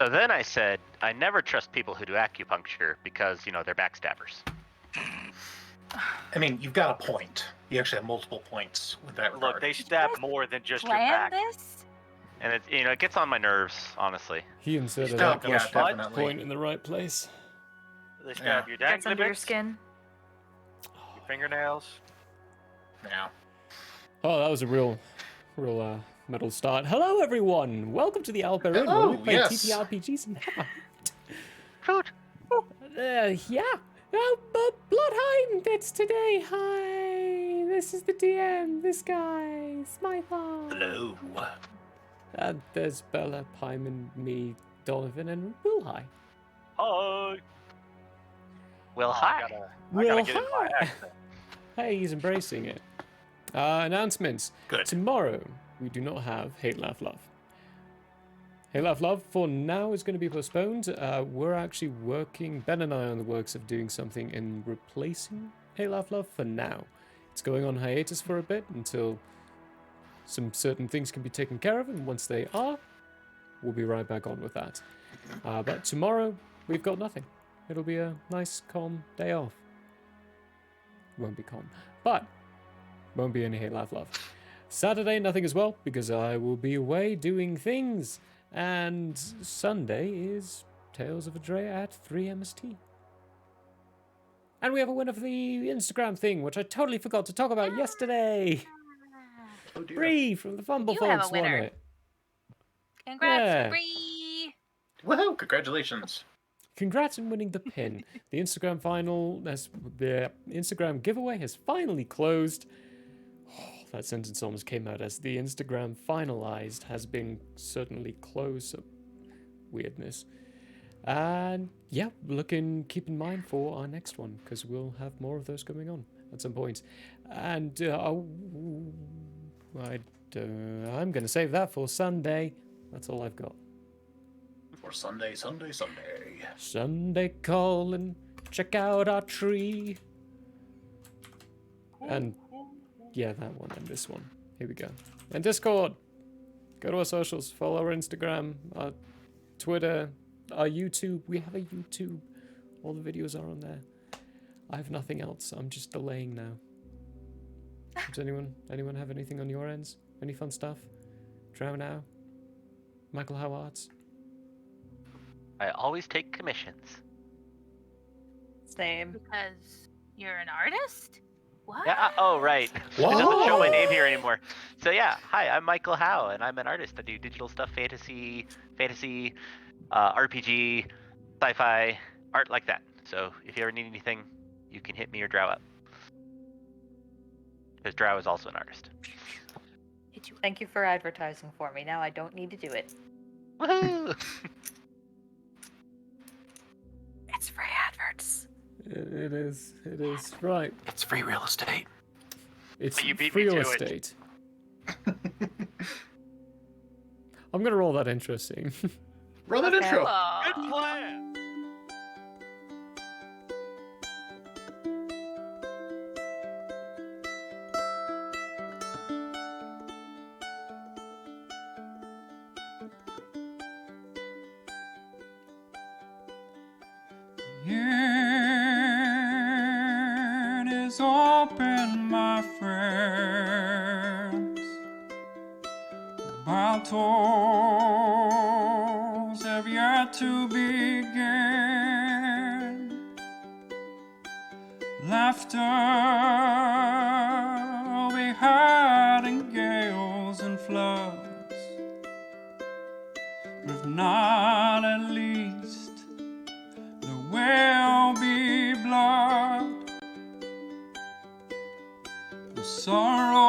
So then I said, I never trust people who do acupuncture because, you know, they're backstabbers. I mean, you've got a point. You actually have multiple points with that regard. Look, they stab more than just your Plan back. this? And it, you know, it gets on my nerves, honestly. He inserted Oh, that yeah, question definitely. point in the right place. They stab your Gets under your danglebigs, skin. your fingernails. Yeah. Oh, that was a real metal start. Hello, everyone. Welcome to the Alper Inn, where we play yes. TTRPGs and Fruit. yeah. Oh, Blodheim, it's today. Hi, this is the DM. This guy, Smythar. Hello. And there's Bella, Paimon, me, Donovan, and Will. Hi. Hi. Well, Oh, hi. I gotta Will, get in my hi. accent. Hey, he's embracing it. Announcements. Good. Tomorrow, we do not have Hate, Laugh, Love. Hate, Laugh, Love for now is going to be postponed. We're actually working, Ben and I, on the works of doing something in replacing Hate, Laugh, Love for now. It's going on hiatus for a bit until some certain things can be taken care of, and once they are, we'll be right back on with that. But tomorrow, we've got nothing. It'll be a nice, calm day off. Won't be calm, but won't be any Hate, Laugh, Love. Saturday, nothing as well, because I will be away doing things. And Sunday is Tales of Adrea at 3 MST. And we have a winner for the Instagram thing, which I totally forgot to talk about yesterday. Oh dear. Bree from the Fumble You have a Folks won winner. it. Congrats, Yeah. Bree! Woohoo! Congratulations. Congrats on winning the pin. The Instagram giveaway has finally closed. Oh, that sentence almost came out as the Instagram finalized has been certainly closed. So weirdness. And yeah, keep in mind for our next one, because we'll have more of those coming on at some point. And I'm going to save that for Sunday. That's all I've got. For Sunday. Sunday calling, check out our tree. And yeah, that one and this one. Here we go. And Discord. Go to our socials, follow our Instagram, our Twitter, our YouTube. We have a YouTube. All the videos are on there. I have nothing else. I'm just delaying now. Does anyone have anything on your ends? Any fun stuff? Drow now? Michael Howards? I always take commissions. Same. Because you're an artist? What? Yeah. Oh, right. It doesn't show my name here anymore. So yeah, hi, I'm Michael Howe, and I'm an artist. I do digital stuff, fantasy, RPG, sci-fi, art like that. So if you ever need anything, you can hit me or Drow up. Because Drow is also an artist. Thank you for advertising for me. Now I don't need to do it. Woohoo! It's free adverts. It is. Right. It's free real estate. It's You beat free me to real it. estate. I'm gonna roll that intro scene. Roll that Okay. intro. Aw. Good plan. It is open, my friends. Battles have yet to begin. Laughter will be heard in gales and floods. If not, at least there will be blood. The sorrow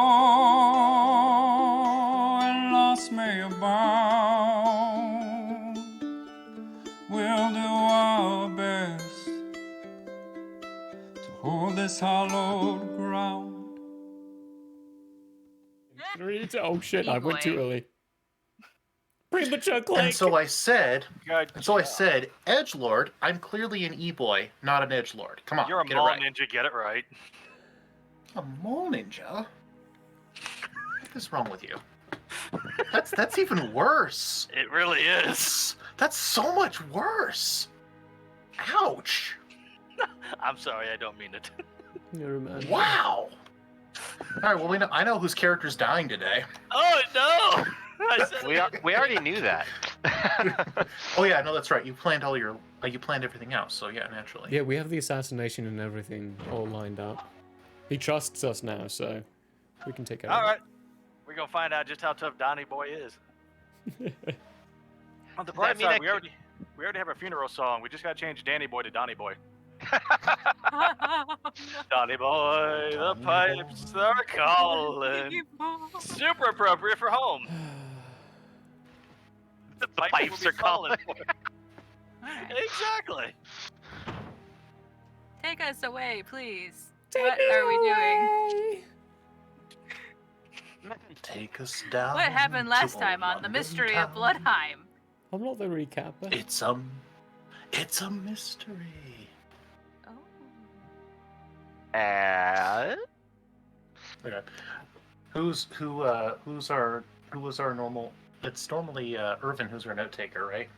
and loss may abound. We'll do our best to hold this hallowed ground. Oh shit! I went too boy. early. Premature click. And so I said, Good edgelord, job. I'm clearly an e-boy, not an edgelord. Come on, You're a get it mall right. ninja. Get it right. A mole ninja? What is wrong with you? That's even worse. It really is. That's so much worse. Ouch. I'm sorry. I don't mean it. You're a man. Wow. All right, well I know whose character's dying today. Oh no! I said we already knew that. Oh yeah, no, that's right. You planned you planned everything else, so yeah, naturally. Yeah, we have the assassination and everything all lined up. He trusts us now, so we can take care All of right. We're gonna find out just how tough Donnie Boy is. it. On the Well, I bright mean, side, I we already have a funeral song. We just gotta change Danny Boy to Donnie Boy. Donny boy, the pipes are calling. Super appropriate for home. The will pipes be are calling. Alright. Exactly. Take us away, please. Take What us are we doing? away. Take us down. What happened last to time old on the London mystery of town. Blodheim? I'm not the recapper. It's a mystery. Oh. And Okay. Who was our normal? It's normally Irvin who's our note taker, right?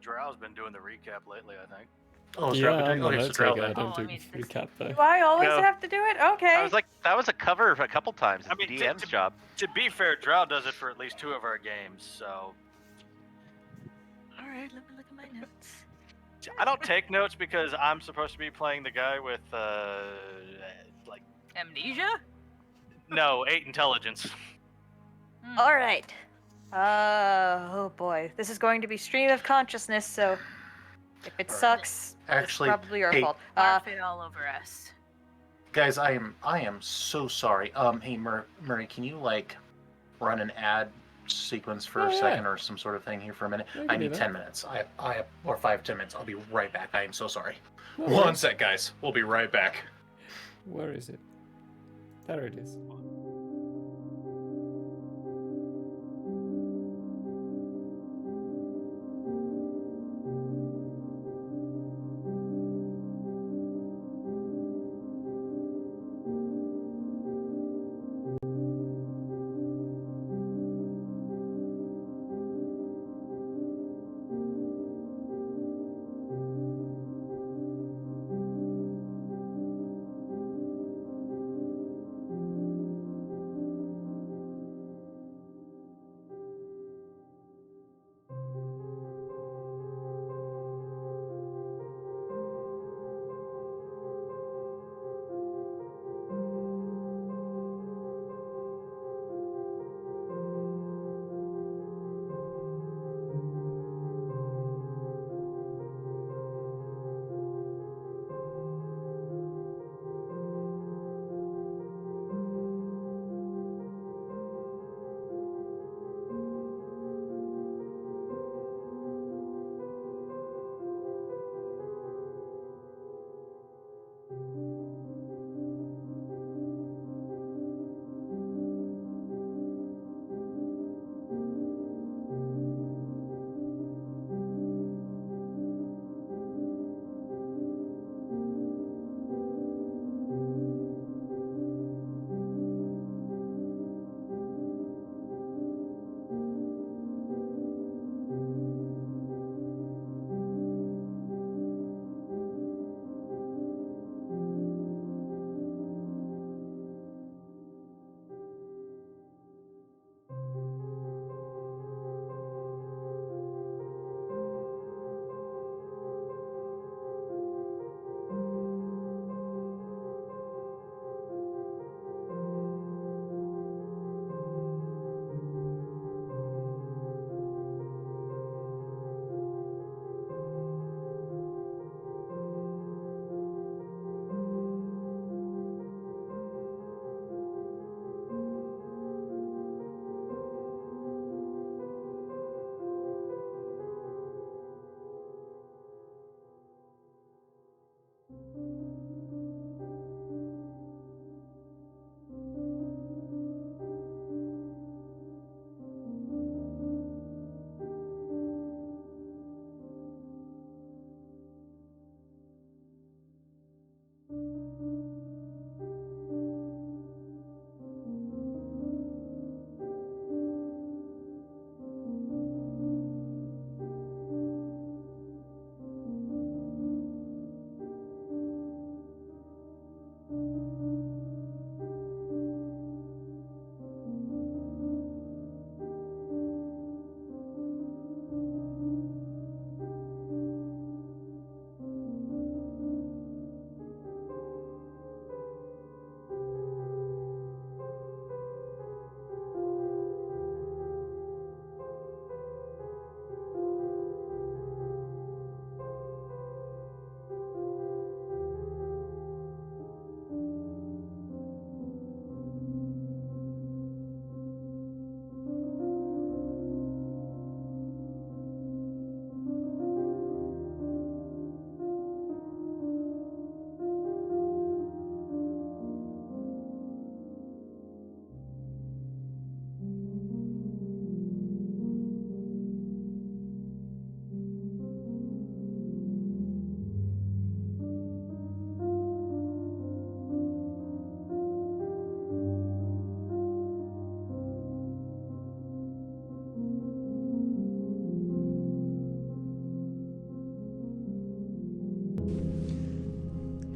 Drow's been doing the recap lately, I think. Oh, it's Yeah, Drow. I'm the Okay, so note Drow taker. I then. don't Oh, I do mean, this- recap though. Do I always Go. have to do it? Okay. I was like, that was a cover a couple times. It's I mean, DM's job. To be fair, Drow does it for at least 2 of our games, so All right, let me look at my notes. I don't take notes because I'm supposed to be playing the guy with like Amnesia? no 8 intelligence. Hmm. All right. Oh boy, this is going to be stream of consciousness. So if it All right. sucks, Actually, it's probably your hey, fault. Barf it all over us. guys, I am so sorry. Hey Murray, can you like run an ad sequence for Oh, a yeah. second or some sort of thing here for a minute? Yeah, we I can do need that. 10 minutes. I or 5-10 minutes. I'll be right back. I am so sorry. No One worries. sec, guys. We'll be right back. Where is it? There it is.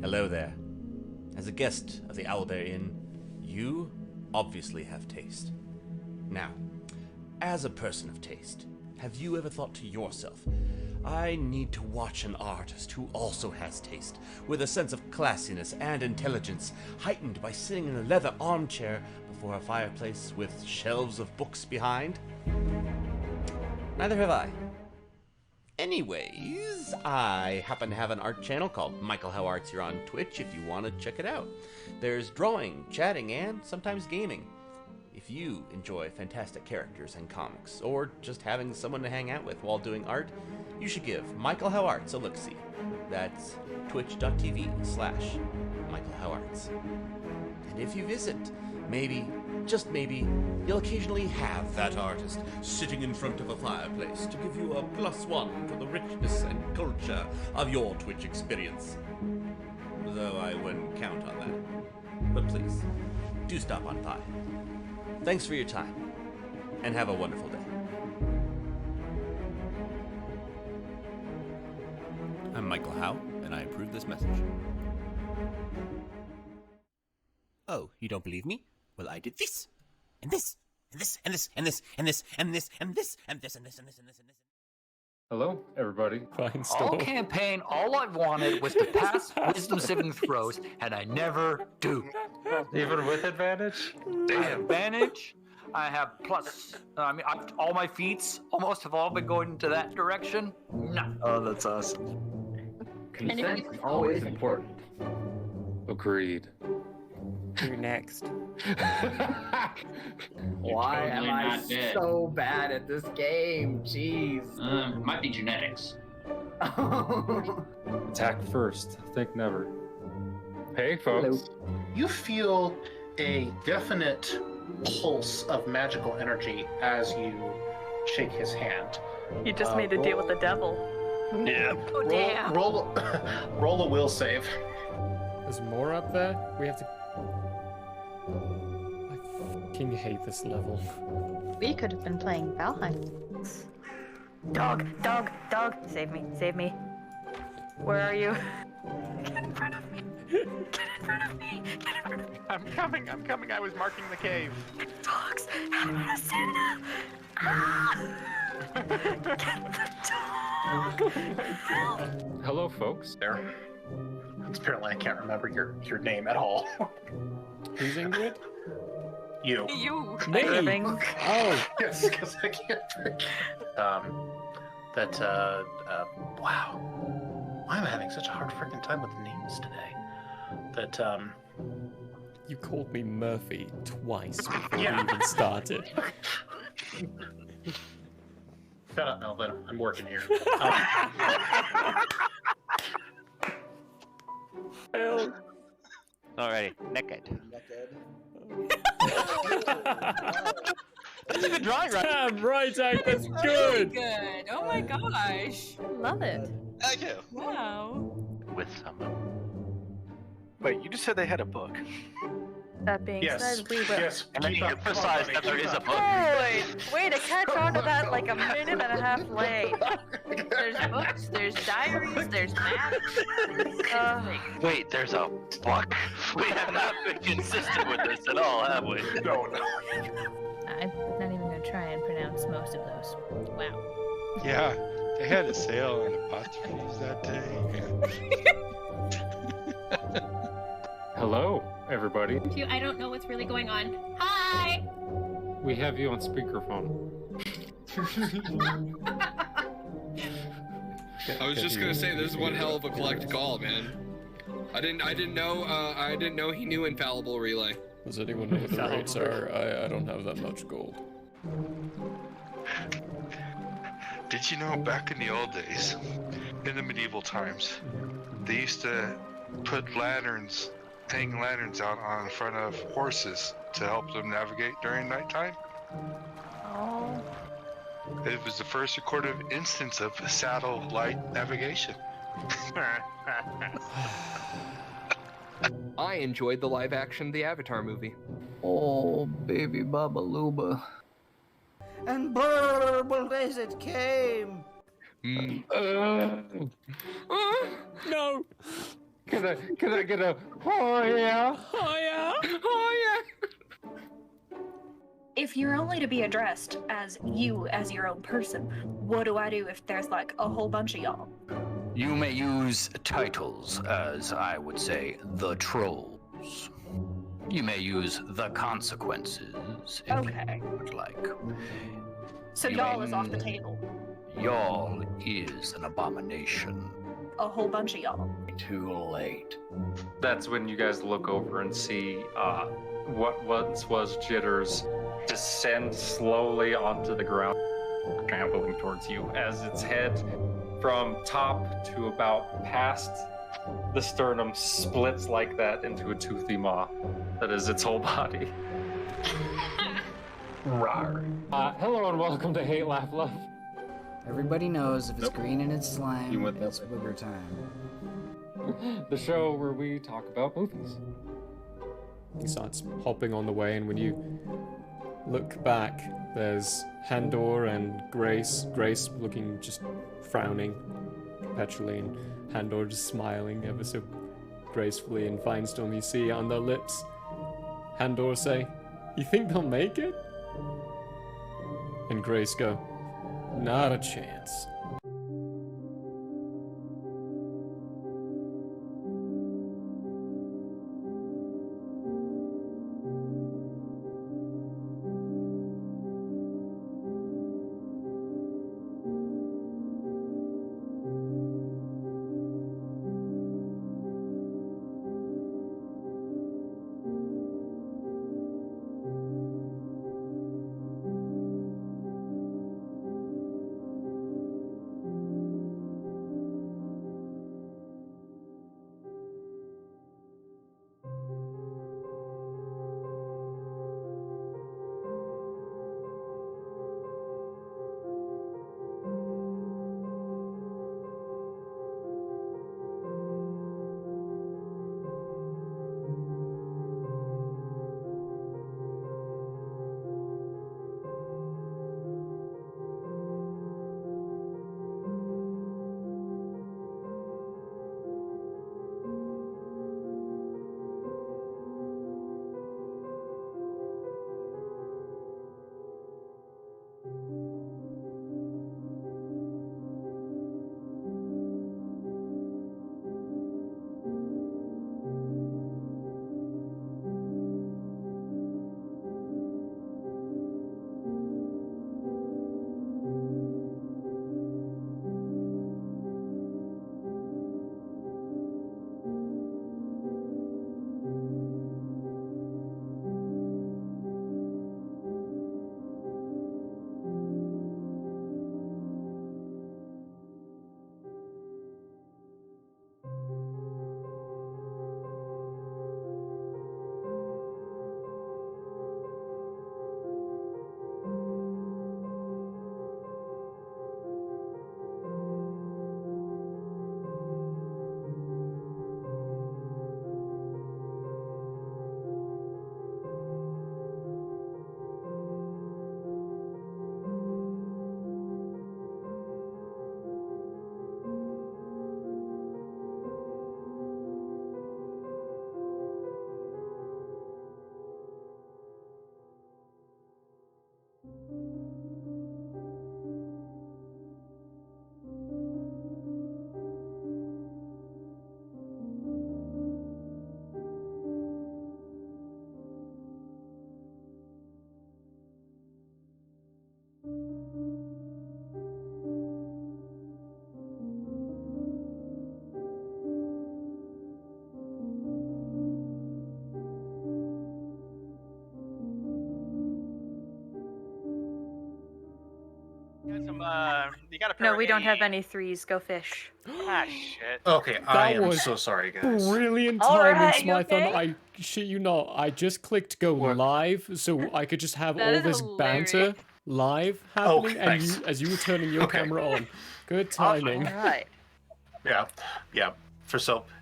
Hello there. As a guest of the Owlbear Inn, you obviously have taste. Now, as a person of taste, have you ever thought to yourself, I need to watch an artist who also has taste, with a sense of classiness and intelligence, heightened by sitting in a leather armchair before a fireplace with shelves of books behind? Neither have I. Anyways, I happen to have an art channel called Michael How Arts here on Twitch if you want to check it out. There's drawing, chatting, and sometimes gaming. If you enjoy fantastic characters and comics, or just having someone to hang out with while doing art, you should give Michael How Arts a look-see. That's twitch.tv/Michael How Arts. And if you visit, maybe, just maybe, you'll occasionally have that artist sitting in front of a fireplace to give you a +1 to the richness and culture of your Twitch experience. Though I wouldn't count on that. But please, do stop on by. Thanks for your time, and have a wonderful day. I'm Michael Howe, and I approve this message. Oh, you don't believe me? Well, I did this, and this, and this, and this, and this, and this, and this, and this, and this, and this, and this, and this, and this. Hello, everybody. Fine All store. campaign, all I wanted was to pass wisdom saving throws, and I never do. Even with advantage? I have advantage. I have plus. All my feats almost have all been going into that direction. No. Oh, that's awesome. Consent is always important. Agreed. You're next. Why am totally I not dead. so bad at this game? Jeez. Might be genetics. Attack first. Think never. Hey, folks. You feel a definite pulse of magical energy as you shake his hand. You just made a deal with the devil. Yeah. Oh, damn. Roll a will save. There's more up there? We have to... I fucking hate this level. We could have been playing Blodheim. Dog, dog, dog. Save me, save me. Where are you? Get in front of me. Get in front of me. Get in front of me. I'm coming. I was marking the cave. Dogs. Santa. Ah. Get the dog. Help. Hello, folks. There. Apparently, I can't remember your name at all. Who's Ingrid? You. You. Me? Irving. Oh. Yes, because I can't think. Wow. Why am I having such a hard freaking time with names today? You called me Murphy twice before Yeah. we even started. Shut up, Melvin. I'm working here. Alrighty, naked. That's a good drawing, right? Damn right, Zach, that's Really good. good. Oh my gosh. Love it. Thank you. Wow. With someone. Wait, you just said they had a book. That being Yes. said, we will. Yes. And then you emphasize that there is a book. Holy! Way to catch on to that like a minute and a half late. There's books, there's diaries, there's maps. Wait, there's a book? We have not been consistent with this at all, have we? No. I'm not even going to try and pronounce most of those. Wow. Yeah, they had a sale on apostrophes that day. Hello, everybody. I don't know what's really going on. Hi! We have you on speakerphone. I was just gonna say, this is one hell of a collect call, man. I didn't know he knew Infallible Relay. Does anyone know what the rates are? I don't have that much gold. Did you know back in the old days, in the medieval times, they used to put hang lanterns out on front of horses to help them navigate during nighttime? Oh. It was the first recorded instance of satellite navigation. I enjoyed the live action The Avatar movie. Oh, baby Baba Luba. And burble as it came. No. Can I get a oh yeah? Oh yeah? Oh yeah! If you're only to be addressed as you as your own person, what do I do if there's like a whole bunch of y'all? You may use titles as, I would say, the trolls. You may use the consequences if you would like. So You y'all may- is off the table. Y'all is an abomination. A whole bunch of y'all. Too late. That's when you guys look over and see what once was Jitters descend slowly onto the ground, trampling towards you as its head from top to about past the sternum splits like that into a toothy maw that is its whole body. Rawr. Hello and welcome to Hate, Laugh, Love. Everybody knows if it's green and it's slime, You went that it's booger time. The show where we talk about movies. He starts hopping on the way, and when you look back, there's Handor and Grace. Grace looking just frowning perpetually, and Handor just smiling ever so gracefully. And Finestorm, you see on their lips, Handor say, "You think they'll make it?" And Grace go, "Not a chance." You gotta No, we don't have any. any threes. Go fish. Ah, shit. Okay, I That am was so sorry, guys. brilliant All timing, right, you Smython. okay? I shit you not. I just clicked go live so I could just have That all is this hilarious. banter live happening, and nice. you as you were turning your Okay. camera on. Good timing. All right. Yeah.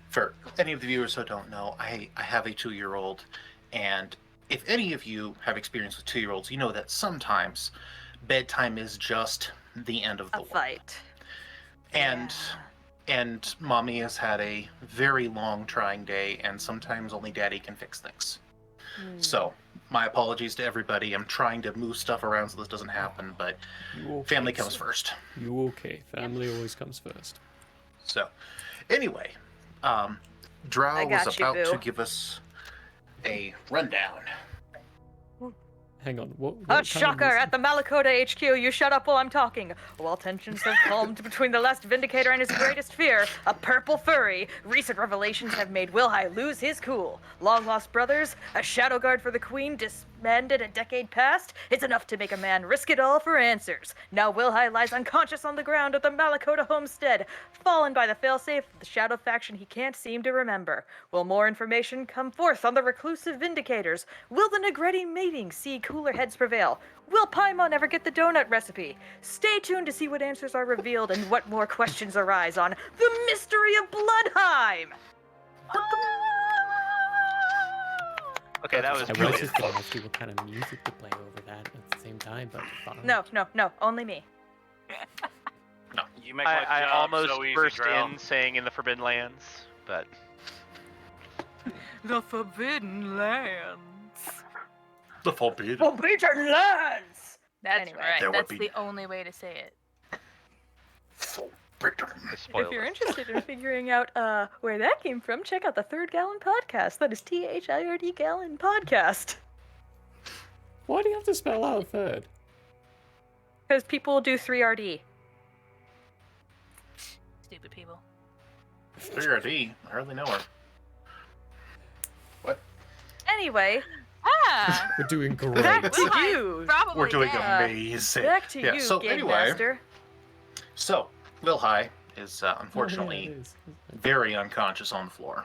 For any of the viewers who don't know, I have a 2-year-old, and if any of you have experience with 2-year-olds, you know that sometimes bedtime is just the end of the A world. fight. And And Mommy has had a very long, trying day, and sometimes only Daddy can fix things. So, my apologies to everybody. I'm trying to move stuff around so this doesn't happen, but family comes first. You okay? Family always comes first. So, anyway, Drow I got was you, about to boo. give us a rundown. Hang on, what A kind of shocker! music- At the Malakota HQ, you shut up while I'm talking. While tensions have calmed between the last Vindicator and his greatest fear, a purple furry, recent revelations have made Wilhai lose his cool. Long-lost brothers, a shadow guard for the Queen disbanded a decade past, it's enough to make a man risk it all for answers. Now Wilhai lies unconscious on the ground at the Malakota homestead, fallen by the failsafe of the Shadow faction he can't seem to remember. Will more information come forth on the reclusive Vindicators? Will the Negretti meeting see cooler heads prevail? Will Paimon ever get the donut recipe? Stay tuned to see what answers are revealed and what more questions arise on the mystery of Blodheim! Okay, that was I was brilliant. just gonna ask you what kind of music to play over that at the same time, but fine. No, only me. You make my I job almost so easy, burst Drow. in saying in the Forbidden Lands, but The Forbidden Lands. The Forbidden. Forbidden Lands! That's Anyway, right. there would That's be- the only way to say it. If you're interested in figuring out where that came from, check out the Third Gallon Podcast. That is THIRD Gallon Podcast. Why do you have to spell out third? Because people do 3RD. Stupid people. 3RD, I hardly know her. What? Anyway, We're doing great. back to you. Probably We're doing yeah. amazing. Back to Yeah, you, so Game anyway, Master. So, Wilhai is unfortunately Yeah, it is. very unconscious on the floor.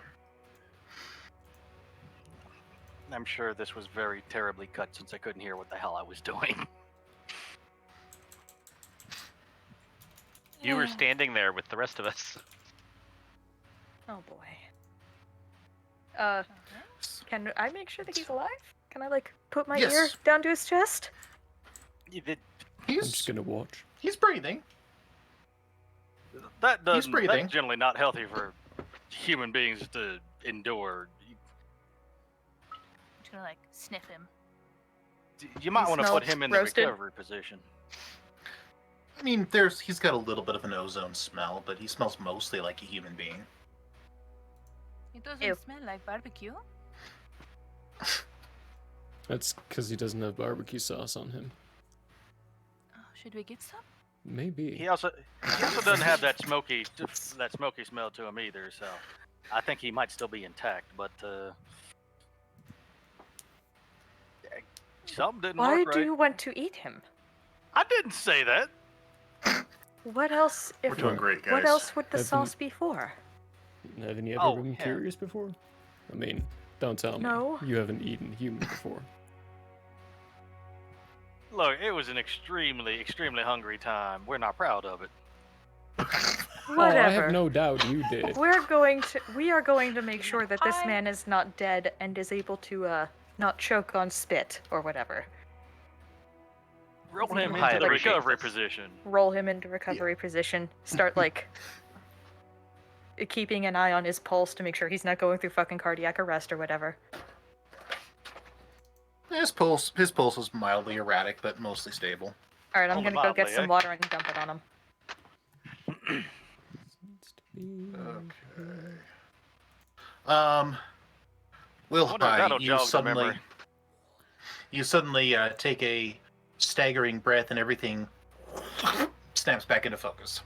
I'm sure this was very terribly cut since I couldn't hear what the hell I was doing. you were standing there with the rest of us. Oh boy. Can I make sure that he's alive? Can I put my Yes. ear down to his chest? I'm just gonna watch. He's breathing. That doesn't. breathing. That's generally not healthy for human beings to endure. I'm just gonna sniff him. You might He want to put smells him in the roasted. recovery position. I mean, he's got a little bit of an ozone smell, but he smells mostly like a human being. It doesn't Ew. smell like barbecue. That's because he doesn't have barbecue sauce on him. Oh, should we get some? Maybe. He also doesn't have that smoky smell to him either. So I think he might still be intact, but something didn't Why work do right. you want to eat him? I didn't say that. What else? We're doing great, guys. What else would the Haven't- sauce be for? Haven't you ever Oh, been yeah. curious before? I mean, don't tell me. No. You haven't eaten human before. Look, it was an extremely, extremely hungry time. We're not proud of it. Oh, I Whatever. have no doubt you did. We are going to make sure that this man is not dead and is able to not choke on spit or whatever. Roll him I into the appreciate recovery this. position. Roll him into recovery position. Start keeping an eye on his pulse to make sure he's not going through fucking cardiac arrest or whatever. His pulse is mildly erratic, but mostly stable. All right, I'm Only gonna go get mildly, some eh? water and dump it on him. Will Wonder if that'll jog the memory. you suddenly take a staggering breath and everything snaps back into focus.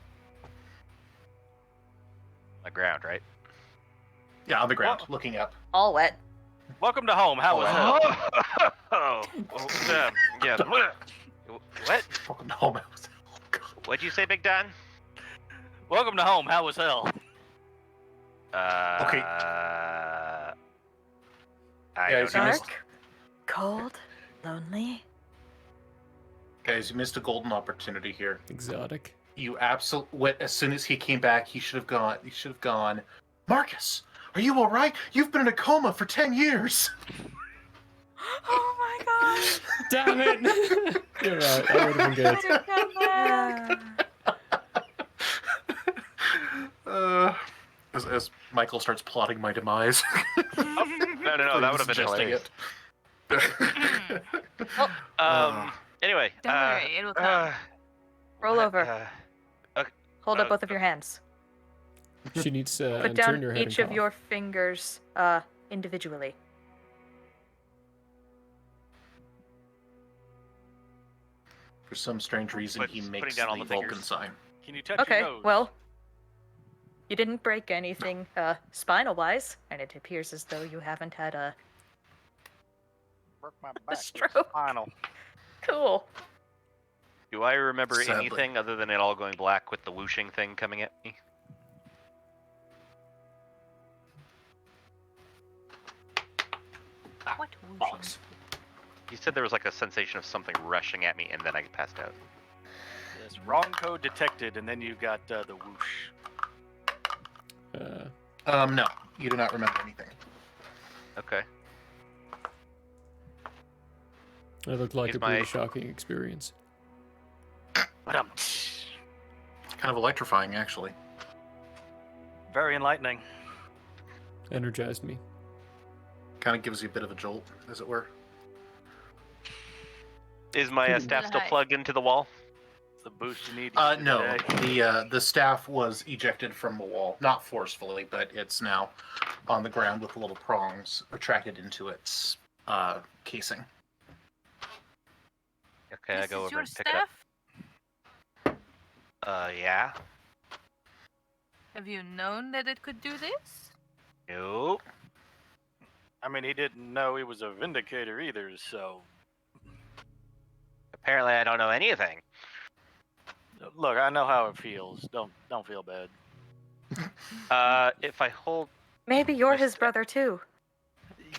The ground, right? Yeah, on the ground, looking up. All wet. Welcome to home. How was it? Oh, yeah. What? Welcome to home. What'd you say, Big Don? Welcome to home. How was hell? Okay. I Guys, don't you know. missed, Cold, lonely. guys, you missed a golden opportunity here. Exotic. You absolutely. As soon as he came back, he should have gone. He should have gone. Marcus, are you all right? You've been in a coma for 10 years. Oh my god! Damn it! You're right. That would have been good. As Michael starts plotting my demise. No, that would have been Suggesting hilarious. it. Anyway. Don't worry, it'll come. Roll over. Okay. Hold up both of your hands. She needs to Put turn down your head each and of cough. your fingers individually. For some strange reason, he makes down all the the Vulcan fingers. sign. Can you touch your Okay, nose? well, you didn't break anything spinal-wise, and it appears as though you haven't had a Broke my back. stroke. Spinal. Cool. Do I remember Sadly. anything other than it all going black with the whooshing thing coming at me? What Box. You said there was like a sensation of something rushing at me, and then I passed out. Yes, wrong code detected, and then you got the whoosh. No, you do not remember anything. Okay. It looked like Here's a pretty my- shocking experience. Kind of electrifying, actually. Very enlightening. Energized me. Kind of gives you a bit of a jolt, as it were. Is my staff still plugged into the wall? It's the boost you need. No, the staff was ejected from the wall, not forcefully, but it's now on the ground with little prongs attracted into its casing. Okay, I This go is over your and pick it up. staff? Yeah. Have you known that it could do this? Nope. I mean, he didn't know he was a Vindicator either, so... Apparently I don't know anything. Look, I know how it feels. Don't feel bad. If I hold... Maybe you're his brother too.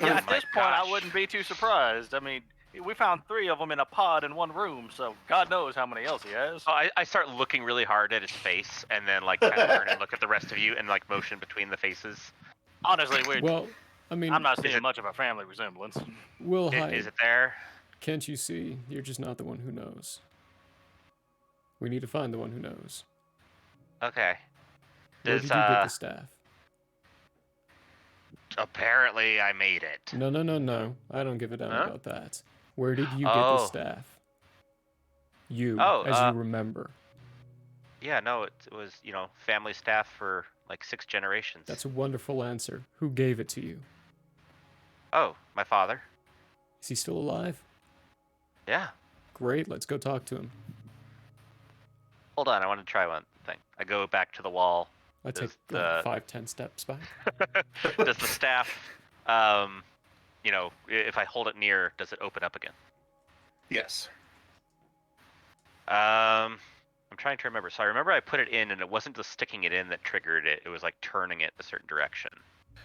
Yeah, Oh at my this point, I gosh. wouldn't be too surprised. I mean, we found 3 of them in a pod in one room, so God knows how many else he has. Oh, I start looking really hard at his face, and then like kind of turn and look at the rest of you, and like motion between the faces. Honestly, Well, I mean, I'm not seeing much of a family resemblance. Will hide. Is it there? Can't you see? You're just not the one who knows. We need to find the one who knows. Okay. Where Does, did you get the staff? Apparently I made it. No. I don't give a damn Huh? about that. Where did you get the Oh. staff? You, Oh, as you remember. Yeah, no, it was, family staff for like 6 generations. That's a wonderful answer. Who gave it to you? Oh, my father. Is he still alive? Yeah. Great, let's go talk to him. Hold on, I want to try one thing. I go back to the wall. I take Does like 5-10 steps back. Does the staff, if I hold it near, does it open up again? Yes. I'm trying to remember. So I remember I put it in, and it wasn't just sticking it in that triggered it. It was like turning it a certain direction.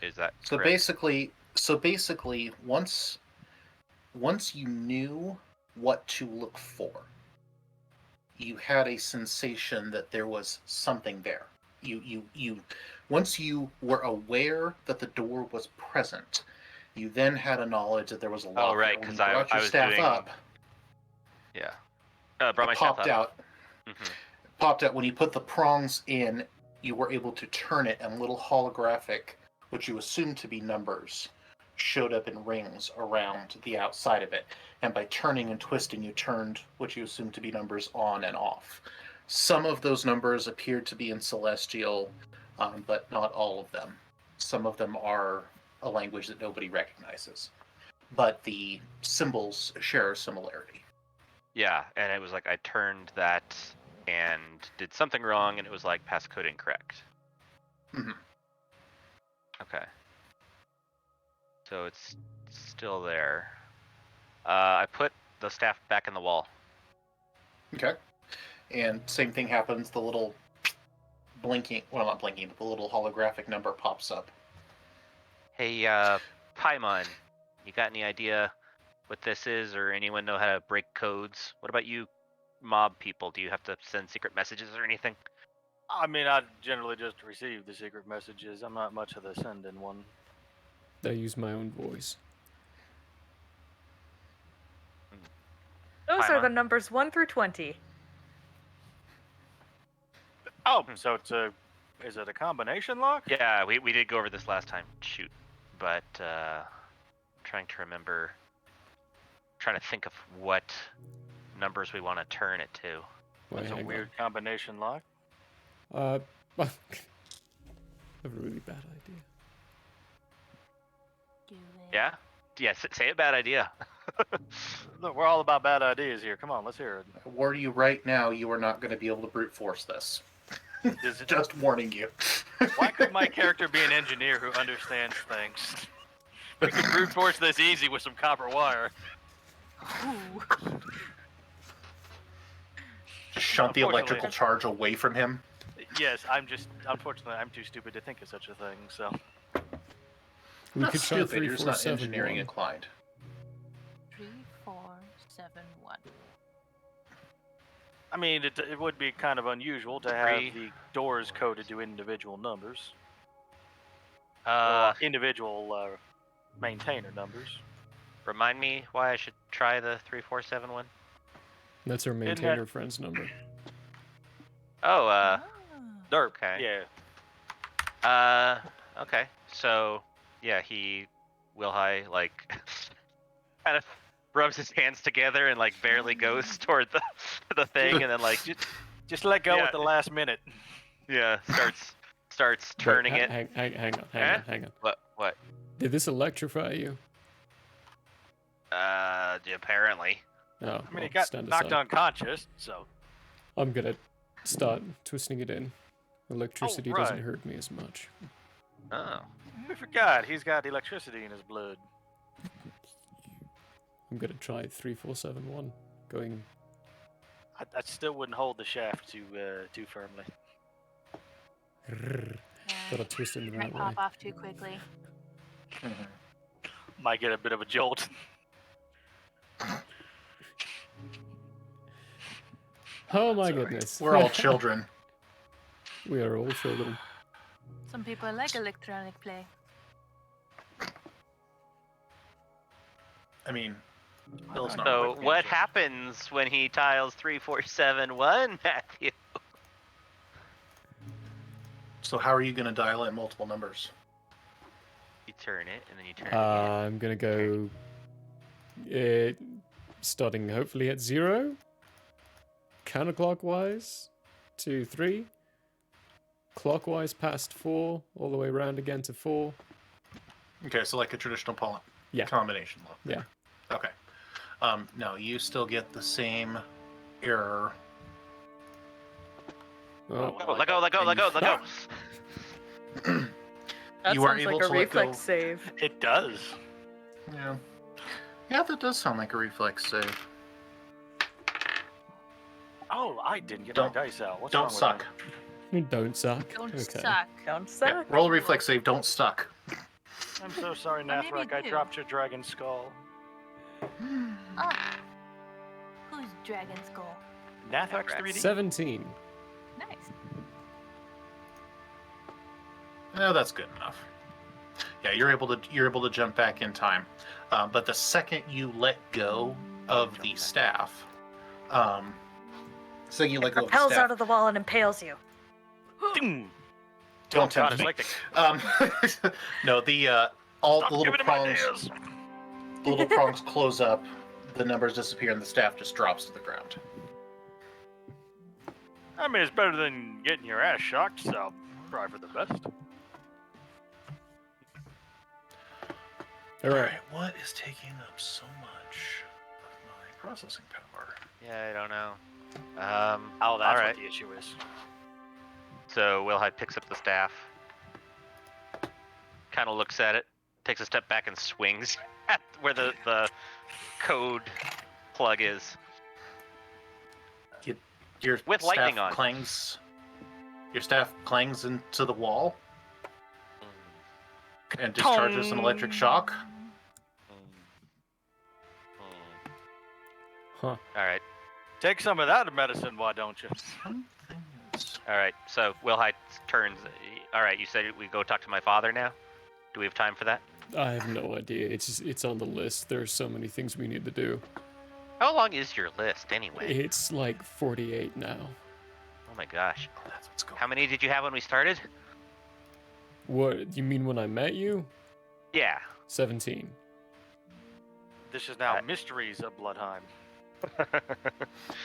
Is that So correct? basically, once you knew what to look for, you had a sensation that there was something there. You once you were aware that the door was present, you then had a knowledge that there was a lock. Oh, right, When you 'cause I brought your was staff doing- up. Yeah. Brought my It staff popped up. out. Popped out when you put the prongs in. You were able to turn it, and little holographic, which you assumed to be numbers, showed up in rings around the outside of it. And by turning and twisting, you turned what you assumed to be numbers on and off. Some of those numbers appeared to be in Celestial, but not all of them. Some of them are a language that nobody recognizes. But the symbols share a similarity. Yeah, and it was like I turned that and did something wrong, and it was like passcode incorrect. Mhm. Okay. So it's still there. I put the staff back in the wall. Okay. And same thing happens, the little blinking, well, not blinking, but the little holographic number pops up. Hey, Paimon, you got any idea what this is, or anyone know how to break codes? What about you mob people? Do you have to send secret messages or anything? I mean, I generally just receive the secret messages. I'm not much of the sending one. I use my own voice. Those Hi, are the Mom. numbers 1 through 20. Oh, so it's a Is it a combination lock? Yeah, we did go over this last time. Shoot, but trying to remember. Trying to think of what numbers we want to turn it to. That's a weird combination lock. I have a really bad idea. Yeah? Yes, say a bad idea. Look, we're all about bad ideas here. Come on, let's hear it. I warn you right now, you are not going to be able to brute force this. Just warning you. Why could my character be an engineer who understands things? We could brute force this easy with some copper wire. Just shunt the electrical charge away from him. Yes, unfortunately, I'm too stupid to think of such a thing, so. We Not could try stupid, 3, you're just 4, not 7, engineering 1. inclined. 3, 4, 7, 1. I mean, it would be kind of unusual to have the doors coded to individual numbers. Individual maintainer numbers. Remind me why I should try the 3471. That's our maintainer friend's number. Oh, Derp. Okay. Yeah. Okay. So, yeah, Wilhai, like, kind of rubs his hands together and, like, barely goes toward the thing, and then, like, just let go at the last minute. Yeah, starts turning Wait, it. Hang on. What? Did this electrify you? Apparently. Oh, I mean, he well, got stand knocked aside. unconscious, so. I'm gonna start twisting it in. Electricity right. doesn't hurt me as much. Oh. I forgot, he's got electricity in his blood. I'm gonna try 3471. Going. I still wouldn't hold the shaft too firmly. Gotta twist it in the Might right way. pop off too quickly. Might get a bit of a jolt. Oh my goodness. We're all children. We are all children. Some people like electronic play. I mean, So what happens when he tiles 3471, Matthew? So how are you going to dial in multiple numbers? You turn it, and then you turn it I'm gonna go. Starting hopefully at 0. Counterclockwise. 2, 3. Clockwise past 4, all the way around again to 4. Okay, so like a traditional combination lock. Yeah. Okay. No, you still get the same error. Oh. Let go. That You are sounds able like a to let go. reflex save. It does. Yeah. Yeah, that does sound like a reflex save. Oh, I didn't get Don't- my dice out. What's Don't wrong with suck. Don't suck. Don't Okay. suck. Don't Yeah, suck. roll a reflex save, don't suck. me? I'm so sorry, Or maybe Nathrak. I two. dropped your dragon skull. Oh. Who's Dragon Skull? Nathrak's 3D? 17. Nice. No, that's good enough. Yeah, you're able to jump back in time, but the second you let go of the staff, so you let go of the Propels staff. out of the wall and impales you. Don't God, tempt it's me. like the No, all Stop the little giving him prongs, ideas. the little prongs close up, the numbers disappear, and the staff just drops to the ground. I mean, it's better than getting your ass shocked, so probably for the best. All right. What is taking up so much of my processing power? Yeah, I don't know. Oh, that's alright. what the issue is. So Wilhide picks up the staff, kind of looks at it, takes a step back and swings at where the code plug is. Your With staff lightning on. clangs. Your staff clangs into the wall and discharges an electric shock. Huh. All right. Take some of that medicine, why don't you? All right. So Wilhide turns. All right. You said we go talk to my father now. Do we have time for that? I have no idea. It's on the list. There's so many things we need to do. How long is your list anyway? It's like 48 now. Oh Oh my gosh. Oh, that's what's going. How many did you have when we started? What, you mean when I met you? Yeah. 17. This is now Mysteries of Blodheim.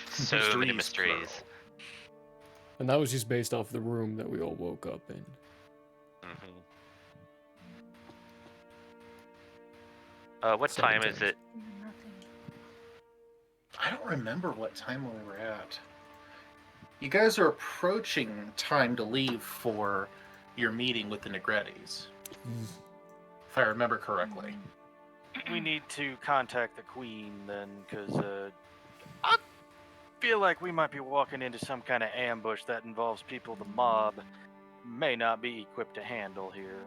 So many mysteries. And that was just based off the room that we all woke up in. What time is it? I don't remember what time we were at. You guys are approaching time to leave for your meeting with the Negrettis. If I remember correctly. We need to contact the Queen then, because I feel like we might be walking into some kind of ambush that involves people the mob may not be equipped to handle here.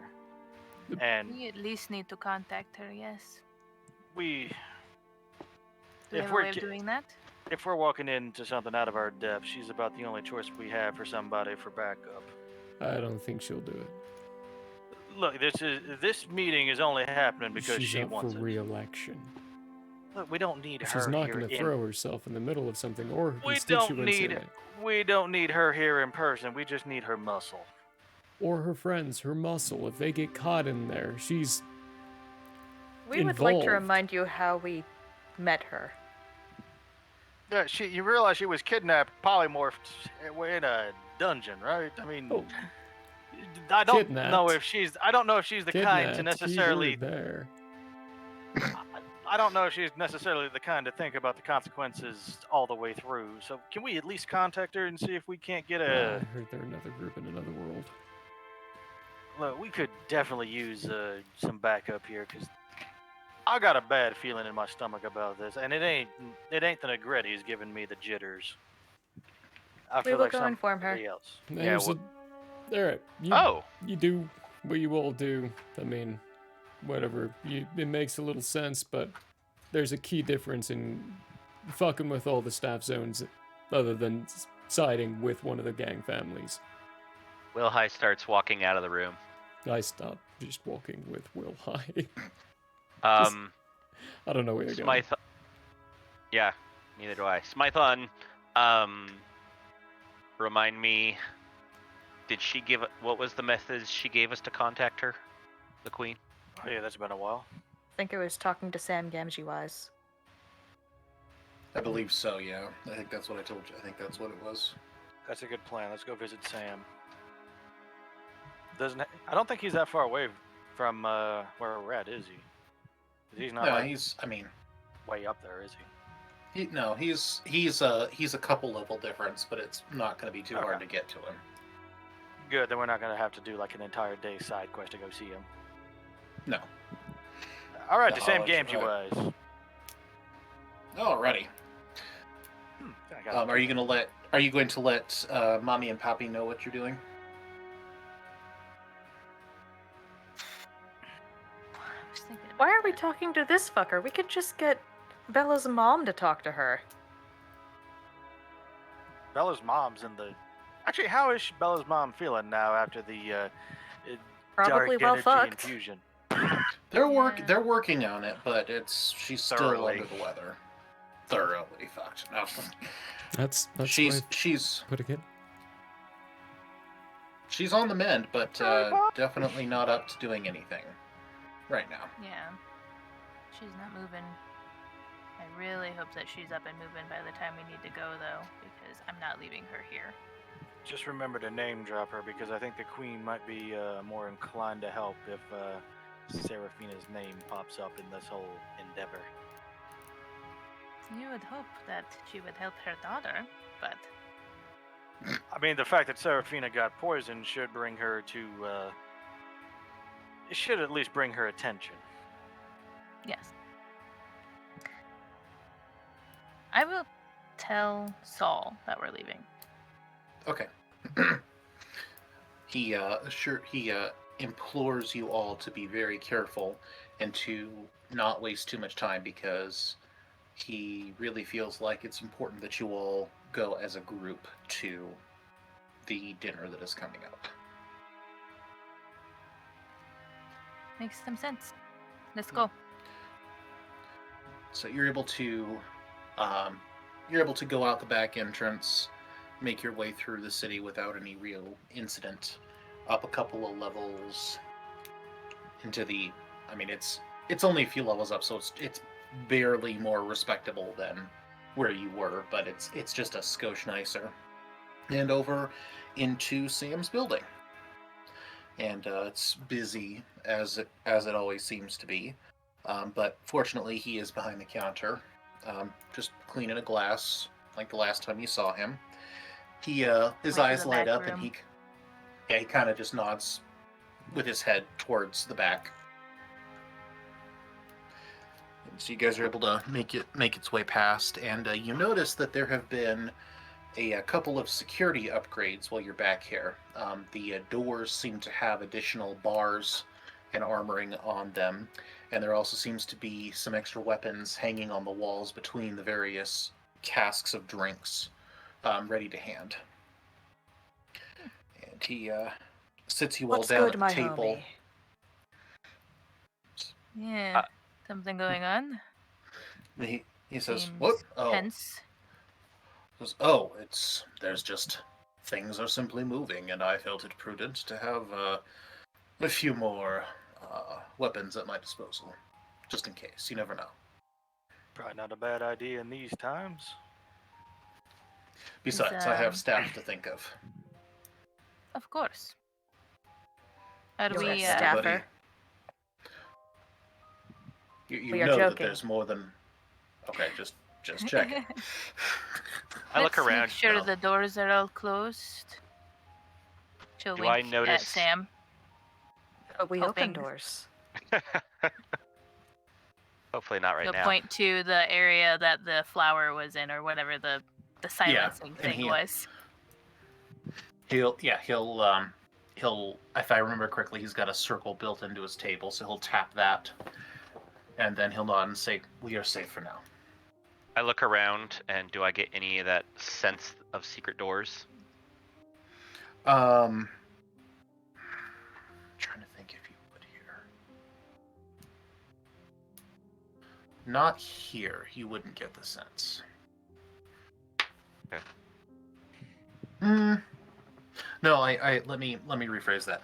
And We at least need to contact her, yes. we... Do we have a way of doing that? If we're walking into something out of our depth, she's about the only choice we have for somebody for backup. I don't think she'll do it. Look, this meeting is only happening because She's she up wants for it. re-election. Look, we don't need her She's not here going to in- throw herself in the middle of something or her We constituents don't in need it. we don't need her here in person. We just need her muscle. Or her friends, her muscle. If they get caught in there, she's We would like to involved. remind you how we met her. Yeah, you realize she was kidnapped, polymorphed in a dungeon, right? I mean, I don't know if she's the kind to Kidnapped, necessarily. keyword there. I don't know if she's necessarily the kind to think about the consequences all the way through. So can we at least contact her and see if we can't get I a? heard they're another group in another world. Look, we could definitely use some backup here because I got a bad feeling in my stomach about this, and it ain't the Negrettis giving me the jitters. I We feel will like go inform her. somebody else. There's Alright. You do what you all do. I mean, whatever. It makes a little sense, but there's a key difference in fucking with all the staff zones other than siding with one of the gang families. Will High starts walking out of the room. I stopped just walking with Will High. I don't know where you're going. Smythe. Yeah, neither do I. Smython, remind me, did she give, what was the method she gave us to contact her? The Queen? Oh yeah, that's been a while. I think it was talking to Sam Gamgee-wise. I believe so, yeah. I think that's what I told you. I think that's what it was. That's a good plan. Let's go visit Sam. I don't think he's that far away from where we're at, is he? He's not. No, like, he's. I mean, way up there, is he? He's a couple level difference, but it's not going to be too hard to get to him. Good. Then we're not going to have to do like an entire day side quest to go see him. No. All right, No, the same it's games you right. was. Alrighty. Are you going to let Mommy and Pappy know what you're doing? Why are we talking to this fucker? We could just get Bella's mom to talk to her. Bella's mom's in the. Actually, how is Bella's mom feeling now after the Probably dark well energy fucked. infusion? They're working on it, but she's still Thoroughly. under the weather. Thoroughly fucked. No. That's she's putting it. She's on the mend, but definitely not up to doing anything right now. Yeah. She's not moving. I really hope that she's up and moving by the time we need to go, though, because I'm not leaving her here. Just remember to name drop her because I think the Queen might be more inclined to help if Seraphina's name pops up in this whole endeavor. You would hope that she would help her daughter, but I mean, the fact that Seraphina got poisoned should bring her to. It should at least bring her attention. yes. I will tell Saul that we're leaving. Okay. He implores you all to be very careful and to not waste too much time because he really feels like it's important that you all go as a group to the dinner that is coming up. Makes some sense. Let's go. So you're able to go out the back entrance, make your way through the city without any real incident. Up a couple of levels into the, I mean, it's only a few levels up, so it's barely more respectable than where you were, but it's just a skosh nicer. And over into Sam's building, and it's busy as it always seems to be. But fortunately, he is behind the counter, just cleaning a glass, like the last time you saw him. He his Went to eyes the light back up, and room. he kind of just nods with his head towards the back. And so you guys are able to make its way past, and you notice that there have been a couple of security upgrades while you're back here. The doors seem to have additional bars and armoring on them, and there also seems to be some extra weapons hanging on the walls between the various casks of drinks, ready to hand. And he sits you all What's down good, at the my table. homie? Yeah. Something going on? He says, Seems "What? Oh, tense. there's just things are simply moving, and I felt it prudent to have a few more weapons at my disposal, just in case. You never know." Probably not a bad idea in these times. Besides, I have staff to think of. Of course. Are You're we a staffer. You We are know that joking. there's more than. Okay, just checking. I look Let's around. make sure the doors are all closed. She'll Do wink I at notice? Sam. But we hoping- open doors. Hopefully not right She'll now. point to the area that the flower was in, or whatever the silencing and thing he- was. He'll if I remember correctly, he's got a circle built into his table, so he'll tap that, and then he'll nod and say, "We are safe for now." I look around, and do I get any of that sense of secret doors? Trying to think if you would here. Not here. You wouldn't get the sense. Okay. No, I let me rephrase that.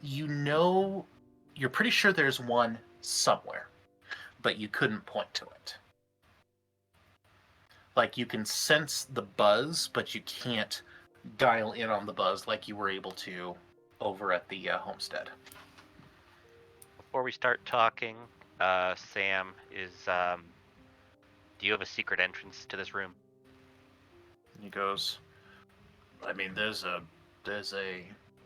You're pretty sure there's one somewhere, but you couldn't point to it. Like, you can sense the buzz, but you can't dial in on the buzz like you were able to over at the homestead. Before we start talking, Sam, do you have a secret entrance to this room? He goes, "I mean, there's a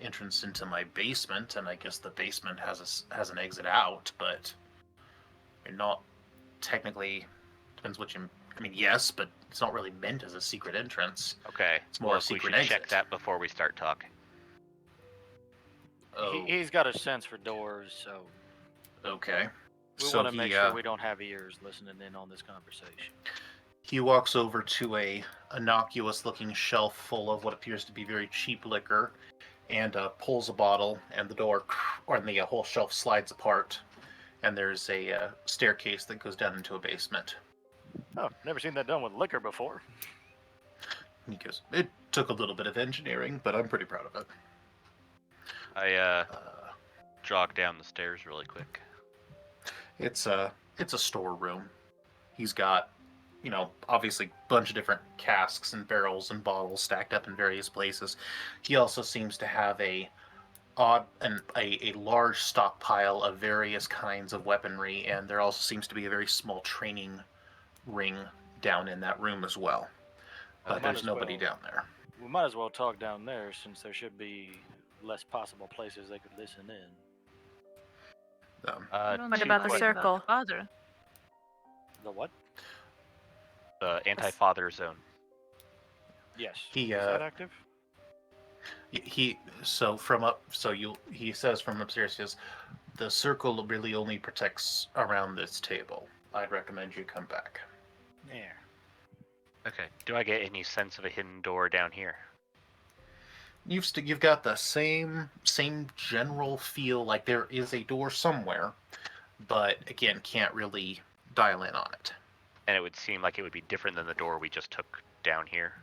entrance into my basement, and I guess the basement has an exit out, but not technically. Depends what you. I mean, yes, but it's not really meant as a secret entrance. Okay. It's more Well, a secret we should exit." check that before we start talking. Oh, He's got a sense for doors, so okay. we So want to he, make sure we don't have ears listening in on this conversation. He walks over to a innocuous-looking shelf full of what appears to be very cheap liquor, and pulls a bottle, and the door, or the whole shelf slides apart, and there's a staircase that goes down into a basement. Oh, never seen that done with liquor before. He goes, "It took a little bit of engineering, but I'm pretty proud of it." I jog down the stairs really quick. It's a storeroom. He's got, obviously a bunch of different casks and barrels and bottles stacked up in various places. He also seems to have a large stockpile of various kinds of weaponry, and there also seems to be a very small training ring down in that room as well. But there's nobody down there. We might as well talk down there, since there should be less possible places they could listen in. What about the circle? Father. The what? The anti-father zone. Yes. He Is that active? He says from upstairs, he says, "The circle really only protects around this table. I'd recommend you come back." Yeah. Okay. Do I get any sense of a hidden door down here? You've got the same general feel like there is a door somewhere, but again, can't really dial in on it. And it would seem like it would be different than the door we just took down here.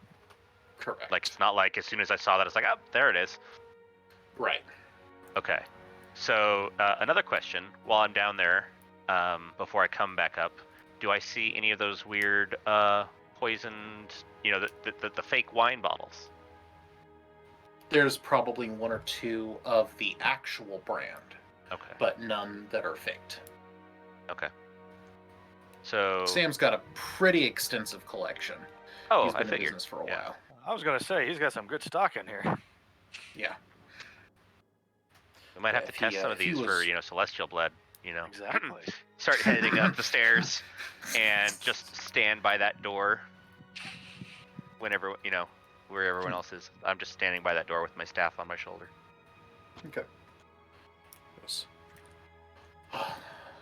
Correct. Like, it's not like as soon as I saw that, it's like, oh, there it is. Right. Okay. So, another question while I'm down there, before I come back up, do I see any of those weird, poisoned, the fake wine bottles? There's probably one or two of the actual brand. Okay. But none that are faked. Okay. So Sam's got a pretty extensive collection. Oh, He's been I in figured. business for a Yeah. while. I was gonna say he's got some good stock in here. Yeah. We might have to if test he, some if of he these was- for, celestial blood, Exactly. Start heading up the stairs and just stand by that door whenever, where everyone else is. I'm just standing by that door with my staff on my shoulder. Okay. Yes.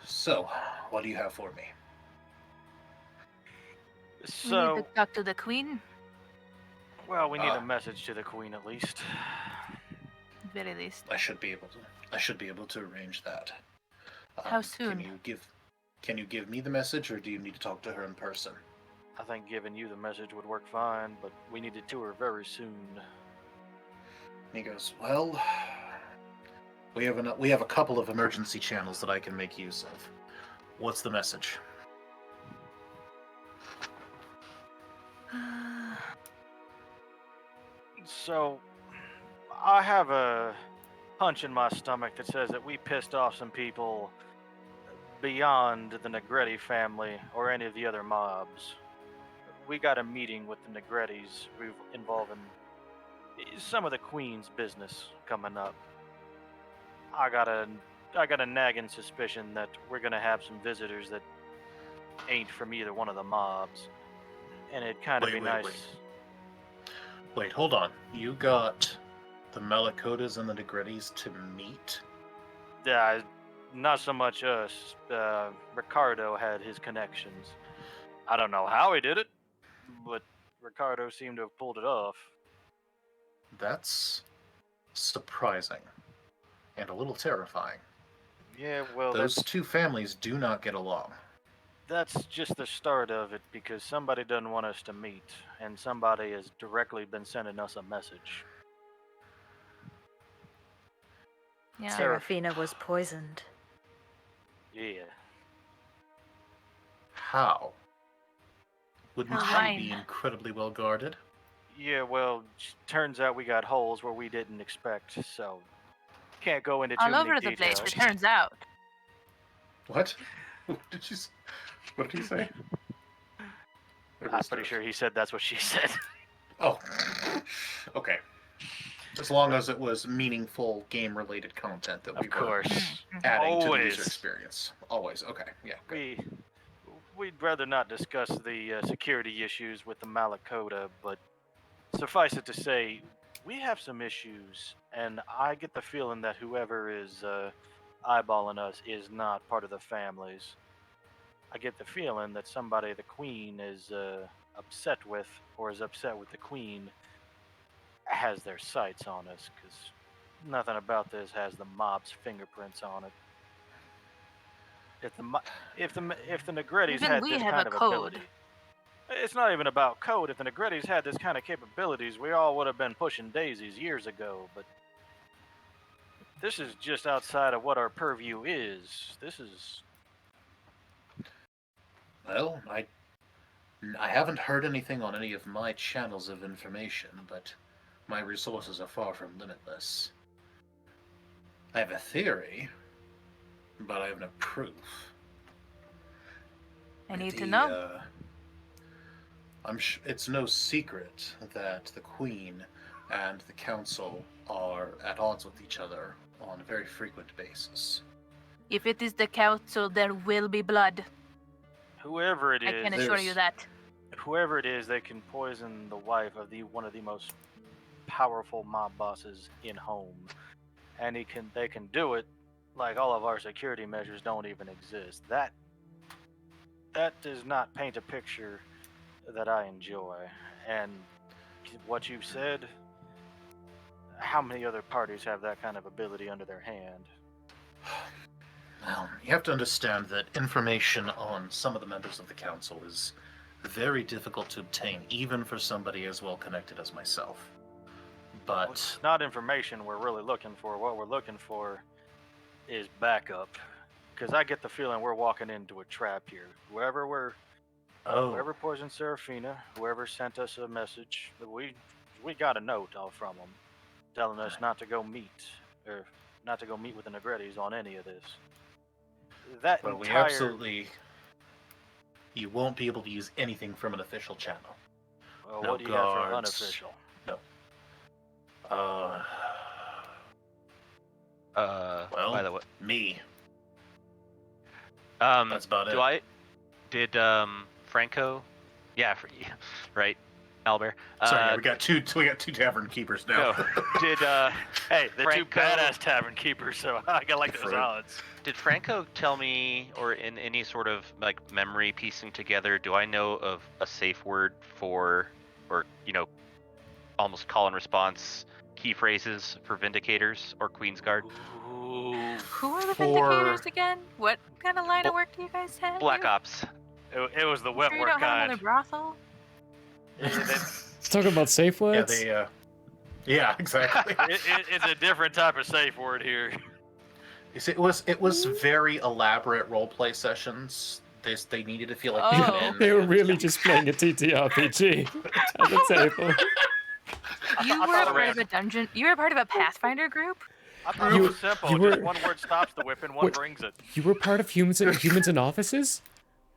So, what do you have for me? We need So, to talk to the queen. well, we need a message to the queen at least. Very least. I should be able to arrange that. How soon? Can you give me the message, or do you need to talk to her in person? I think giving you the message would work fine, but we need it to her very soon. He goes, well, we have a couple of emergency channels that I can make use of. What's the message? So, I have a punch in my stomach that says that we pissed off some people beyond the Negretti family or any of the other mobs. We got a meeting with the Negrettis involving some of the Queen's business coming up. I got a nagging suspicion that we're gonna have some visitors that ain't from either one of the mobs, and it'd kind of be nice. Wait, hold on. You got the Malakotas and the Negrettis to meet? Yeah, not so much us. Ricardo had his connections. I don't know how he did it, but Ricardo seemed to have pulled it off. That's surprising and a little terrifying. Yeah, well, Those two families do not get along. that's just the start of it, because somebody doesn't want us to meet, and somebody has directly been sending us a message. Yeah. Serafina was poisoned. Yeah. How? Wouldn't Her she wine. be incredibly well guarded? Yeah, well, turns out we got holes where we didn't expect, so can't go into too All many over the details. place, it turns out. What? What did he say? I'm pretty sure he said that's what she said. Oh. Okay. As long as it was meaningful game-related content that we were adding to the Always. user experience. Always. Okay. Yeah. Good. We'd rather not discuss the security issues with the Malakota, but suffice it to say, we have some issues, and I get the feeling that whoever is eyeballing us is not part of the families. I get the feeling that somebody the Queen is upset with, or is upset with the Queen, has their sights on us, because nothing about this has the mob's fingerprints on it. If the Negrettis Even had we this have kind a of code. ability, it's not even about code. If the Negrettis had this kind of capabilities, we all would have been pushing daisies years ago. But this is just outside of what our purview is. This is Well, I haven't heard anything on any of my channels of information, but my resources are far from limitless. I have a theory, but I have no proof. I need to know. It's no secret that the Queen and the Council are at odds with each other on a very frequent basis. If it is the council, there will be blood. whoever it is. I can assure you that. Whoever it is, they can poison the wife of one of the most powerful mob bosses in home, and they can do it like all of our security measures don't even exist. That does not paint a picture that I enjoy. And what you've said, how many other parties have that kind of ability under their hand? Well, you have to understand that information on some of the members of the council is very difficult to obtain, even for somebody as well connected as myself. But It's not information we're really looking for. What we're looking for is backup. Because I get the feeling we're walking into a trap here. Whoever poisoned Serafina, whoever sent us a message, we got a note all from them telling us not to go meet with the Negrettis on any of this. But we absolutely... You won't be able to use anything from an official channel. Well, No what do you guards. have for unofficial? No. Well, by the way, me. That's about it. Did Franco? Yeah, right, Albert. Sorry, yeah, we got two tavern keepers now. No, did Hey, they're two Franco- badass tavern keepers, so I got like those odds. Did Franco tell me, or in any sort of like memory piecing together, do I know of a safe word for, or almost call and response key phrases for Vindicators or Queen's Guard? Who are the Vindicators again? What kind of line of work do you guys have? Black Ops. It was the wet Sure you work don't have kind. another brothel? Let's talk about safe words. Yeah, exactly. It's a different type of safe word here. It was very elaborate roleplay sessions. They needed to feel like they fit in. They were really just playing a TTRPG at the table. You were a part of a dungeon. You were a part of a Pathfinder group. I thought it was simple. Just one word stops the whip and one brings it. You were part of Humans in Offices?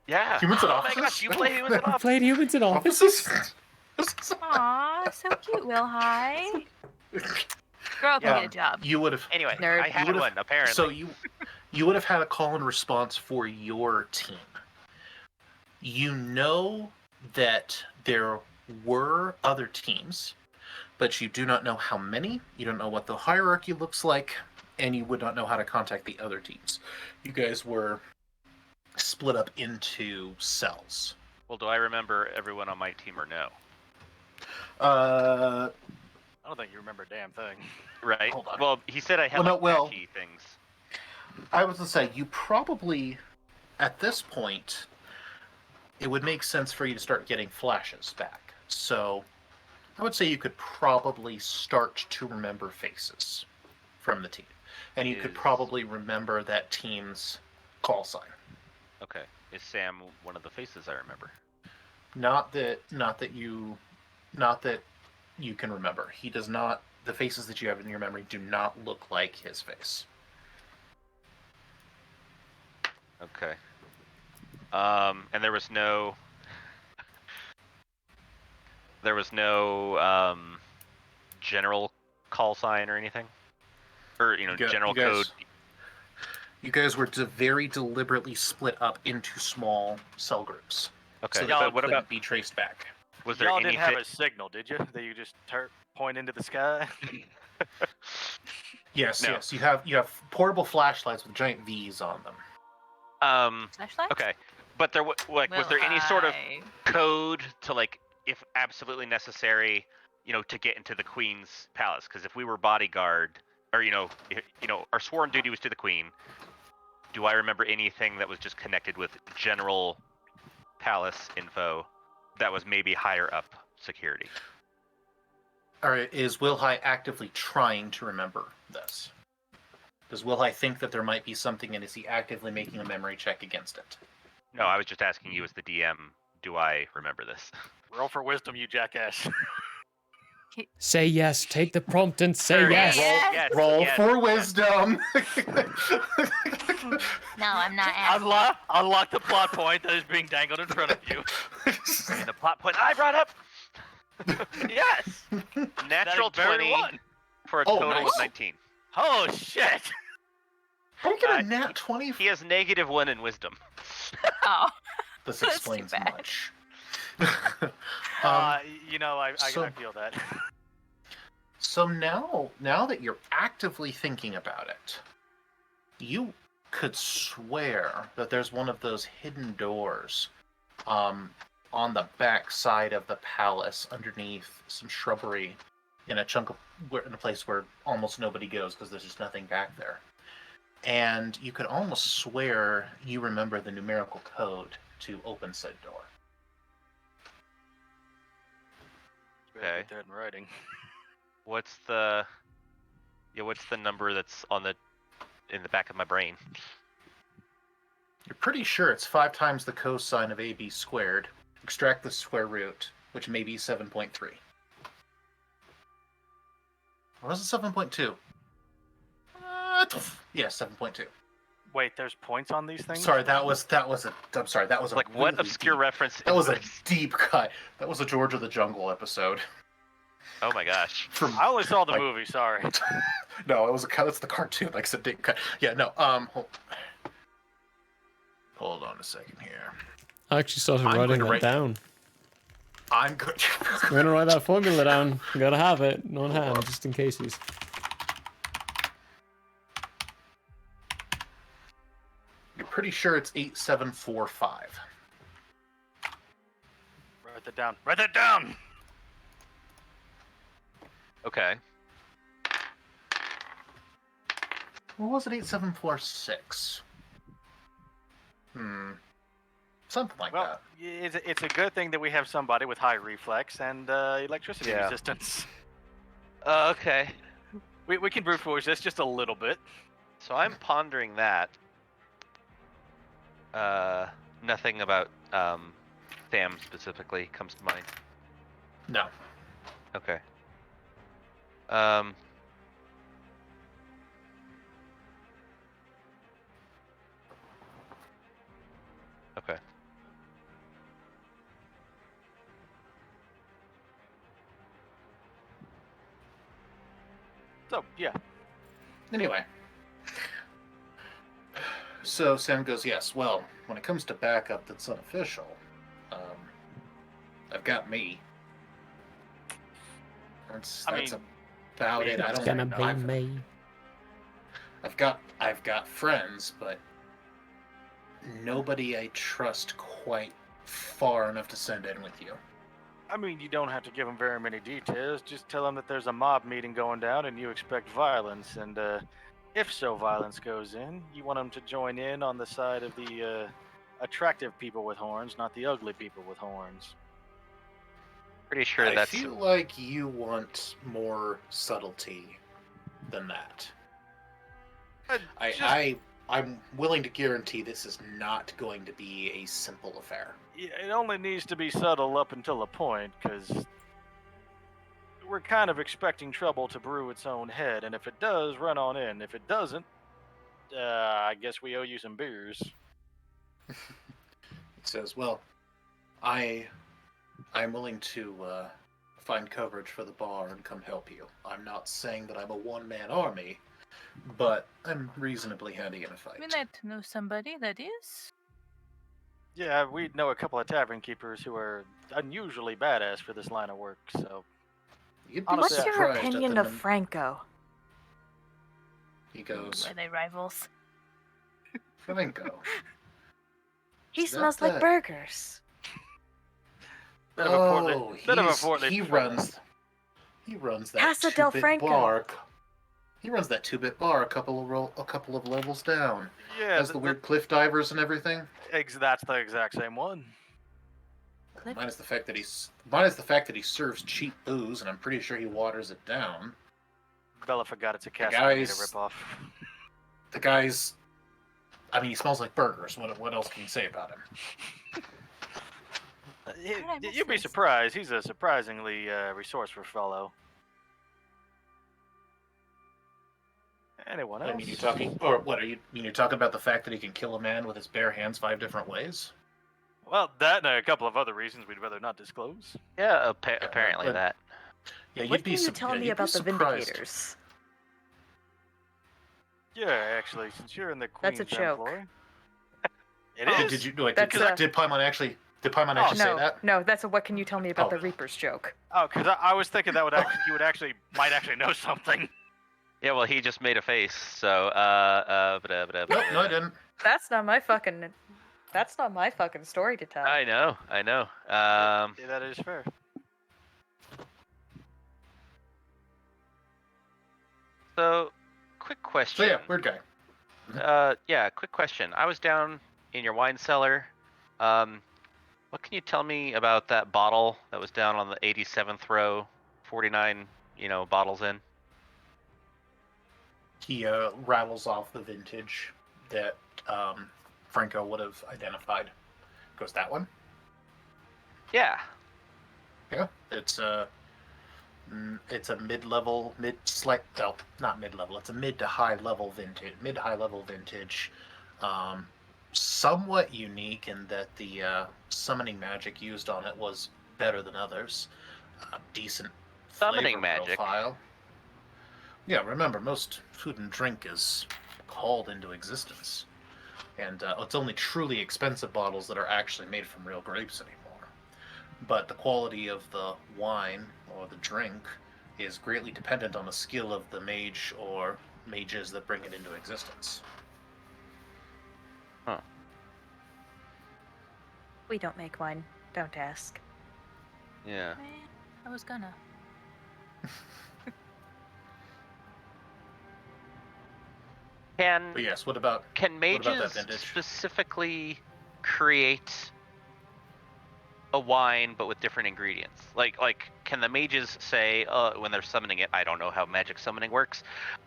Yeah. Humans in Oh Offices? my gosh, you play Humans in You Offices. played Humans in Offices? Aw, so cute, Will High. Grow up and get a job. You would have. Anyway, Nerd. I had one apparently. So you would have had a call and response for your team. You know that there were other teams, but you do not know how many. You don't know what the hierarchy looks like, and you would not know how to contact the other teams. You guys were split up into cells. Well, do I remember everyone on my team or no? I don't think you remember a damn thing. Right. Hold on. Well, he said I had key things. I was going to say, you probably, at this point, it would make sense for you to start getting flashes back. So, I would say you could probably start to remember faces from the team. And you could probably remember that team's call sign. Okay. Is Sam one of the faces I remember? Not that you can remember. He does not. The faces that you have in your memory do not look like his face. Okay. And there was no general call sign or anything, or general code. You guys were very deliberately split up into small cell groups. Okay. So But what couldn't about be traced back? Was there Y'all any didn't have a signal, did you? That you just point into the sky? Yes, No. yes. You have portable flashlights with giant V's on them. Flashlights? Okay, but was there any sort of code to if absolutely necessary, to get into the Queen's palace? Because if we were bodyguard, or our sworn duty was to the Queen. Do I remember anything that was just connected with general palace info that was maybe higher up security? All right, is Wilhai actively trying to remember this? Does Wilhai think that there might be something, and is he actively making a memory check against it? No, I was just asking you as the DM, do I remember this? Roll for wisdom, you jackass. Say yes. Take the prompt and say yes. Roll for wisdom. No, I'm not asking. Unlock the plot point that is being dangled in front of you. And the plot point I brought up. Yes. Natural That very 20 one. for a Oh, total nice. of 19. Oh shit! How do you get a nat 20? He has -1 in wisdom. Oh. This That's explains too bad. much. I feel that. So now that you're actively thinking about it, you could swear that there's one of those hidden doors on the back side of the palace underneath some shrubbery in a place where almost nobody goes because there's just nothing back there. And you could almost swear you remember the numerical code to open said door. Okay. Get that in writing. What's the number that's in the back of my brain? You're pretty sure it's 5 times the cosine of AB squared. Extract the square root, which may be 7.3. Or was it 7.2? Yeah, 7.2. Wait, there's points on these things? Sorry, that was Like what really obscure deep, reference? That was a this? deep cut. That was a George of the Jungle episode. Oh my gosh. I only saw the movie. Sorry. No, it was that's the cartoon. Like I said, deep cut. Yeah, no. Hold on a second here. I actually started I'm writing going to that write- down. I'm good. I'm gonna write that formula down. Gotta have it on hand, just in cases. You're pretty sure it's 8745. Write that down. Write that down! Okay. What was it? 8746. Something like that. It's a good thing that we have somebody with high reflex and electricity Yeah. resistance. Okay. We can brute force this just a little bit. So I'm pondering that. Nothing about Sam specifically comes to mind. No. Okay. Okay. So, yeah. Anyway. So Sam goes, yes, well, when it comes to backup that's unofficial, I've got me. That's about it. I It's don't gonna know. be me. I've got friends, but nobody I trust quite far enough to send in with you. I mean, you don't have to give them very many details. Just tell them that there's a mob meeting going down and you expect violence. And if so violence goes in, you want them to join in on the side of the attractive people with horns, not the ugly people with horns. Pretty sure I that's. feel like you want more subtlety than that. I'm willing to guarantee this is not going to be a simple affair. Yeah, it only needs to be subtle up until a point, because we're kind of expecting trouble to brew its own head, and if it does, run on in. If it doesn't, I guess we owe you some beers. It says, well, I'm willing to find coverage for the bar and come help you. I'm not saying that I'm a one-man army, but I'm reasonably handy in a fight. We might know somebody that is. Yeah, we know a couple of tavern keepers who are unusually badass for this line of work, so... What's your opinion of Franco? He goes, Are they rivals? Franco. He smells like burgers. Bit of a portly he fella. runs that Casa del 2-bit Franco. bar. He runs that 2-bit bar a couple of levels down. Yeah, Has the weird cliff divers and everything. That's the exact same one. Minus the fact that he serves cheap booze, and I'm pretty sure he waters it down. Bella forgot it's a The Casamigos guy's- ripoff. The guy's, I mean, he smells like burgers. What else can you say about him? You'd be surprised. He's a surprisingly resourceful fellow. Anyone else? I mean, you're talking, or what are you? You're talking about the fact that he can kill a man with his bare hands 5 different ways. Well, that and a couple of other reasons we'd rather not disclose. Yeah, apparently but- that. Yeah, What can you tell me about the Vindicators? Yeah, actually, since you're in the That's Queen's a joke. employ. It Oh, is. did you do it? That's Did Paimon actually? Did Paimon actually say that? No, that's a what can you tell me about Oh. the Reapers joke. Oh, because I was thinking that you might actually know something. Yeah, well, he just made a face, so No, I didn't. That's not my fucking story to tell. I know. Yeah, that is fair. So, quick question. So yeah, weird guy. Yeah, quick question. I was down in your wine cellar. What can you tell me about that bottle that was down on the 87th row, 49, bottles in? He rattles off the vintage that Franco would have identified. Goes, that one? Yeah. Yeah, it's a mid-level, not mid-level. It's a mid to high-level vintage. Somewhat unique in that the summoning magic used on it was better than others. Decent Summoning flavor magic. profile. Yeah, remember, most food and drink is called into existence. And it's only truly expensive bottles that are actually made from real grapes anymore. But the quality of the wine or the drink is greatly dependent on the skill of the mage or mages that bring it into existence. Huh. We don't make wine. Don't ask. Yeah. I was gonna. But yes, what about Can mages that vintage? specifically create a wine but with different ingredients? Like can the mages say when they're summoning it, I don't know how magic summoning works,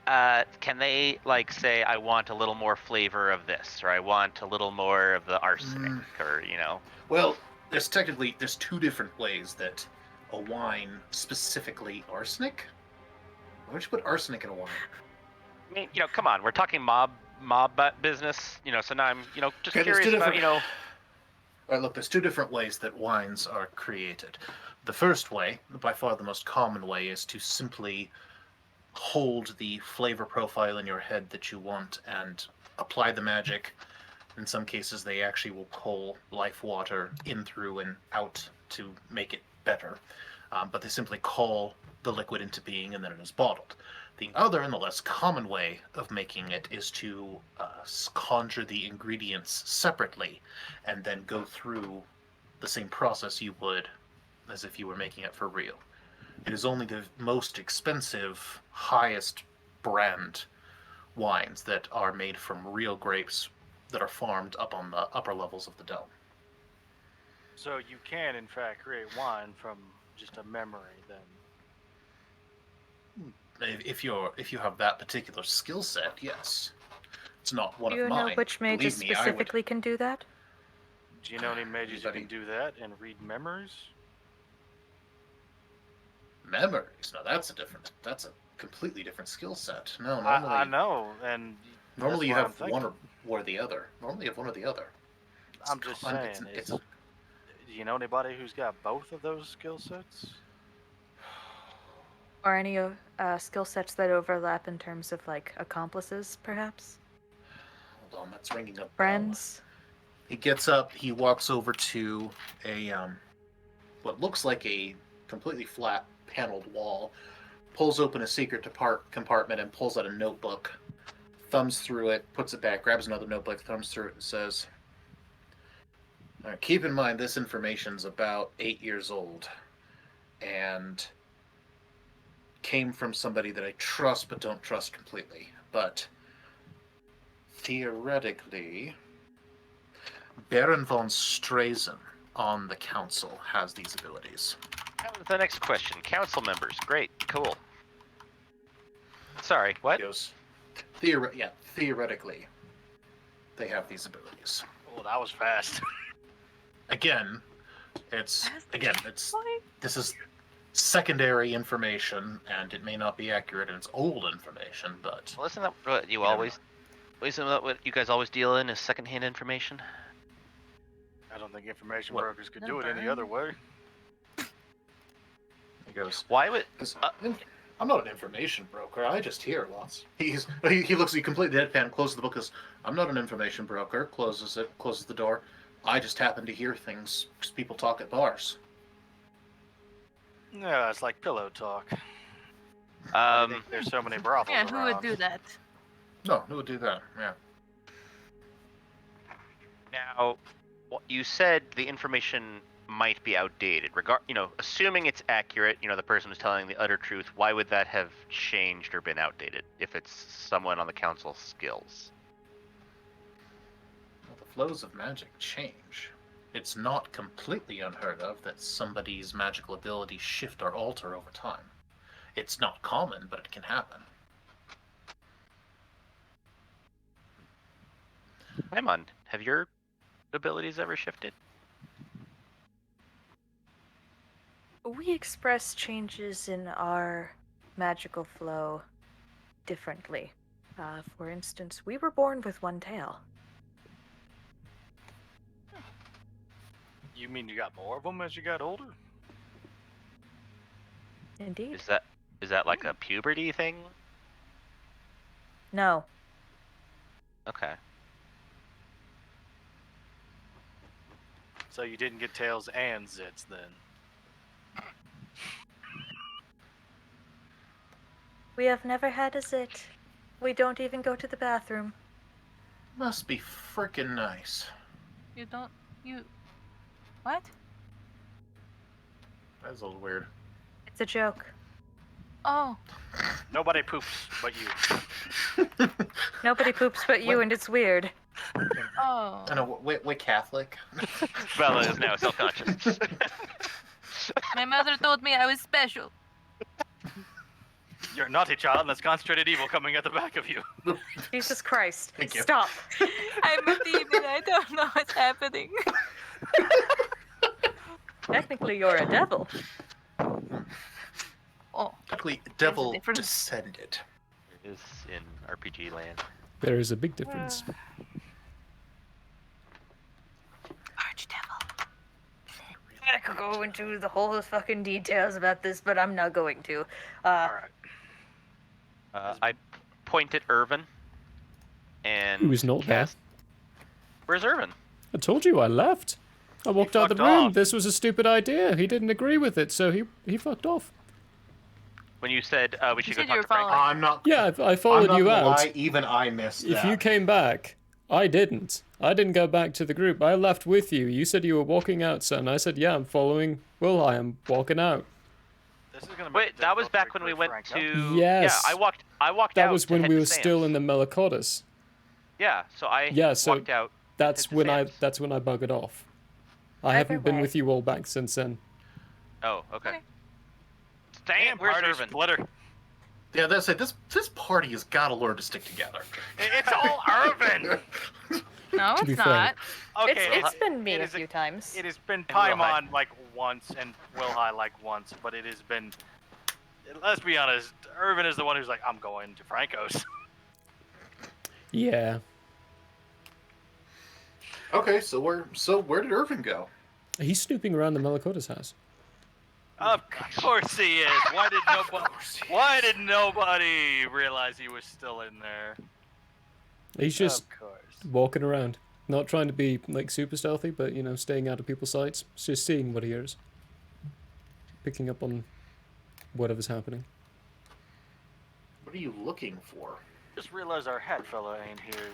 can they say I want a little more flavor of this, or I want a little more of the arsenic, or Well, there's two different ways that a wine, specifically arsenic. Why would you put arsenic in a wine? I mean, come on, we're talking mob business, so now I'm, just Okay, curious about, All right, look, there's two different ways that wines are created. The first way, by far the most common way, is to simply hold the flavor profile in your head that you want and apply the magic. In some cases, they actually will pull life water in through and out to make it better. But they simply call the liquid into being and then it is bottled. The other and the less common way of making it is to conjure the ingredients separately and then go through the same process you would as if you were making it for real. It is only the most expensive, highest brand wines that are made from real grapes that are farmed up on the upper levels of the dome. So you can, in fact, create wine from just a memory, then. If you have that particular skill set, yes. It's not one Do you of know mine. which mages Believe me, I would. specifically can do that? Do you know any mages who can do that and read memories? Memories. Now that's a completely different skill set. No, normally I know, and normally you that's have what I'm one or the other. Normally you have one or the other. I'm just saying. Do you know anybody who's got both of those skill sets? Or any skill sets that overlap in terms of accomplices, perhaps? Hold on, that's ringing a bell. Friends? He gets up, he walks over to a what looks like a completely flat paneled wall, pulls open a secret compartment and pulls out a notebook, thumbs through it, puts it back, grabs another notebook, thumbs through it, and says, "All right, keep in mind this information's about 8 years old and came from somebody that I trust but don't trust completely. But theoretically, Baron von Strazen on the council has these abilities." That was the next question. Council members, great, cool. Sorry, what? He goes, theoretically, they have these abilities. Oh, that was fast. This is secondary information, and it may not be accurate, and it's old information, but... Well, isn't that what isn't that what you guys always deal in, is secondhand information? I don't think information brokers could do it any other way. He goes, why would... I'm not an information broker, I just hear lots. He looks at you completely deadpan, closes the book, goes, I'm not an information broker, closes the door. I just happen to hear things because people talk at bars. Yeah, it's like pillow talk. There's so many brothels Yeah, who around. would do that? No, who would do that? Yeah. Now, you said the information might be outdated. Assuming it's accurate, the person was telling the utter truth, why would that have changed or been outdated if it's someone on the council's skills? Well, the flows of magic change. It's not completely unheard of that somebody's magical abilities shift or alter over time. It's not common, but it can happen. Paimon, have your abilities ever shifted? We express changes in our magical flow differently. For instance, we were born with one tail. You mean you got more of them as you got older? Indeed. Is that like a puberty thing? No. Okay. So you didn't get tails and zits then? We have never had a zit. We don't even go to the bathroom. Must be frickin' nice. You don't. You. What? That's a little weird. It's a joke. Oh. Nobody poops but you. Nobody poops but you, and it's weird. Oh. I know, we're Catholic. Bella is now self-conscious. My mother told me I was special. You're a naughty child, and there's concentrated evil coming at the back of you. Jesus Christ. Thank you. Stop. I'm a demon. I don't know what's happening. Technically, you're a devil. Oh. Technically, devil difference. descended. It is in RPG land. There is a big difference. Archdevil. I could go into the whole fucking details about this, but I'm not going to. Alright. I point at Irvin and Who is not there? Where's Irvin? I told you I left. I walked out the fucked room. off. This was a stupid idea. He didn't agree with it, so he fucked off. When you said we should go said you talk were to Frank. following. I'm not. Yeah, I I'm followed not you gonna out. lie, even I missed If that. you came back, I didn't. I didn't go back to the group. I left with you. You said you were walking out, son. I said, yeah, I'm following Wilhai. I'm walking out. This is gonna Wait, that was back when we went Frank, to. Yes. Yeah, I walked That out. was to when head we to were Sam's. still in the Melicotis. Yeah, so I Yeah, so walked out. That's head to when Sam's. that's when I buggered off. I Either haven't been way. with you all back since then. Oh, okay. Okay. Damn, where's party Irvin? splitter. Yeah, that's it. This party has got to learn to stick together. It's all Irvin. No, To be it's fair. not. Okay, It's been me it a is few times. It has been Wilhai. Paimon like once and Wilhai like once, but it has been. Let's be honest. Irvin is the one who's like, I'm going to Franco's. Yeah. Okay, so where did Irvin go? He's snooping around the Melicotis house. Of course he is. Why did nobody realize he was still in there? He's just Of course. walking around. Not trying to be like super stealthy, but you know, staying out of people's sights. Just seeing what he hears. Picking up on whatever's happening. What are you looking for? Just realized our hat fella ain't here.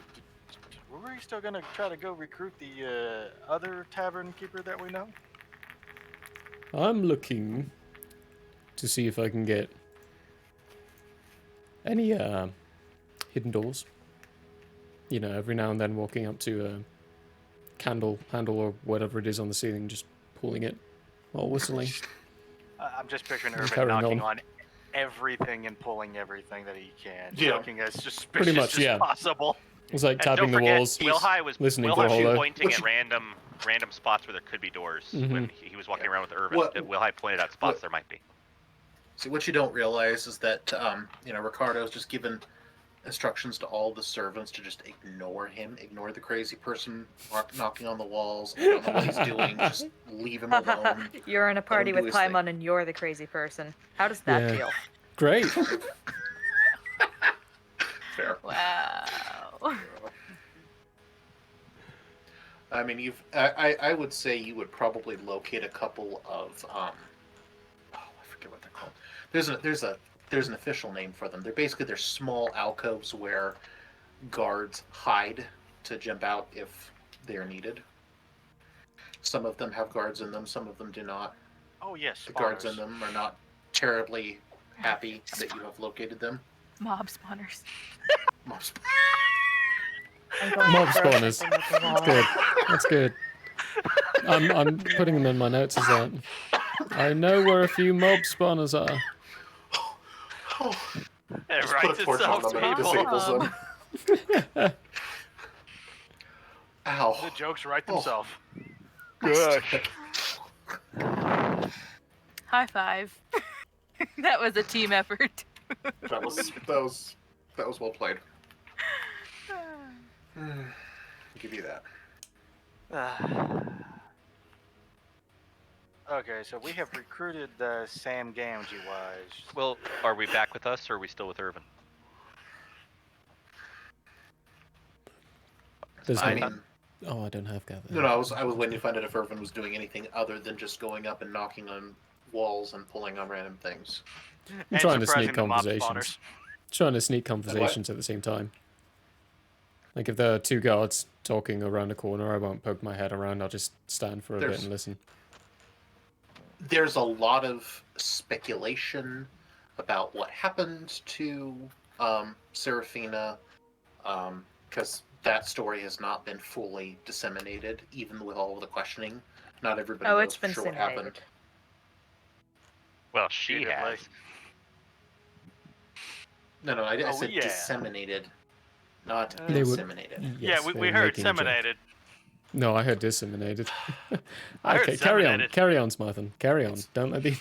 Were we still gonna try to go recruit the other tavern keeper that we know? I'm looking to see if I can get any hidden doors. You know, every now and then walking up to a candle handle or whatever it is on the ceiling, just pulling it while whistling. I'm just picturing Irvin Carrying knocking on. on everything and pulling everything that he can, Yeah. looking as suspicious Pretty much, yeah. as possible. It's like And tapping don't the forget, walls, Wilhai was listening Wilhai for a was hollow. pointing at random spots where there could be doors when he was walking around with Irvin. What- That Wilhai pointed out spots what- there might be. See, what you don't realize is that Ricardo's just given instructions to all the servants to just ignore him, ignore the crazy person knocking on the walls. I don't know what he's doing. Just leave him alone. You're in a party do with his thing. Paimon and you're the crazy person. How does that Yeah. feel? Great. Fair. Wow. I mean, I would say you would probably locate a couple of I forget what they're called. There's an official name for them. They're small alcoves where guards hide to jump out if they're needed. Some of them have guards in them. Some of them do not. Oh yes, The guards in spawners. them are not terribly happy that you have located them. Mob spawners. Mobs. I'm going Mob to throw spawners. something at the wall. That's good. That's good. I'm putting them in my notes as that. I know where a few mob spawners are. It Just writes put a torch on itself, them and it people. disables them. Ow. The jokes write themselves. Gosh. High five. That was a team effort. That was well played. I'll give you that. Okay, so we have recruited the Sam Gamgee wise. Well, are we back with us, or are we still with Irvin? There's I no- mean, Oh, I don't have gather. no, I was waiting to find out if Irvin was doing anything other than just going up and knocking on walls and pulling on random things. I'm trying to surprising sneak the mob conversations. spawners. Trying to sneak conversations at the same time. Like if there are two guards talking around a corner, I won't poke my head around. I'll just stand for a bit and listen. There's a lot of speculation about what happened to Seraphina, because that story has not been fully disseminated, even with all of the questioning. Not everybody knows it's been for sure what happened. simulated. Well, she has. No, I said yeah. disseminated, not They were- inseminated. Yes, yeah, they we were heard making a joke. disseminated. No, I heard disseminated. I heard Okay, carry on. disseminated. Carry on, Smarthan. Carry on. Don't let me...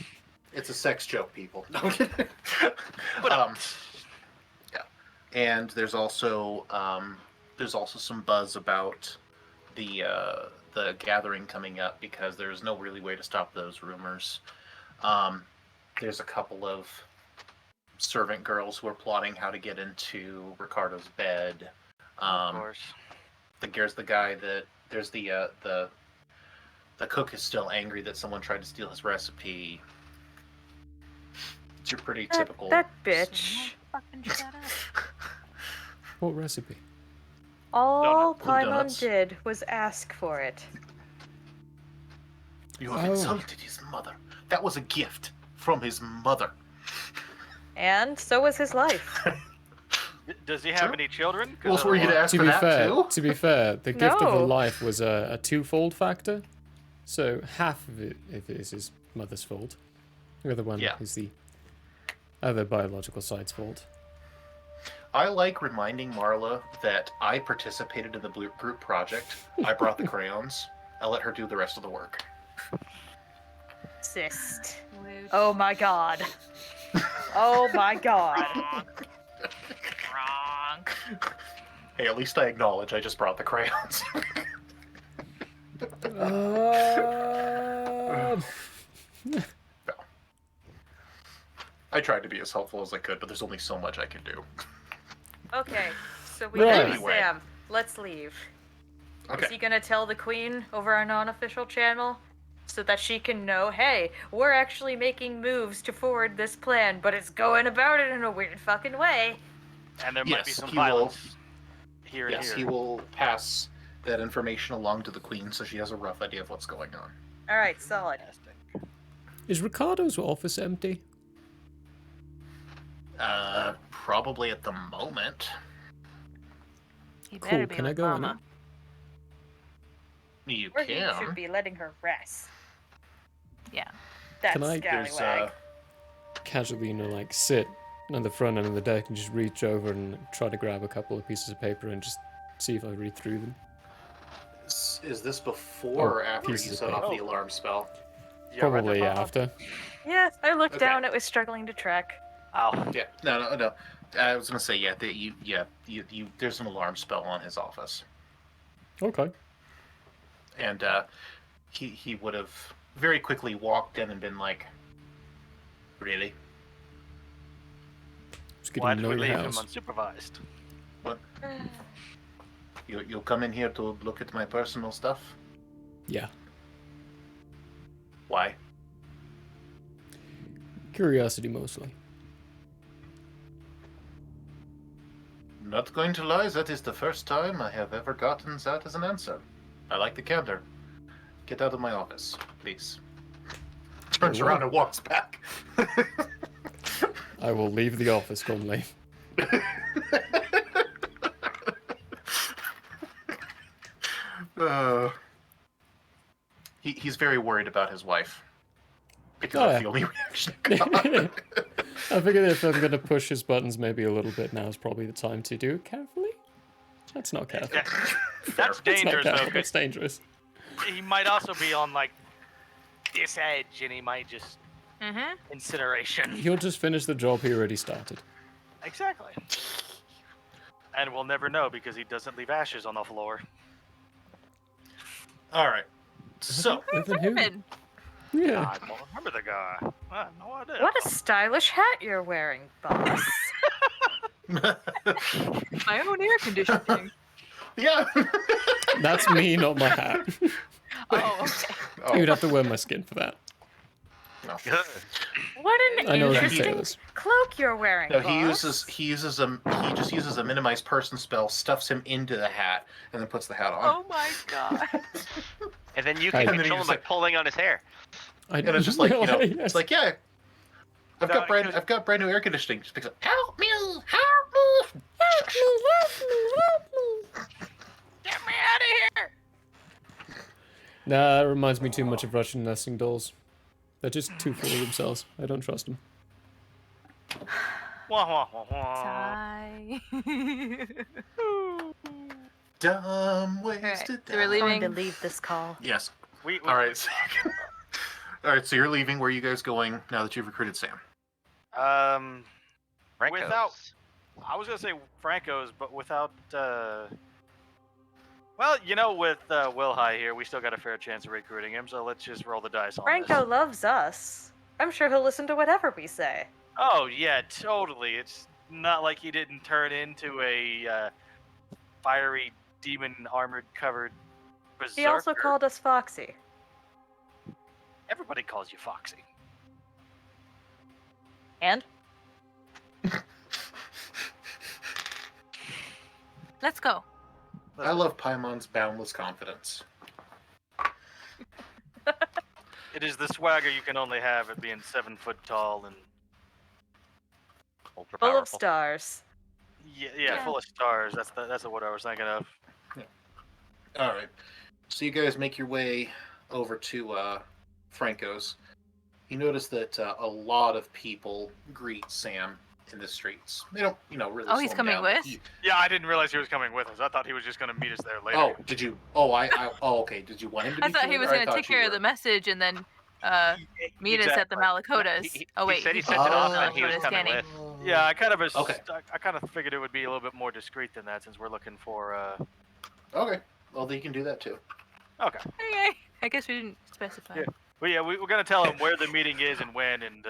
It's a sex joke, people. Yeah, and there's also some buzz about the gathering coming up because there's no really way to stop those rumors. There's a couple of servant girls who are plotting how to get into Ricardo's bed. Of course. There's the guy that the cook is still angry that someone tried to steal his recipe. It's your pretty typical. That bitch. Fucking shut up. What recipe? All Blue Paimon donuts. did was ask for it. You have Oh. insulted his mother. That was a gift from his mother. And so was his life. Does he have any children? Well, so were you gonna ask To for be that fair, too? to be fair, the gift of a No. life was a twofold factor. So half of it, if it is his mother's fault, the other one Yeah. is the other biological side's fault. I like reminding Marla that I participated in the Blue Group project. I brought the crayons. I let her do the rest of the work. Cyst. Oh my god. Oh my god. Wrong. Hey, at least I acknowledge I just brought the crayons. I tried to be as helpful as I could, but there's only so much I could do. Okay, so we Right. have Anyway. Sam. Let's leave. Okay. Is he gonna tell the queen over our non-official channel? So that she can know, hey, we're actually making moves to forward this plan, but it's going about it in a weird fucking way. And there might be Yes, some he will. violence here and Yes, here. he will pass that information along to the queen so she has a rough idea of what's going on. Alright, solid. Is Ricardo's office empty? Probably at the moment. He better Cool, be can I with go in Mama. You Or he can. should be letting her rest. Yeah. That Can I- There's, scallywag. Casually, like sit on the front end of the deck and just reach over and try to grab a couple of pieces of paper and just see if I read through them. Is this before or after you pieces of set off paper. the alarm spell? Probably after. Yeah, I looked Okay. down, it was struggling to track. Ow. Yeah, no. I was gonna say, yeah, there's an alarm spell on his office, Okay. and he would have very quickly walked in and been like, "Really? Just Why getting did we to know the leave him house. unsupervised? What? You'll come in here to look at my personal stuff? Yeah. Why? Curiosity mostly. Not going to lie, that is the first time I have ever gotten that as an answer. I like the candor. Get out of my office, please." Turns Very well. around and walks back. I will leave the office, Conley. He's very worried about his wife. Because Oh, that's yeah. the only reaction I got. I figured if I'm going to push his buttons maybe a little bit, now is probably the time to do it carefully. That's not careful. That's dangerous, though, That's 'cause dangerous. he might also be on, like, this edge, and he might just... Incineration. He'll just finish the job he already started. Exactly. And we'll never know because he doesn't leave ashes on the floor. All right. So, Yeah. I don't remember the guy. I have no idea. What a stylish hat you're wearing, boss. My own air conditioning. Yeah. That's me, not my hat. Oh, okay. You'd have to wear my skin for that. No. What an I know what you interesting say. cloak you're wearing, No, boss. he just uses a minimize person spell, stuffs him into the hat, and then puts the hat on. Oh my god. And then you And can then he control him just by like- pulling on his hair. And it's just like, you know, Yes. it's like, yeah, I've got brand new air conditioning. Just picks up, help me, help me, Get me out of here! Nah, that reminds me too much of Russian nesting dolls. They're just too full of themselves. I don't trust them. Wah, wah, wah, wah. Sigh. dumb ways to so we're die. Time leaving. to leave this call. Yes. We All right. So, all right. So you're leaving. Where are you guys going now that you've recruited Sam? Without... I was going to say Franco's, but without... Well, you know, with Will High here, we still got a fair chance of recruiting him, so let's just roll the dice on Franco this. loves us. I'm sure he'll listen to whatever we say. Oh, yeah, totally. It's not like he didn't turn into a fiery, demon-armored covered berserker. He also called us Foxy. Everybody calls you Foxy. And? Let's go. I love Paimon's boundless confidence. It is the swagger you can only have at being 7 foot tall and ultra Full of powerful. stars. yeah, full of stars. That's what I was thinking of. All right. So you guys make your way over to Franco's. You notice that a lot of people greet Sam in the streets. They don't, really. Oh, he's slow him coming down, with? but he- Yeah, I didn't realize he was coming with us. I thought he was just going to meet us there later. Oh, did you? Oh, okay. Did you want him to be? I thought he was going to take care of the message and then meet us at the Malakotas. Oh wait, he said he sent said it off the and he was Malakotas coming scanning. with. Yeah, I kind of figured it would be a little bit more discreet than that since we're looking for. Okay. Well, then you can do that too. Okay. Okay. I guess we didn't specify. Yeah. Well, yeah, we're going to tell him where the meeting is and when and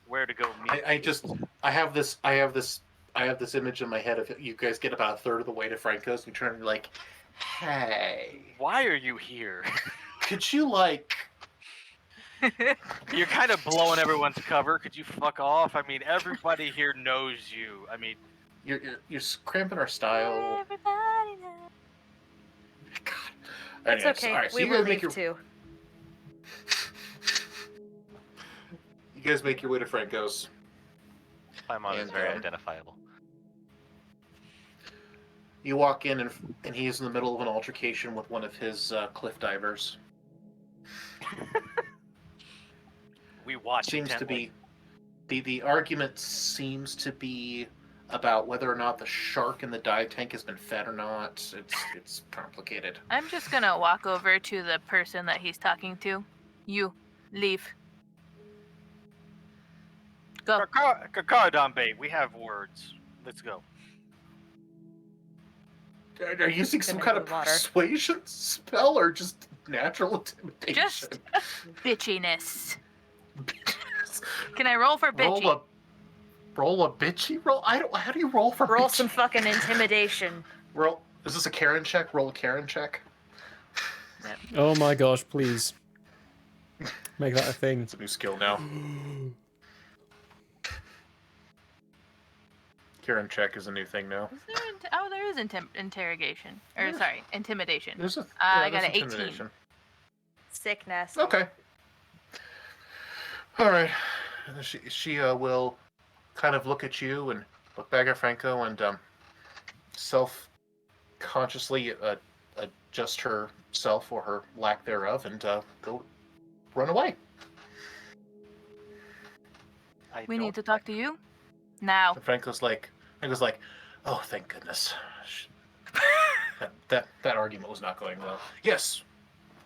where to go meet. I have this image in my head of you guys get about a third of the way to Franco's and you turn and you're like, hey, why are you here? Could you like? You're kind of blowing everyone's cover. Could you fuck off? I mean, everybody here knows you. I mean, you're cramping our style. Everybody knows. It's Anyways, okay. all right, so we you will guys make leave your too. you guys make your way to Franco's. Paimon is And, very identifiable. You walk in and he's in the middle of an altercation with one of his cliff divers. we watch. Seems to intently. be the argument seems to be about whether or not the shark in the dive tank has been fed or not. It's complicated. I'm just gonna walk over to the person that he's talking to. You, leave. Go. Kakardambe, we have words. Let's go. Are you using some kind of persuasion spell or just natural intimidation? Just bitchiness. Can I roll for bitchy? Roll a bitchy roll? How do you roll for Roll bitchy? some fucking intimidation. Roll. Is this a Karen check? Roll a Karen check. Oh my gosh, please. Make that a thing. It's a new skill now. Karen check is a new thing now. Is there there is interrogation. Or Yeah. sorry, intimidation. There's a, I got there's an 18. intimidation. Sickness. Okay. All right. She will kind of look at you and look back at Franco and self-consciously adjust herself or her lack thereof and go run away. We need to talk to you now. And Franco's like, oh, thank goodness. that argument was not going well. Yes.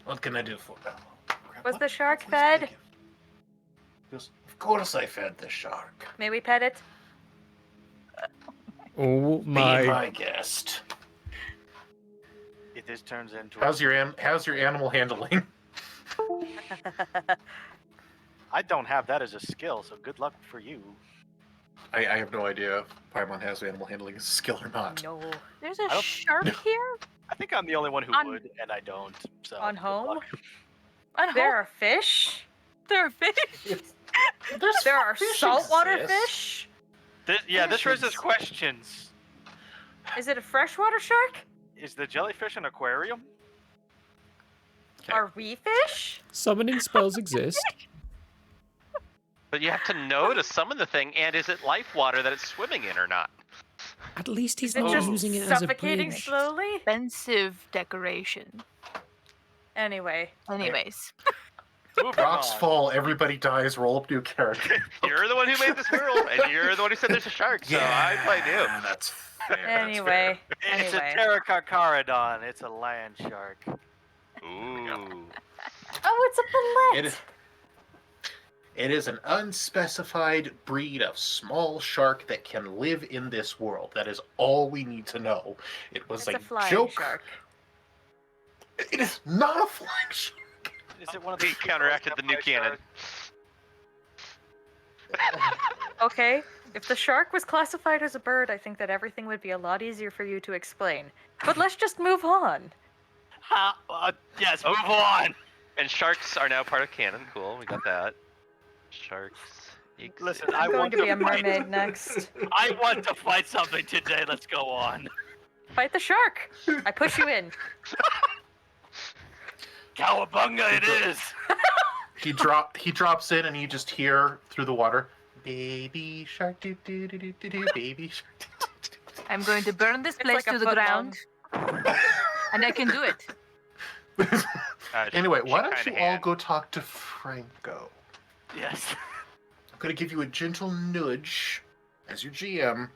What can I do for you? Was the shark fed? He goes, of course I fed the shark. May we pet it? Oh Be my my. guest. This turns into. How's your animal handling? I don't have that as a skill, so good luck for you. I have no idea if Paimon has animal handling as a skill or not. No. There's a shark here? I think I'm the only one who would, and I don't. So On good home? luck. There are fish? There are fish? There are saltwater exist. fish? This raises questions. Is it a freshwater shark? Is the jellyfish an aquarium? Are we fish? Summoning spells exist. But you have to know to summon the thing, and is it life water that it's swimming in or not? At least he's Is it not just using it as a suffocating bridge. slowly? Expensive decoration. Anyway. Anyways. Rocks fall, everybody dies, roll up new character. You're the one who made this world, and you're the one who said there's a shark, so I played you. That's fair. Anyway. It's anyway. a Pterocarcharodon. It's a land shark. Ooh. Oh, it's a fillet. It is an unspecified breed of small shark that can live in this world. That is all we need to know. It was It's a a flying joke. shark. It is not a flying shark. Is it one of He counteracted the new cannon. Okay, if the shark was classified as a bird, I think that everything would be a lot easier for you to explain. But let's just move on. Yes, move on. And sharks are now part of canon. Cool, we got that. Sharks. Listen, I'm going to be a mermaid next. I want to fight something today. Let's go on. Fight the shark. I push you in. Cowabunga it is. He drops in, and you just hear through the water, "Baby shark, do do do do do do, baby shark." I'm going to burn this It's place like a to the foot ground. And I can do it. Anyway, why don't kinda you all hand. go talk to Franco? Yes. I'm gonna give you a gentle nudge as your GM.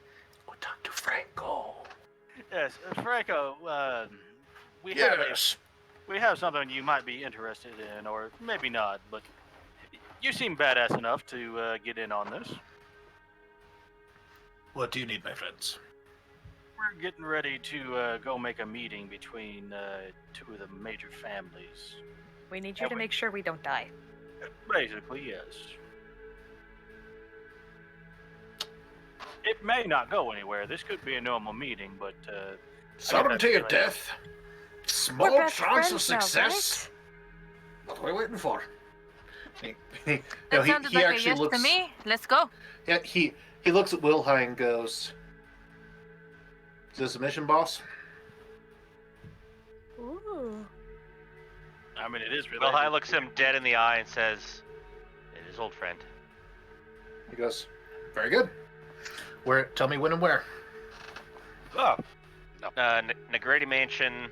Go talk to Franco. Yes, Franco. Yes. We have something you might be interested in, or maybe not. But you seem badass enough to get in on this. What do you need, my friends? We're getting ready to go make a meeting between two of the major families. We need you to make sure we don't die. Basically, yes. It may not go anywhere. This could be a normal meeting, but Sovereignty of death. Small We're best chance of friends now, success. What are we waiting for? That sounded like a yes to me. Let's go. Yeah, he looks at Wilhai and goes, "Is this a mission, boss?" Ooh. I mean, it is really. Blodheim looks him dead in the eye and says, "It is old friend." He goes, "Very good. Where? Tell me when and where." Oh. Negrati Mansion.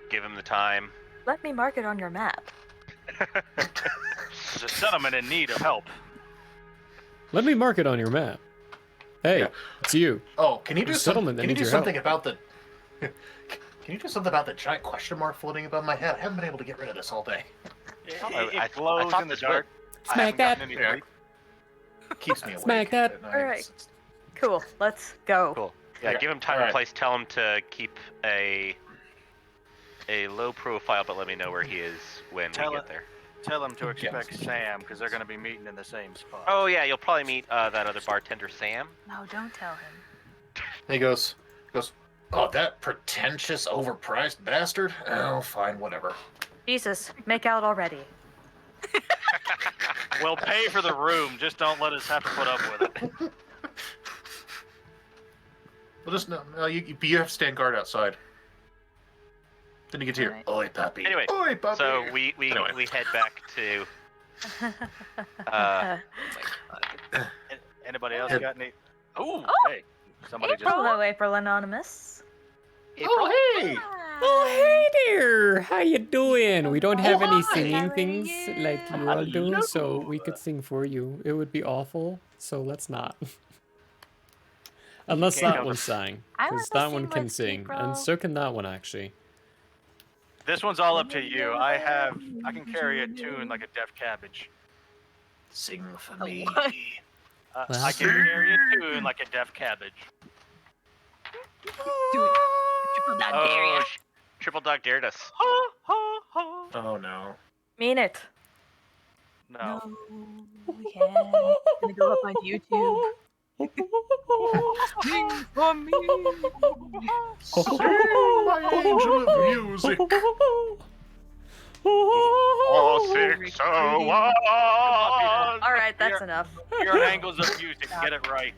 Give him the time. Let me mark it on your map. There's a settlement in need of help. Let me mark it on your map. Hey, it's you. Oh, can you do There's a settlement that Can you needs do your something help. about the? Can you do something about the giant question mark floating above my head? I haven't been able to get rid of this all day. It glows in the dark. I Smack haven't that. gotten any sleep. Keeps me awake. Smack that. at night. All right. Cool. Let's go. Cool. Yeah, give him time and Alright. place. Tell him to keep a low profile, but let me know where he is when we get there. Tell them to expect Sam, because they're going to be meeting in the same spot. Oh yeah, you'll probably meet that other bartender, Sam. No, don't tell him. He goes, "Oh, that pretentious, overpriced bastard. Oh, fine, whatever." Jesus, make out already. We'll pay for the room, just don't let us have to put up with it. Well, just no, you have to stand guard outside. Then you get to hear, "Oi, puppy." Anyway, Oi, puppy. so we head back to. Anybody else got any? Ooh, Oh, hey, somebody just. Hello, April Anonymous. Oh, hey! Oh, hey there! How you doing? We don't have any singing things like you all do, so we could sing for you. It would be awful, so let's not. Unless Can't that come one to- sang, I because wanna that one sing can with you, sing, bro. and so can that one actually. This one's all up to you. I can carry a tune like a deaf cabbage. Sing for me. I can carry a tune like a deaf cabbage. Do it. Triple dog dare ya. Triple dog dared us. Oh no. Mean it. No. We can. It's gonna go up on YouTube. Sing for me. Sing my angel of music. Oh, 601. All right, that's enough. Your angles of music. Get it right.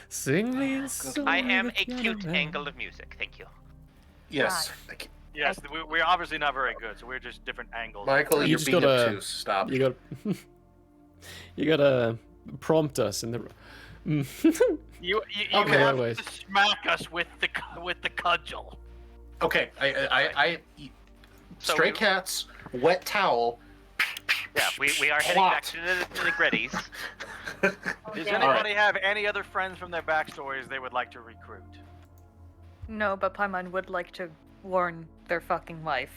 Sing me a song. I am a piano cute man. angle of music. Thank you. Yes. Yes, we're obviously not very good, so we're just different angles. Michael, You you're just being gotta- obtuse. Stop. You got. You gotta prompt us in the. You Okay. have Anyways. to smack us with the cudgel. Okay, I So stray we- cats, wet towel. Yeah, we are heading back to the Greddies. Does Yeah. anybody have any other friends from their backstories they would like to recruit? No, but Paimon would like to warn their fucking life.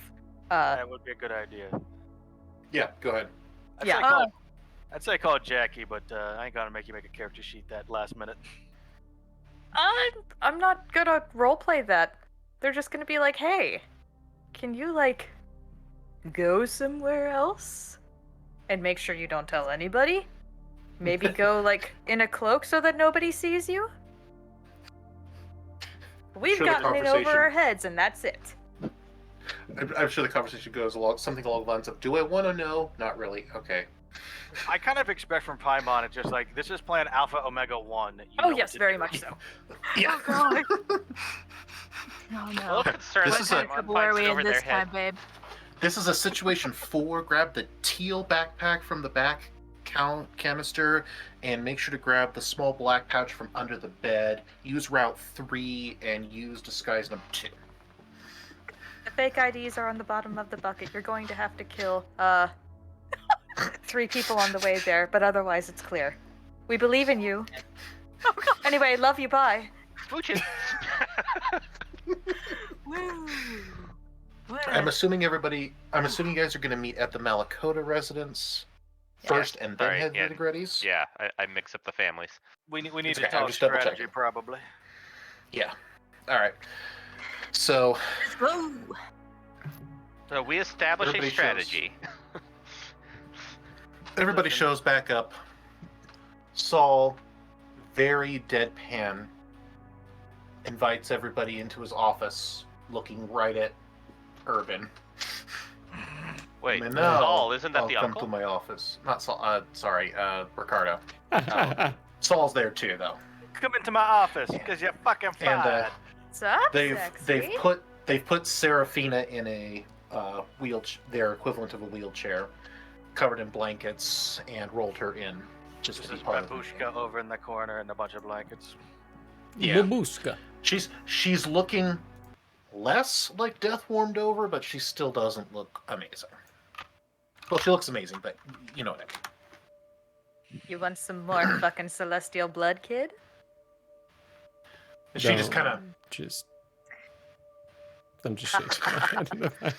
That would be a good idea. Yeah, go ahead. I'd say call Jackie, but I ain't gonna make you make a character sheet that last minute. I'm not gonna roleplay that. They're just gonna be like, hey, can you like go somewhere else? And make sure you don't tell anybody? Maybe go like in a cloak so that nobody sees you? We've Sure, the gotten it over conversation- our heads and that's it. I'm sure the conversation goes along something along the lines of, "Do I want to know? Not really. Okay." I kind of expect from Paimon it's just like this is plan Alpha Omega 1. You Oh know what yes, to very do. much so. Yeah. Oh no. Little concerned This that is Paimon a- Trouble are finds we it in over their this head. time, babe? This is a situation 4. Grab the teal backpack from the back canister and make sure to grab the small black pouch from under the bed. Use route 3 and use disguise number 2. The fake IDs are on the bottom of the bucket. You're going to have to kill 3 people on the way there, but otherwise it's clear. We believe in you. Anyway, love you, bye. Smooches. I'm assuming you guys are going to meet at the Malakota residence first and then Sorry, head yeah. to the Greddies? Yeah, I mix up the families. We need It's to okay, I'm talk just double strategy checking. probably. Yeah. All right. So, Let's go. So we establish a Everybody strategy. everybody shows back up. Saul, very deadpan, invites everybody into his office, looking right at Urban. Wait, No, Saul, isn't that I'll the come uncle? to my office. Not Saul. Sorry, Ricardo. Oh. Saul's there too, though. Come into my office because you're fucking And fired. What's up, they've sexy? put Serafina in a their equivalent of a wheelchair, covered in blankets, and rolled her in just This to be is part of the Babushka over in the corner in a bunch of blankets. Yeah. Babushka. She's looking less like death warmed over, but she still doesn't look amazing. Well, she looks amazing, but you know what I mean. You want some more fucking celestial blood, kid? And she just kind of I'm just shaking my head in the back.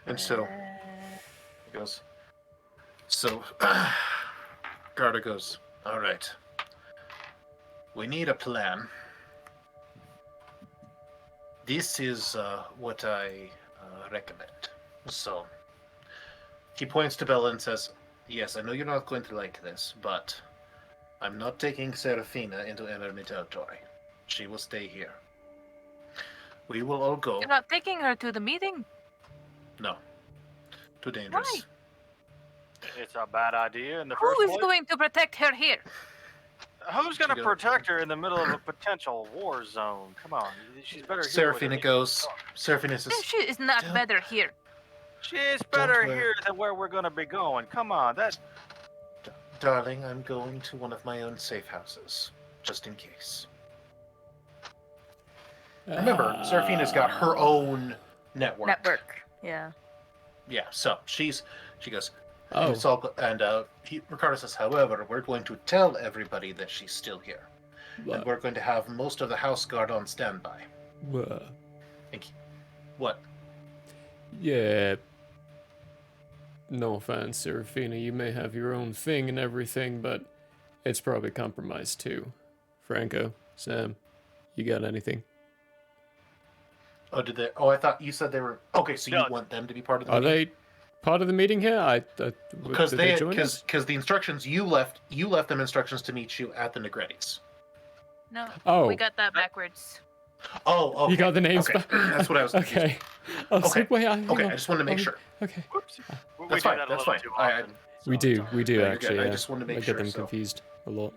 and so he goes. So Garda goes, all right. We need a plan. This is what I recommend. So he points to Bella and says, yes, I know you're not going to like this, but I'm not taking Serafina into enemy territory. She will stay here. We will all go. You're not taking her to the meeting? No. Too dangerous. Why? It's a bad idea in the first Who is place. going to protect her here? Who's going to She goes- protect her in the middle of a potential war zone? Come on, she's better here. Serafina with goes. Serafina says, She is not better here. She's better worry. here than where we're going to be going. Come on, that. darling, I'm going to one of my own safe houses, just in case. Remember, Seraphina's got her own network. Yeah. Yeah, so she goes, Oh. it's all, and Ricardo says, however, we're going to tell everybody that she's still here. What? And we're going to have most of the house guard on standby. What? Thank you. What? Yeah. No offense, Serafina, you may have your own thing and everything, but it's probably compromised too. Franco, Sam, you got anything? Oh, did they? Oh, I thought you said they were. Okay, so you want them to be part of the Are meeting? they part of the meeting here? Because did they join us? because the instructions you left them instructions to meet you at the Negretti's. No. Oh. We got that backwards. Oh, okay. You got the names okay. back? That's what I was confused. Okay. I was Okay. like, wait, hang Okay, on. I just wanted to make sure. Okay. Whoops. That's fine. That's fine. We do No, you're actually. good. I Yeah. just wanted to make I get sure, them so. confused a lot.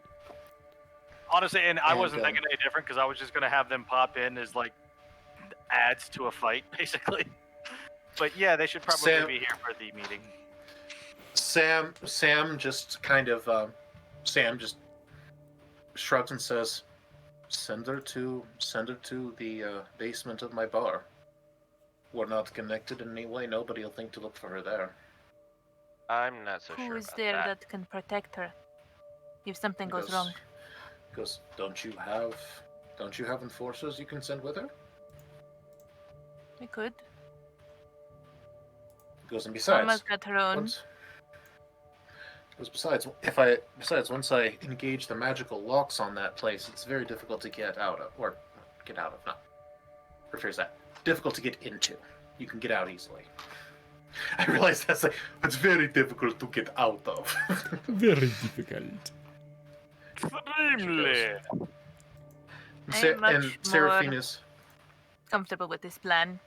Honestly, and I And, wasn't thinking any different because I was just gonna have them pop in as like adds to a fight, basically. But yeah, they should probably Sam- be here for the meeting. Sam just kind of Sam just shrugs and says, "Send her to the basement of my bar. We're not connected in any way. Nobody will think to look for her there." I'm not so Who sure is about there that. that can protect her if something He goes goes- wrong? he goes, don't you have enforcers you can send with her? We could. He goes, and Alma's besides, got her own. besides, once I engage the magical locks on that place, it's very difficult to get out of, no. Rephrase that. Difficult to get into. You can get out easily. I realize it's very difficult to get out of. Very difficult. Extremely. I'm much And more Seraphina's comfortable with this plan.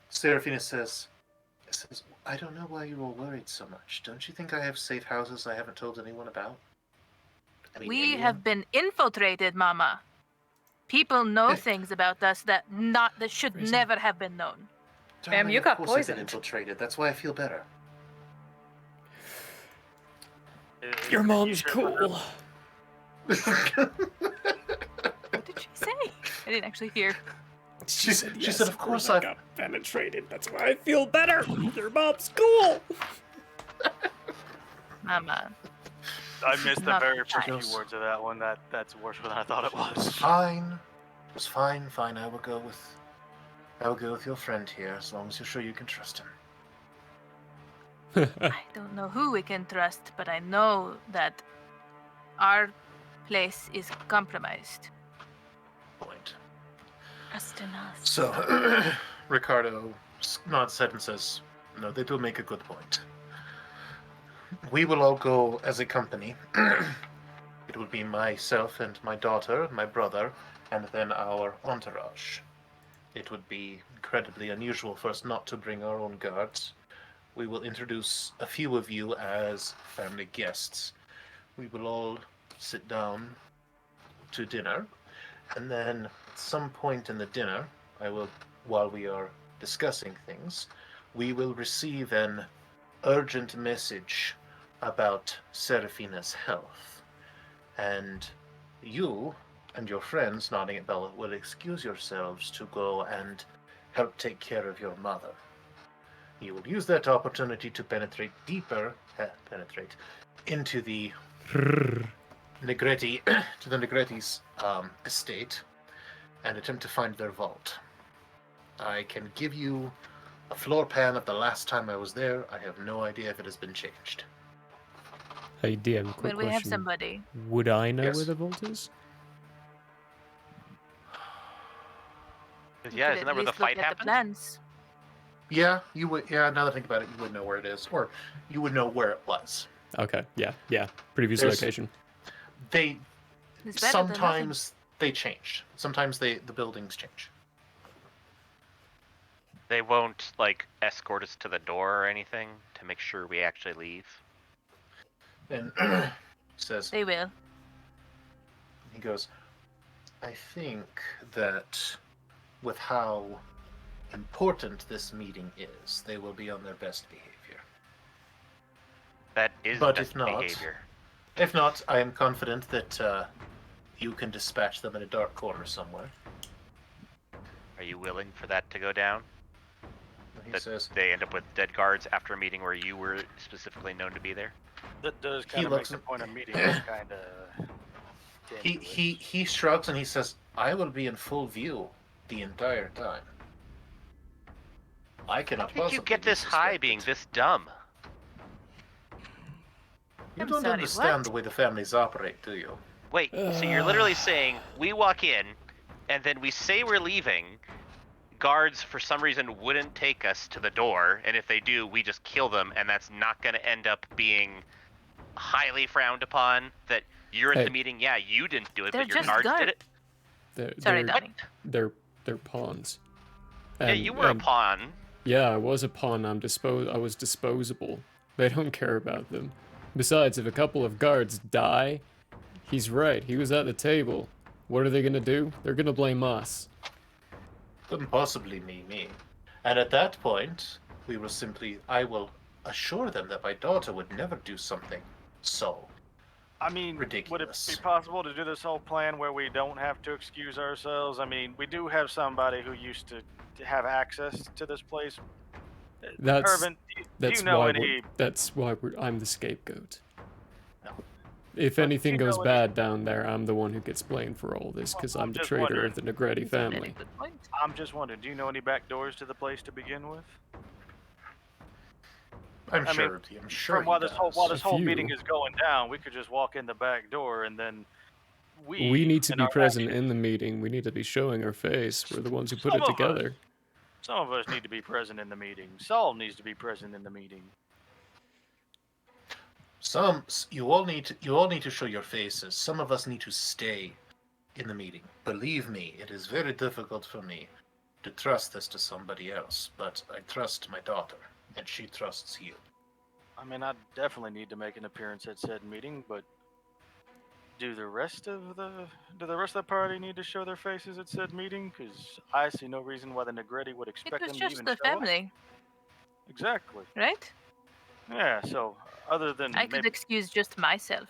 Seraphina says, I don't know why you're all worried so much. Don't you think I have safe houses I haven't told anyone about? I mean, We anyone? have been infiltrated, Mama. People know things about us that should never have been known. Darling, you of got course I've been poisoned. infiltrated. That's why I feel better. Your mom's cool. What did she say? I didn't actually hear. She said, of course I I've got penetrated. That's why I feel better. Your mom's cool. Mama. I missed the Not very the first time. few words of that one. That's worse than I thought it was. Fine. It's fine. I will go with your friend here, as long as you're sure you can trust him. I don't know who we can trust, but I know that our place is compromised. Point. Trust in us. So, Ricardo nods his head and says, no, they do make a good point. We will all go as a company. It will be myself and my daughter, my brother, and then our entourage. It would be incredibly unusual for us not to bring our own guards. We will introduce a few of you as family guests. We will all sit down to dinner, and then at some point in the dinner, while we are discussing things, we will receive an urgent message about Seraphina's health. And you and your friends, nodding at Bella, will excuse yourselves to go and help take care of your mother. You will use that opportunity to penetrate into the Negretti's estate and attempt to find their vault. I can give you a floor plan of the last time I was there. I have no idea if it has been changed. Hey, DM, quick When we have question. somebody. Would I know Yes. where the vault is? We Yeah, could isn't at that where the least look fight at happened? The plans. Yeah, you would. Yeah, now that I think about it, you would know where it is, or you would know where it was. Okay, yeah. Previous There's- location. They It's better than nothing. sometimes they change. Sometimes the buildings change. They won't like escort us to the door or anything to make sure we actually leave. And says They will. he goes, I think that with how important this meeting is, they will be on their best behavior. That is But best if not, behavior. If not, I am confident that you can dispatch them in a dark corner somewhere. Are you willing for that to go down? He That says they end up with dead guards after a meeting where you were specifically known to be there? That does He kind of make looks the at- point of meeting kind of. he shrugs and he says, "I will be in full view the entire time. I How cannot did you possibly get be this high suspected." being this dumb? You I'm don't sorry, understand what? the way the families operate, do you? Wait, so you're literally saying we walk in, and then we say we're leaving, guards for some reason wouldn't take us to the door, and if they do, we just kill them, and that's not going to end up being highly frowned upon? That you're at Hey. the meeting, yeah, you didn't do it, They're but your just guards did guards. it? Sorry, They're, Donnie. they're pawns. Yeah, And- you were a and- pawn. Yeah, I was a pawn. I was disposable. They don't care about them. Besides, if a couple of guards die, he's right. He was at the table. What are they gonna do? They're gonna blame us. Couldn't possibly be me. And at that point, I will assure them that my daughter would never do something so I mean, ridiculous. would it be possible to do this whole plan where we don't have to excuse ourselves? I mean, we do have somebody who used to have access to this place. That's Irvin, do that's you know why any? I'm the scapegoat. No. If But anything do you goes know bad down there, I'm the one who gets blamed for all this because I'm the just traitor wondering. of the Negretti family. I'm just wondering, do you know any back doors to the place to begin with? I'm I sure. mean, I'm sure. From while he this whole does. meeting is going down, we could just walk in the back door and then We need to and be our present in the meeting. We need to be showing our face. We're the ones who put Some it of us. together. Some of us need to be present in the meeting. Saul needs to be present in the meeting. You all need to show your faces. Some of us need to stay in the meeting. Believe me, it is very difficult for me to trust this to somebody else, but I trust my daughter, and she trusts you. I mean, I definitely need to make an appearance at said meeting, but do the rest of the party need to show their faces at said meeting? Because I see no reason why the Negretti would It expect was them to just even the show up. family, Exactly. right? Yeah. So other than I could excuse just myself.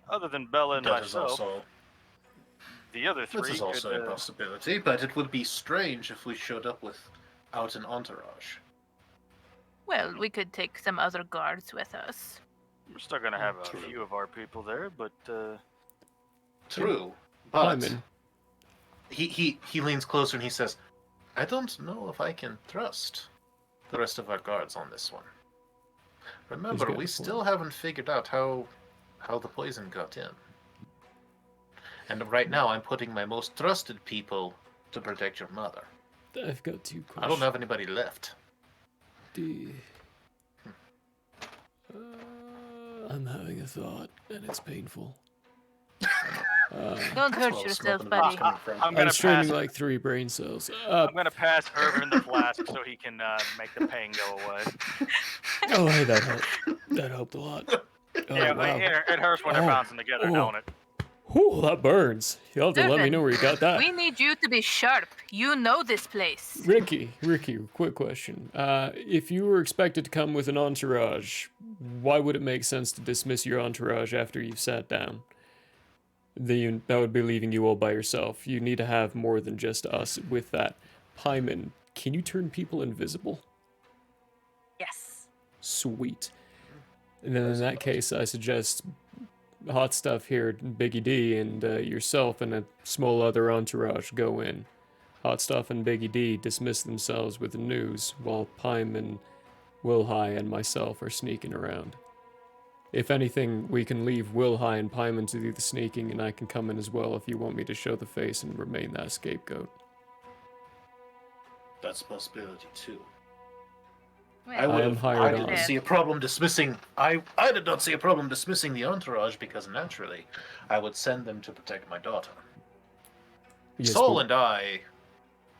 other than Bella and That is myself, also the other three This is also could, a possibility, but it would be strange if we showed up without an entourage. Well, we could take some other guards with us. we're still gonna have a few of our people there, but True, but Hyman. he leans closer and he says, "I don't know if I can trust the rest of our guards on this one. Remember, got we a still haven't figured out how the poison got in. And right now, I'm putting my most trusted people to protect your mother. I've got two questions. I don't have anybody left." I'm having a thought, and it's painful. Don't hurt yourself, buddy. I'm straining like 3 brain cells. I'm gonna pass Irvin the flask so he can make the pain go away. Oh, hey, that helped. That helped a lot. Oh, Yeah, wow. it hurts when they're bouncing together, don't it? Whew, that burns. You'll have to let me Irvin, know where you got that. We need you to be sharp. You know this place. Ricky, quick question. If you were expected to come with an entourage, why would it make sense to dismiss your entourage after you've sat down? That would be leaving you all by yourself. You need to have more than just us with that. Hyman, can you turn people invisible? Yes. Sweet. And then in that case, I suggest Hot Stuff here, Biggie D, and yourself and a small other entourage go in. Hot Stuff and Biggie D dismiss themselves with the news, while Pime and Wilhigh and myself are sneaking around. If anything, we can leave Wilhigh and Pyman to do the sneaking, and I can come in as well if you want me to show the face and remain that scapegoat. That's a possibility too. I am hired I on. didn't see a problem dismissing. I did not see a problem dismissing the entourage because naturally, I would send them to protect my daughter. Yes, Saul but- and I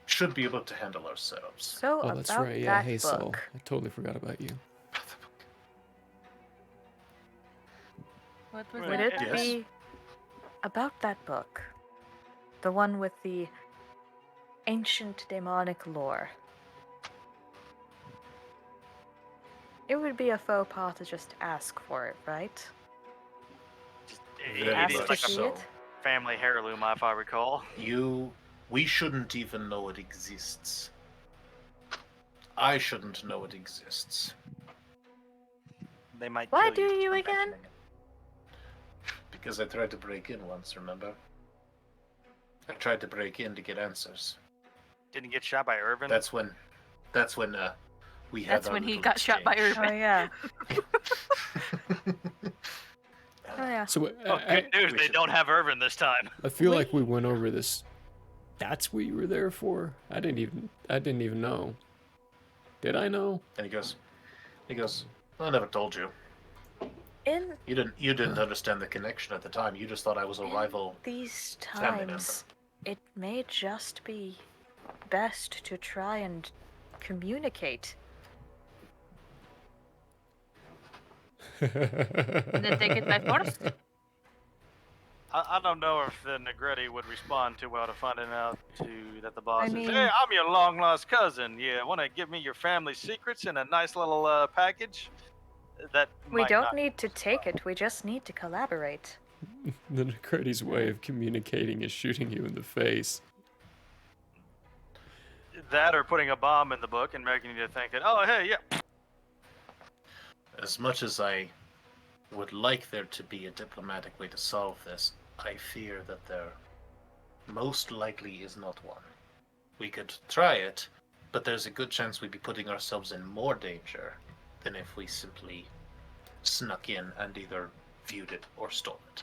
should be able to handle ourselves. So Oh, that's about right. Yeah, that hey, book. Saul. I totally forgot about you. What was Would that? it be about that book? The one with the ancient demonic lore. It would be a faux pas to just ask for it, right? It Ask is to like see a it? family heirloom, if I recall. You We shouldn't even know it exists. I shouldn't know it exists. They might Why kill do you you for again? mentioning it. Because I tried to break in once, remember? I tried to break in to get answers. Didn't get shot by Irvin? That's when we had That's our when he little got shot by exchange. Irvin. Oh yeah. Oh yeah. So Oh, good news. They don't have Irvin this time. I feel like we went over this. That's what you were there for? I didn't even know. Did I know? And he goes, I never told you. You didn't understand the connection at the time. You just thought I was a rival These family member. times, it may just be best to try and communicate. And then take it by force? I don't know if the Negretti would respond too well to finding out that the boss I is, mean- hey, I'm your long lost cousin. Yeah, want to give me your family secrets in a nice little package? That We might don't not- need to take it, we just need to collaborate. The Necreti's way of communicating is shooting you in the face. That or putting a bomb in the book and making you think that, oh, hey, yeah. As much as I would like there to be a diplomatic way to solve this, I fear that there most likely is not one. We could try it, but there's a good chance we'd be putting ourselves in more danger than if we simply snuck in and either viewed it or stole it.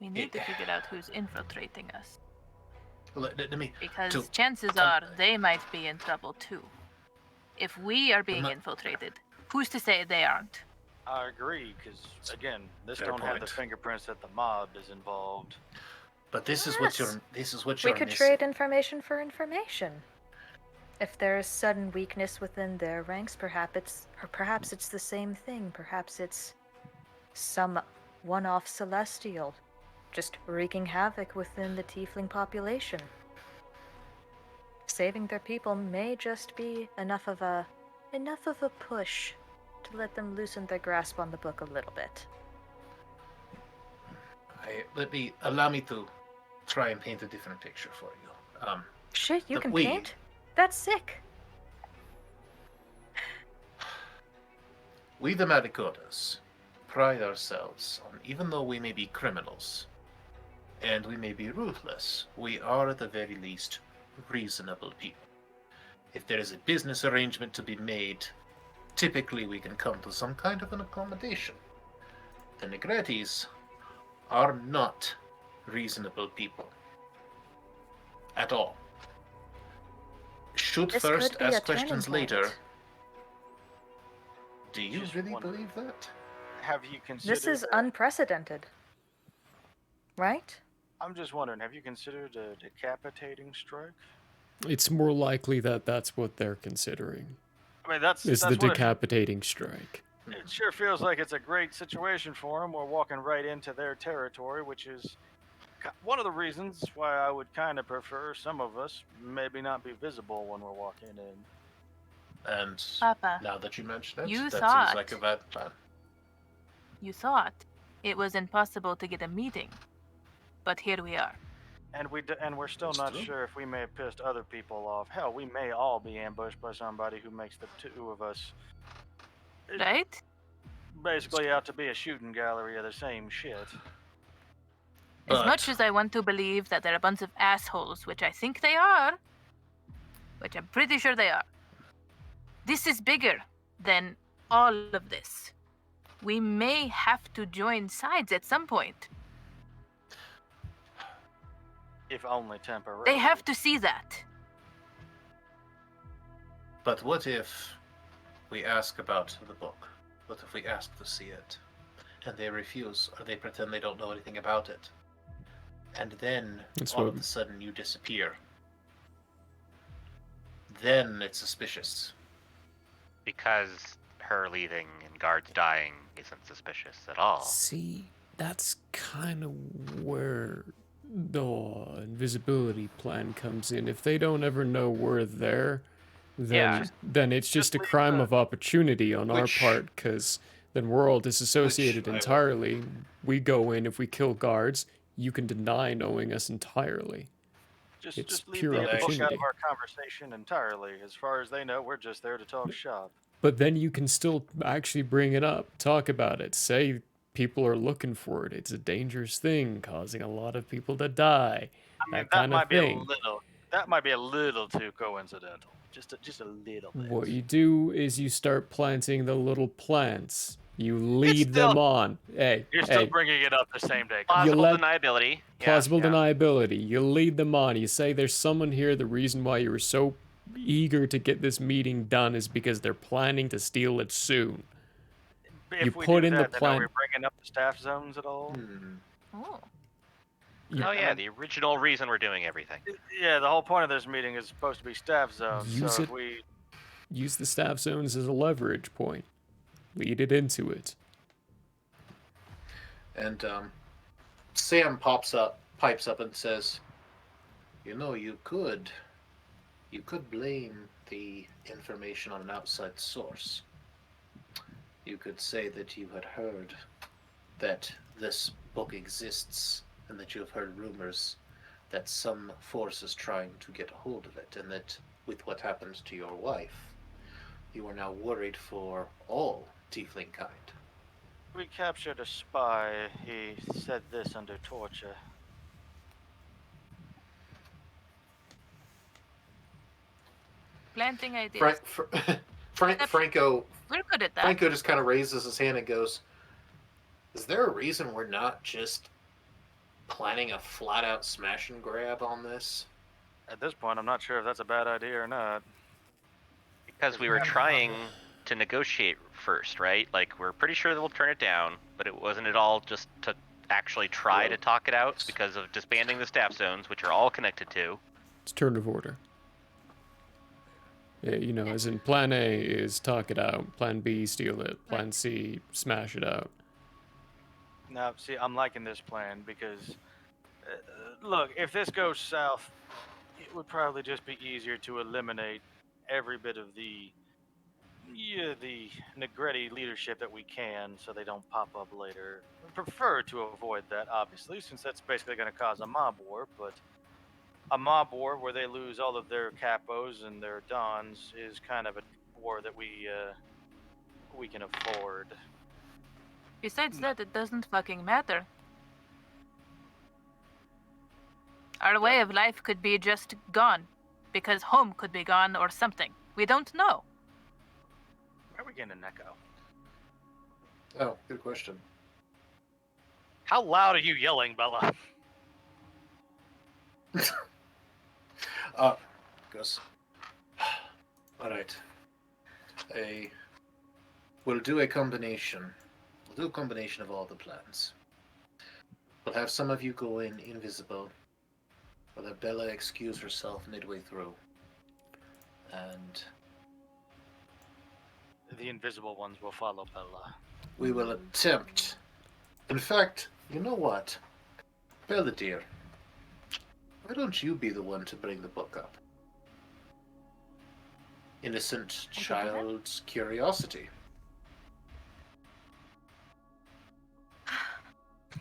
We need to figure out who's infiltrating us. Let me... Because chances are they might be in trouble too. If we are being infiltrated, who's to say they aren't? I agree, because, again, this Fair don't have the point. fingerprints that the mob is involved. But this is what you're We could missing. trade information for information. If there is sudden weakness within their ranks, perhaps it's the same thing. Perhaps it's some one-off celestial, just wreaking havoc within the tiefling population. Saving their people may just be enough of a push to let them loosen their grasp on the book a little bit. Allow me to try and paint a different picture for you. Shit, you Look, can we- paint? That's sick. We the Maricotas pride ourselves on, even though we may be criminals, and we may be ruthless, we are at the very least reasonable people. If there is a business arrangement to be made, typically we can come to some kind of an accommodation. The Negrettis are not reasonable people. At all. Shoot This first, could be ask a turning questions point. later. Do you Just really wonder- believe that? Have you considered... This is unprecedented. Right? I'm just wondering, have you considered a decapitating strike? It's more likely that that's what they're considering. I mean, that's Is the what decapitating strike. it sure feels like it's a great situation for them. We're walking right into their territory, which is one of the reasons why I would kind of prefer some of us maybe not be visible when we're walking in. And Papa, now that you mention it, you that thought- seems like a bad plan. You thought it was impossible to get a meeting, but here we are. And we're still not sure if we may have pissed other people off. Hell, we may all be ambushed by somebody who makes the two of us Right? basically out to be a shooting gallery of the same shit. As much as I want to believe that they're a bunch of assholes, which I think they are, which I'm pretty sure they are, this is bigger than all of this. We may have to join sides at some point. If only temporarily. They have to see that. But what if we ask about the book? What if we ask to see it? And they refuse, or they pretend they don't know anything about it? And then, That's all what- of a sudden, you disappear. Then it's suspicious. Because her leaving and guards dying isn't suspicious at all. See, that's kind of where the invisibility plan comes in. If they don't ever know we're there, Yeah. then it's just a crime of opportunity on our part, because then we're all disassociated entirely. We go in, if we kill guards, you can deny knowing us entirely. It's Just leave pure the book out opportunity. of our conversation entirely. As far as they know, we're just there to talk shop. But then you can still actually bring it up, talk about it, say people are looking for it. It's a dangerous thing, causing a lot of people to die. I mean, that kind of thing. That might be a little too coincidental. Just a little bit. What you do is you start planting the little plants. You lead them on. Hey, You're still bringing it up the same day. Plausible deniability. Plausible deniability. You lead them on. You say there's someone here. The reason why you were so eager to get this meeting done is because they're planning to steal it soon. If you we put do in that, the then are we plan. bringing up the staff zones at all? Oh. Oh yeah, the original reason we're doing everything. Yeah, the whole point of this meeting is supposed to be staff zones. Use so it. if we Use the staff zones as a leverage point. Lead it into it. And Sam pipes up and says, "You know, you could blame the information on an outside source. You could say that you had heard that this book exists, and that you have heard rumors that some force is trying to get a hold of it, and that with what happened to your wife, you are now worried for all tiefling kind." We captured a spy. He said this under torture. Planting ideas. Franco. We're good at that. Franco just kind of raises his hand and goes, "Is there a reason we're not just planning a flat-out smash and grab on this?" At this point, I'm not sure if that's a bad idea or not. Because we were trying to negotiate first, right? Like, we're pretty sure that we'll turn it down, but it wasn't at all just to actually try to talk it out because of disbanding the staff zones, which are all connected to. It's turn of order. Yeah, you know, as in plan A is talk it out, plan B, steal it, plan C, smash it out. Now, see, I'm liking this plan because, look, if this goes south, it would probably just be easier to eliminate every bit of the Negretti leadership that we can so they don't pop up later. We prefer to avoid that, obviously, since that's basically going to cause a mob war, but a mob war where they lose all of their capos and their dons is kind of a war that we can afford. Besides that, it doesn't fucking matter. Our way of life could be just gone, because home could be gone or something. We don't know. Where are we getting an echo? Oh, good question. How loud are you yelling, Bella? Gus. All right. We'll do a combination. We'll do a combination of all the plans. We'll have some of you go in invisible. We'll have Bella excuse herself midway through. And The invisible ones will follow Bella. we will attempt. In fact, you know what? Bella dear, why don't you be the one to bring the book up? Innocent child's curiosity.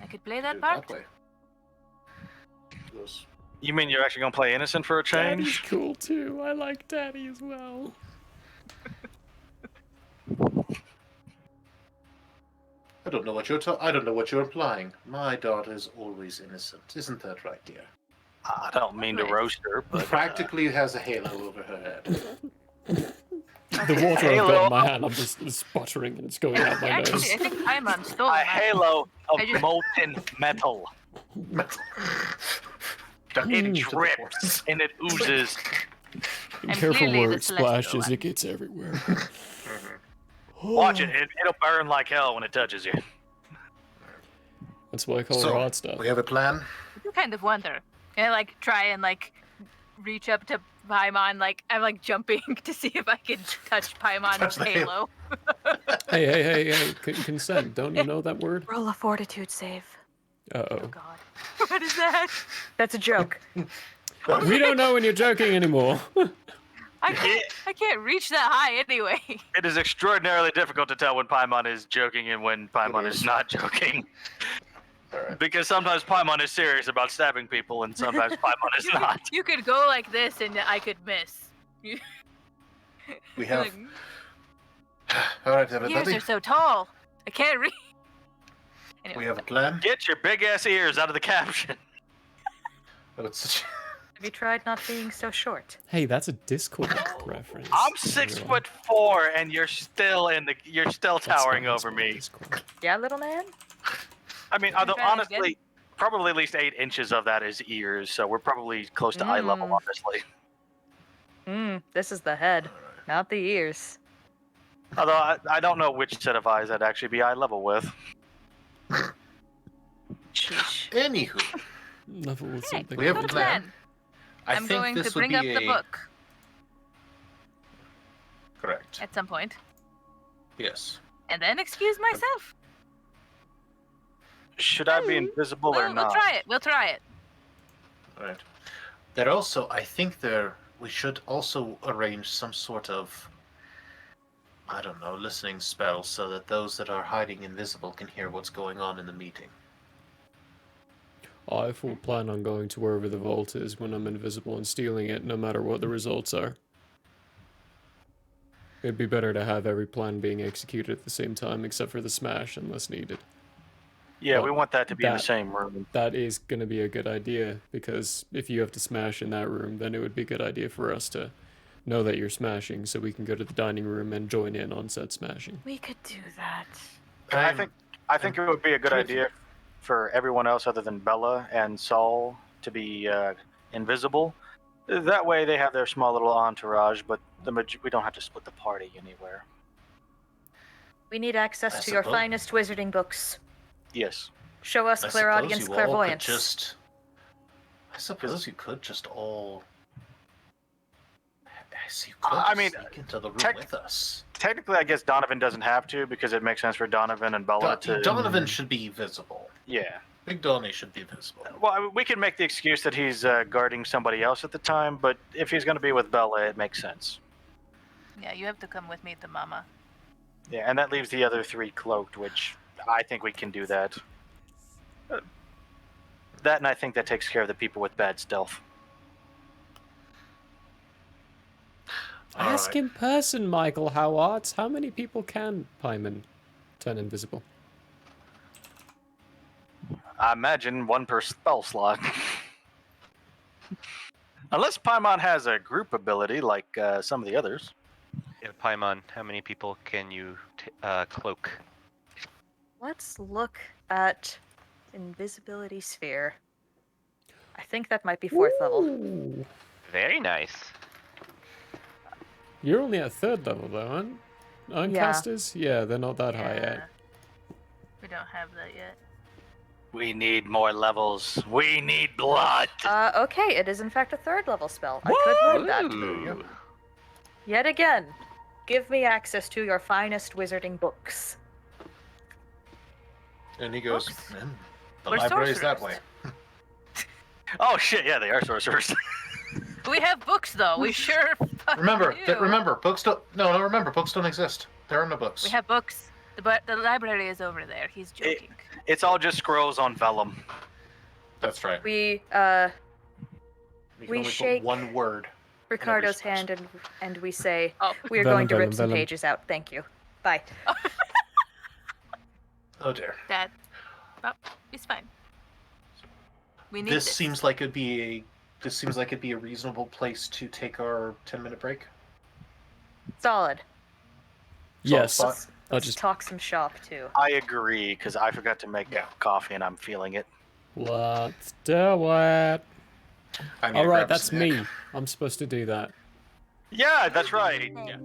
I could play that Do it part. that way. Goes, You mean you're actually gonna play innocent for a change? Daddy's cool too. I like Daddy as well. I don't know what you're implying. My daughter is always innocent, isn't that right, dear? I don't mean to roast her, but Practically has a halo over her head. The water I've got in my hand, I'm just sputtering and it's going out my Actually, nose. I think Paimon stole a mine. halo of I just- molten metal. It drips and it oozes. Be I'm careful clearly where the it celestial splashes, one. it gets everywhere. Watch it. It'll burn like hell when it touches you. That's why I call So, her hot stuff. we have a plan? I do kind of wonder. Can I like try and like reach up to Paimon? Like I'm like jumping to see if I can touch Paimon's Touch the halo. Hey, consent. Don't you know that word? Roll a fortitude save. Uh-oh. God. What is that? That's a joke. We don't know when you're joking anymore. I can't reach that high anyway. It is extraordinarily difficult to tell when Paimon is joking and when Paimon is not joking. Because sometimes Paimon is serious about stabbing people, and sometimes Paimon is not. You could go like this, and I could miss. We You're have. All right, Ears everybody. are so tall. I can't read. Anyway, We have a plan. Get your big ass ears out of the caption. Oh, it's Have you tried not being so short? Hey, that's a Discord reference. I'm 6'4", and you're still towering over me. Yeah, little man? I mean, Can you although try that honestly, probably at least 8 inches of that is ears, so we're probably close to eye level, honestly. This is the head, not the ears. Although I don't know which set of eyes I'd actually be eye level with. Anywho, level with something. we have a plan. I'm going to bring up the book. Correct. At some point. Yes. And then excuse myself. Should I be invisible or not? We'll try it. We'll try it. All right. There also, I think we should also arrange some sort of, I don't know, listening spell so that those that are hiding invisible can hear what's going on in the meeting. I full plan on going to wherever the vault is when I'm invisible and stealing it, no matter what the results are. It'd be better to have every plan being executed at the same time, except for the smash, unless needed. Yeah, But we want that to be in the same room. That is going to be a good idea, because if you have to smash in that room, then it would be a good idea for us to know that you're smashing, so we can go to the dining room and join in on said smashing. We could do that. I think it would be a good idea for everyone else other than Bella and Saul to be invisible. That way they have their small little entourage, but we don't have to split the party anywhere. We need access to your finest wizarding books. Yes. Show us clairaudience, clairvoyance. I suppose you could just all. I mean, sneak into the room with us. Technically, I guess Donovan doesn't have to because it makes sense for Donovan and Bella to. Donovan should be visible. Yeah. Big Donnie should be visible. Well, I mean, we can make the excuse that he's guarding somebody else at the time, but if he's going to be with Bella, it makes sense. Yeah, you have to come with me to Mama. Yeah, and that leaves the other 3 cloaked, which I think we can do that. That, and I think that takes care of the people with bad stealth. Ask in person, Michael Howards. How many people can Paimon turn invisible? I imagine 1 per spell slot. Unless Paimon has a group ability like some of the others. Yeah, Paimon, how many people can you cloak? Let's look at invisibility sphere. I think that might be 4th level. Very nice. You're only at 3rd level, though, aren't Yeah. casters? Yeah, they're not that high yet. We don't have that yet. We need more levels. We need blood. Okay, it is in fact a 3rd level spell. I could learn that. Yet again, give me access to your finest wizarding books. And he goes, the We're library's that way. sorcerers. Oh shit, yeah, they are sorcerers. We have books, though. We sure fucking Remember, do. books don't. No, remember, books don't exist. There are no books. We have books. The library is over there. He's joking. It's all just scrolls on vellum. That's right. We can we only shake put one word. Ricardo's hand and we say, we are Vellum, going to rip vellum, some vellum. pages out. Thank you. Bye. Oh dear. Dad. Oh, he's fine. We need This this. seems like it'd be a reasonable place to take our 10-minute break. Solid. Yes. Let's talk some shop too. I agree, because I forgot to make coffee and I'm feeling it. Let's do it. I need All to right, grab that's some me. I'm supposed to do that. Yeah, that's right. Yeah.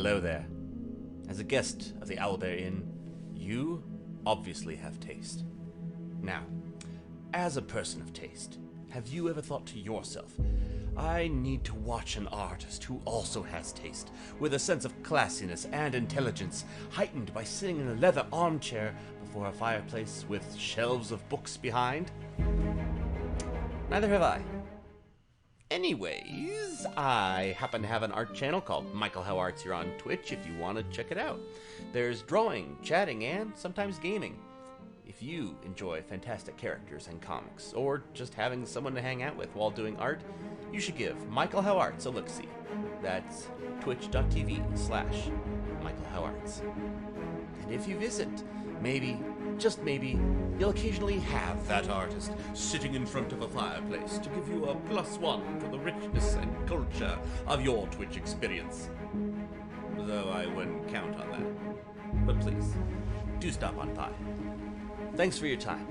Hello there. As a guest of the Owlbear Inn, you obviously have taste. Now, as a person of taste, have you ever thought to yourself, I need to watch an artist who also has taste, with a sense of classiness and intelligence, heightened by sitting in a leather armchair before a fireplace with shelves of books behind? Neither have I. Anyways, I happen to have an art channel called Michael How Arts here on Twitch if you want to check it out. There's drawing, chatting, and sometimes gaming. If you enjoy fantastic characters and comics, or just having someone to hang out with while doing art, you should give Michael How Arts a look-see. That's twitch.tv/Michael How Arts. And if you visit, maybe, just maybe, you'll occasionally have that artist sitting in front of a fireplace to give you a +1 to the richness and culture of your Twitch experience. Though I wouldn't count on that. But please, do stop on by. Thanks for your time,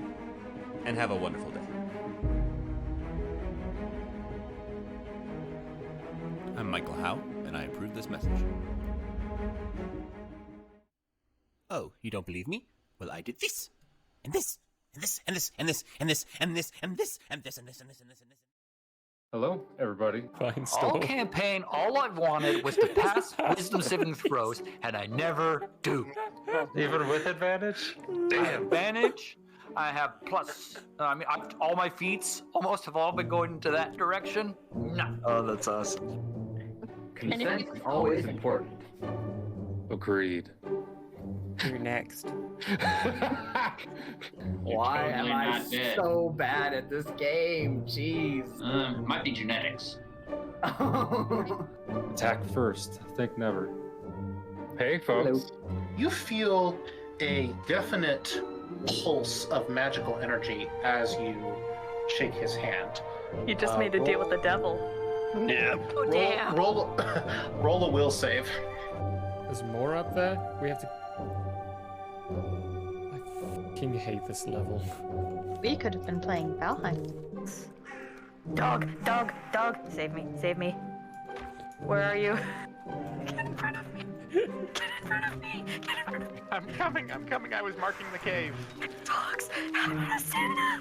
and have a wonderful day. I'm Michael Howe, and I approve this message. Oh, you don't believe me? Well, I did this, and this, and this, and this, and this, and this, and this, and this, and this, and this, and this, and this, and this. Hello, everybody. Fine All campaign, all I wanted was to pass wisdom saving throws, and I never do. Even with advantage? I have advantage. I have plus. All my feats almost have all been going into that direction. No. Oh, that's awesome. Consent is always important. Agreed. You're next. Why am totally I not dead. so bad at this game? Jeez. Might be genetics. Attack first. Think never. Hey, folks. You feel a definite pulse of magical energy as you shake his hand. You just made a deal with the devil. Yeah. Oh, damn. Roll a will save. There's more up there? We have to... I fucking hate this level. We could have been playing Blodheim. Dog, dog, dog. Save me, save me. Where are you? Get in front of me. Get in front of me. Get in front of me. I'm coming. I was marking the cave. Dogs. I'm gonna stand up.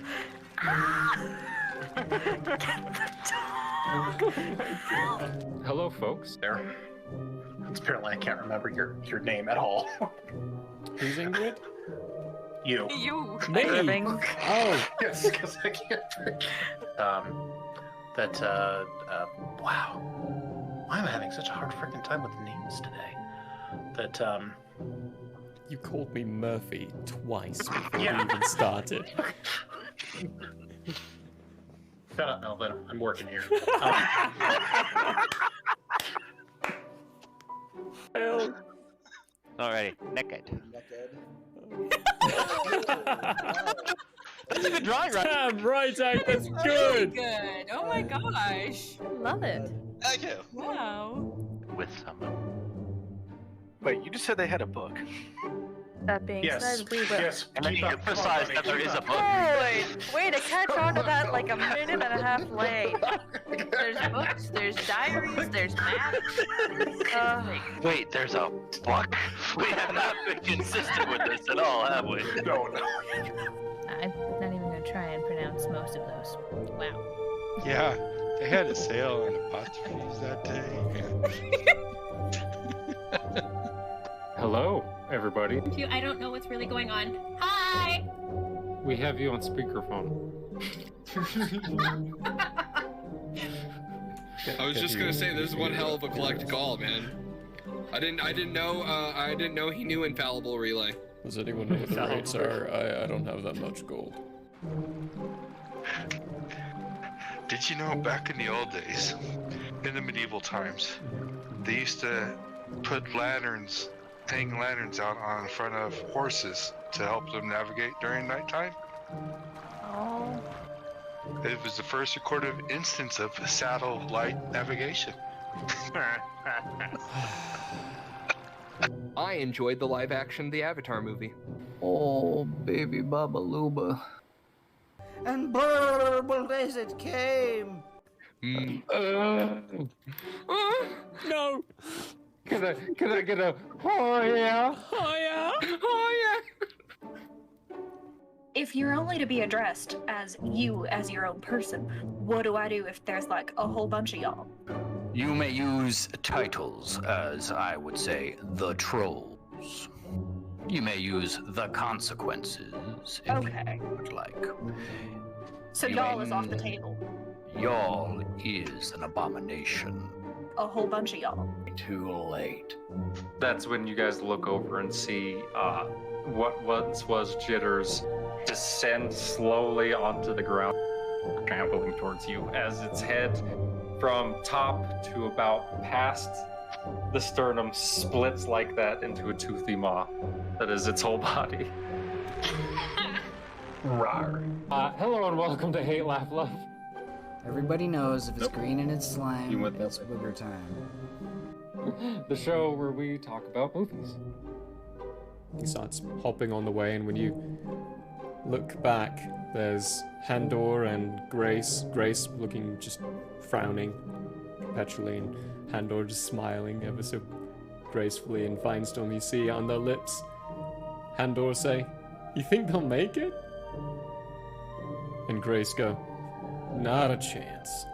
Ah! Get the dog. Help. Hello, folks. There. Apparently, I can't remember your name at all. Who's Ingrid? You. You. Me? Oh. Yes, because I can't think. Wow. Why am I having such a hard freaking time with names today? You called me Murphy twice before we Yeah. even started. Shut up, Melvin. I'm working here. Alrighty, naked. That's a good drawing, right? Damn right, Hank, that's Really good. good. Oh my gosh. Love it. Thank you. Wow. With someone. Wait, you just said they had a book. That being Yes. said, we will. Yes. And then you emphasize that there is a book. Boy, way to catch on to that like a minute and a half late. There's books, there's diaries, there's maps. Wait, there's a book? We have not been consistent with this at all, have we? No. I'm not even gonna try and pronounce most of those. Wow. Yeah, they had a sale on apostrophes that day. Hello, everybody. I don't know what's really going on. Hi! We have you on speakerphone. I was just gonna say, this is one hell of a collect call, man. I didn't know he knew infallible relay. Does anyone know what the rates are? I don't have that much gold. Did you know back in the old days, in the medieval times, they used to put lanterns, hang lanterns out on front of horses to help them navigate during nighttime? Oh. It was the first recorded instance of satellite navigation. I enjoyed the live action The Avatar movie. Oh, baby Baba Luba. And burble as it came. No! Can I get a oh yeah? Oh yeah? Oh yeah! If you're only to be addressed as you as your own person, what do I do if there's like a whole bunch of y'all? You may use titles as, I would say, the trolls. You may use the consequences if you would like. So You y'all may- is off the table. Y'all is an abomination. A whole bunch of y'all. Too late. That's when you guys look over and see what once was Jitters descend slowly onto the ground, trampling towards you as its head from top to about past the sternum splits like that into a toothy maw that is its whole body. Rawr. Hello and welcome to Hate, Laugh, Love. Everybody knows if it's green and it's slime, You went that it's booger time. The show where we talk about movies. He starts hopping on the way, and when you look back, there's Handor and Grace. Grace looking just frowning perpetually, and Handor just smiling ever so gracefully. And Finestorm, you see on their lips, Handor say, "You think they'll make it?" And Grace go, "Not a chance."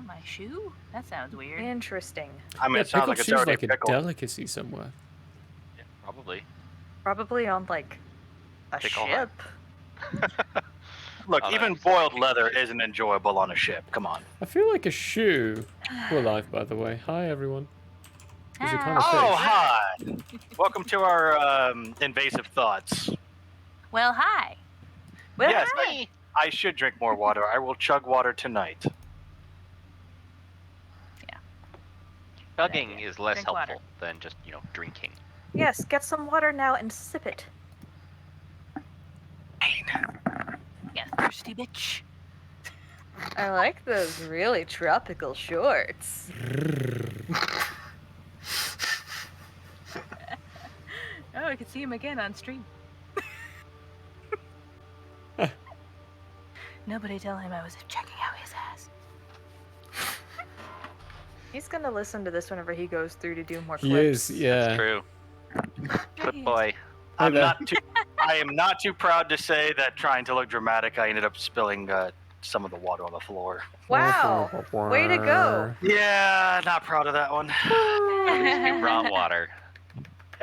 my shoe? That sounds weird. Interesting. I mean, Yeah, it sounds pickled like it's shoe's already like a pickled. delicacy somewhere. Yeah, probably. Probably on like a Pickle ship. Look, Oh, even that's boiled like- leather isn't enjoyable on a ship. Come on. I feel like a shoe. We're live, by the way. Hi, everyone. Is it kind of Oh, fish? hi. Welcome to our invasive thoughts. Well, hi. Well, yes, hi. I should drink more water. I will chug water tonight. Chugging is less Drink helpful water. than just, drinking. Yes, get some water now and sip it. Yeah, thirsty bitch. I like those really tropical shorts. Oh, I could see him again on stream. Nobody tell him I was checking out his ass. He's gonna listen to this whenever he goes through to do more He clips. is, yeah. That's true. Good boy. Hi I'm there. not too. I am not too proud to say that trying to look dramatic, I ended up spilling some of the water on the floor. Wow. Way to go. Yeah, not proud of that one. You brought water.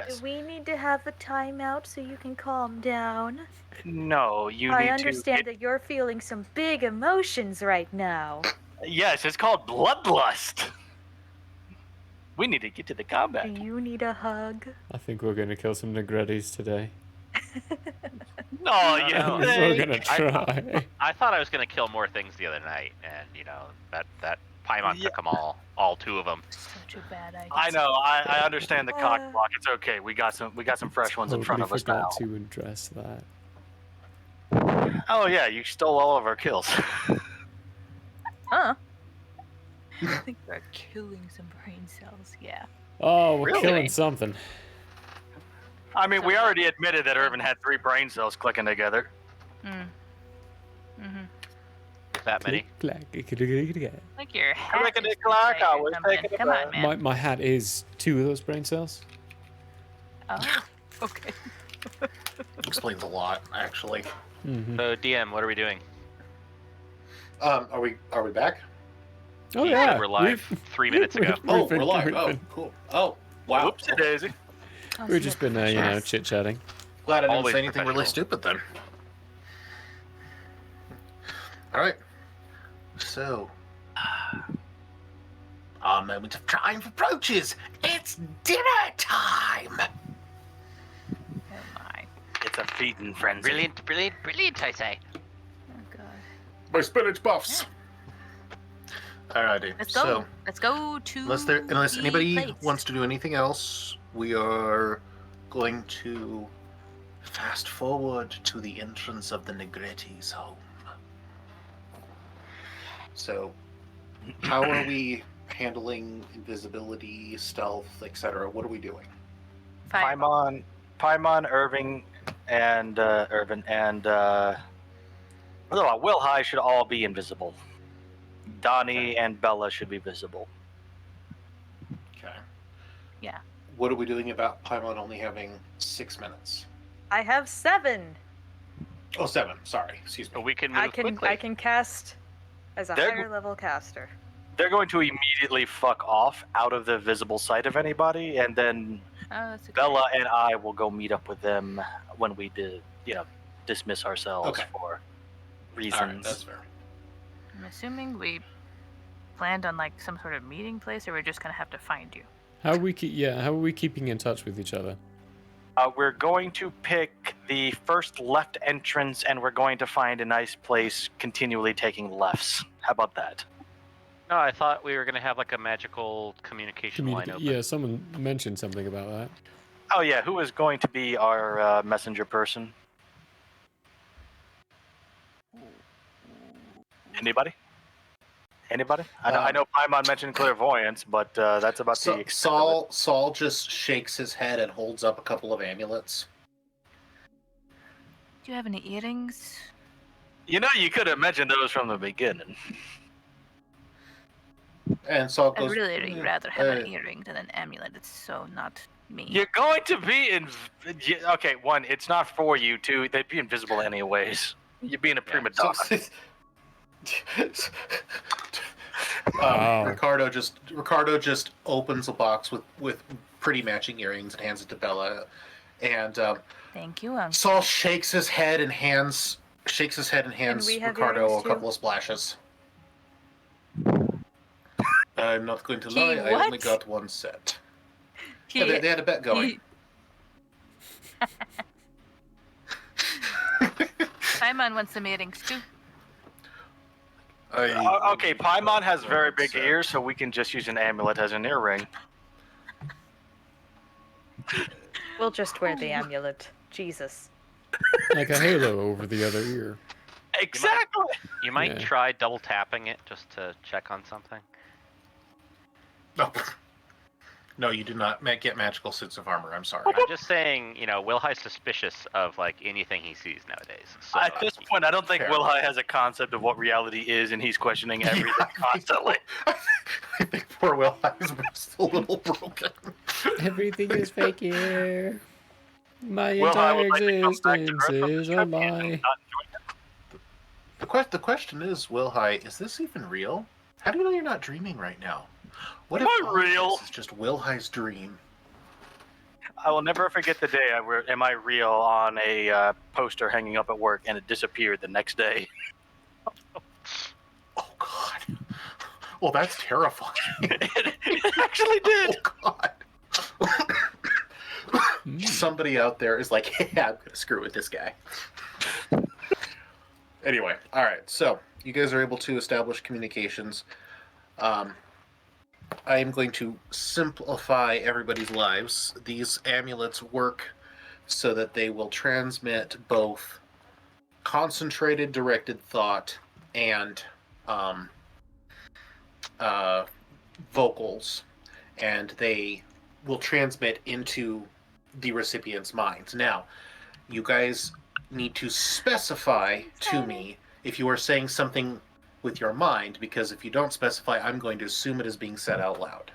Do we need to have a timeout so you can calm down? No, you I need understand that you're feeling some big emotions right now. to. Yes, it's called bloodlust. We need to get to the combat. Do you need a hug? I think we're going to kill some Negrettis today. No, you No. We're going to try. I thought I was going to kill more things the other night, and, that Paimon took them all 2 of them. Such a bad idea. I know. I understand the cock block. It's okay. We got some fresh ones in front of us now. forgot to address that. Oh yeah, you stole all of our kills. Huh? I think we're killing some brain cells. Yeah. Oh, we're Really? killing something. I mean, we already admitted that Irvin had 3 brain cells clicking together. That many? Like your hat. Clicking is it clock, tight I or was something. taking a Come on, man. My hat is 2 of those brain cells. Oh, okay. Explains a lot, actually. Mm-hmm. So, DM, what are we doing? Are we back? Oh You yeah, said we're live 3 minutes ago. Oh, we're live. Oh, cool. Oh, wow. Oopsie daisy. We've just been, chit chatting. Glad I didn't Always say anything really professional. stupid then. All right. So, our moment of triumph approaches. It's dinner time. Oh my. It's a feeding frenzy. Brilliant, brilliant, brilliant, I say. Oh god. My spinach buffs. Alrighty. Let's go. So, Let's go to. unless the anybody plates. wants to do anything else, we are going to fast forward to the entrance of the Negretti's home. So, how are we handling invisibility, stealth, etc.? What are we doing? Paimon, Irving, and Will High should all be invisible. Donnie and Bella should be visible. Okay. Yeah. What are we doing about Paimon only having 6 minutes? I have 7. Oh, 7. Sorry. Excuse me. But we can move quickly. I can cast as a They're- higher level caster. They're going to immediately fuck off out of the visible sight of anybody, and then Oh, that's a Bella and I will go meet up with them when we dismiss ourselves Okay. for All reasons. right, that's fair. I'm assuming we planned on like some sort of meeting place, or we're just gonna have to find you. How are we keeping in touch with each other? We're going to pick the first left entrance, and we're going to find a nice place continually taking lefts. How about that? No, I thought we were going to have like a magical communication line open. Yeah, someone mentioned something about that. Oh yeah, who is going to be our messenger person? Anybody? I know Paimon mentioned clairvoyance, but that's about the extent of it. Saul just shakes his head and holds up a couple of amulets. Do you have any earrings? You know, you could have mentioned those from the beginning. And Saul I'd goes, really rather have an earring than an amulet. It's so not me. You're going to be okay. 1, it's not for you. 2, they'd be invisible anyways. You're being a prima donna. Wow. Ricardo just opens a box with pretty matching earrings and hands it to Bella, and Thank you, Uncle. Saul shakes his head and hands we have Ricardo earrings a too? couple of splashes. I'm not going to He lie, I only what? got one set. He, Yeah, they had a bet going. Paimon wants some earrings too. Okay, Paimon has very big ears, so we can just use an amulet as an earring. We'll just wear the amulet. Jesus. Like a halo over the other ear. Exactly. You might Yeah. try double tapping it just to check on something. No, you do not get magical suits of armor. I'm sorry. I'm just saying, Wilhi's suspicious of like anything he sees nowadays. So, At this point, I don't think Fair. Wilhi has a concept of what reality is, and he's questioning everything constantly. I think poor Will is just a little broken. Everything is fake here. My Will I entire would like to come back to existence Earth from is this a trip. He is lie. not enjoying it. The question is, Wilhi, is this even real? How do you know you're not dreaming right now? What Am if I all of real? this is just Wilhi's dream? I will never forget the day Am I Real on a poster hanging up at work, and it disappeared the next day. Oh God! Well, that's terrifying. It actually did. Oh God! Somebody out there is like, "Yeah, I'm gonna screw with this guy." Anyway, all right. So you guys are able to establish communications. I am going to simplify everybody's lives. These amulets work so that they will transmit both concentrated, directed thought and vocals, and they will transmit into the recipient's minds. Now, you guys need to specify to me if you are saying something with your mind, because if you don't specify, I'm going to assume it is being said out loud.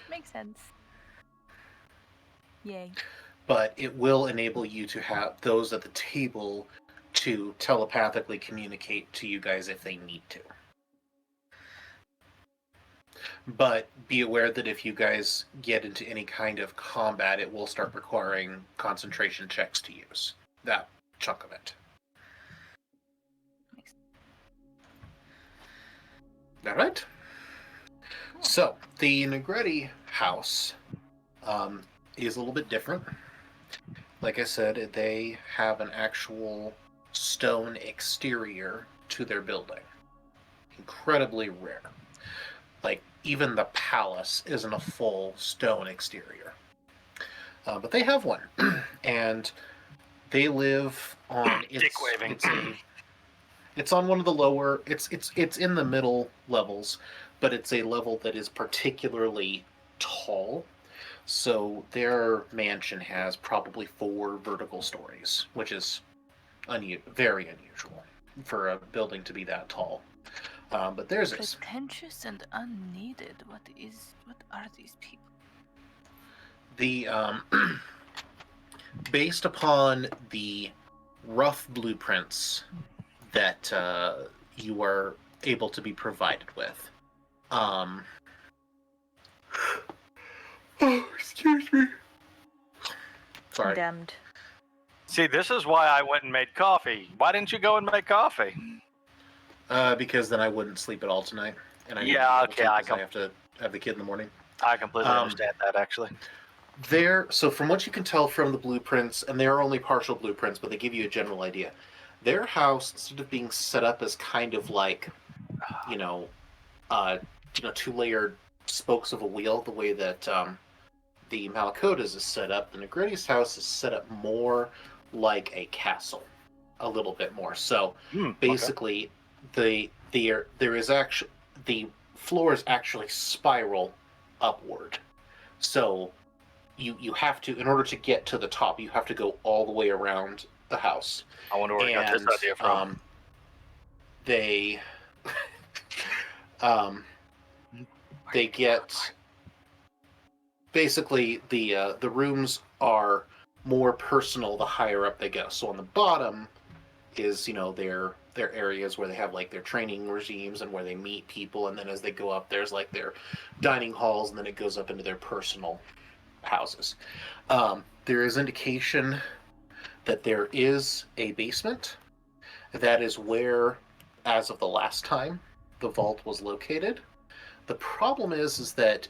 Makes sense. Yay. But it will enable you to have those at the table to telepathically communicate to you guys if they need to. But be aware that if you guys get into any kind of combat, it will start requiring concentration checks to use that chunk of it. All right. So the Negretti house is a little bit different. Like I said, they have an actual stone exterior to their building. Incredibly rare. Like, even the palace isn't a full stone exterior. But they have one. And they live on... Dick waving. It's on one of the lower... It's in the middle levels, but it's a level that is particularly tall. So their mansion has probably 4 vertical stories, which is very unusual for a building to be that tall. But theirs is. Pretentious and unneeded. What are these people? The based upon the rough blueprints that you are able to be provided with. Oh, excuse me. Sorry. Condemned. See, this is why I went and made coffee. Why didn't you go and make coffee? Because then I wouldn't sleep at all tonight. And I have to have the kid in the morning. I completely understand that, actually. So from what you can tell from the blueprints, and they are only partial blueprints, but they give you a general idea. Their house, instead of being set up as kind of like, 2-layered spokes of a wheel, the way that the Malakota's is set up, the Negretti's house is set up more like a castle, a little bit more. So basically, the floors actually spiral upward. So you have to, in order to get to the top, you have to go all the way around the house. I wonder where you got this idea from. They get basically the rooms are more personal the higher up they go. So on the bottom is their their areas where they have like their training regimes and where they meet people, and then as they go up, there's like their dining halls, and then it goes up into their personal houses. There is indication that there is a basement. That is where, as of the last time, the vault was located. The problem is that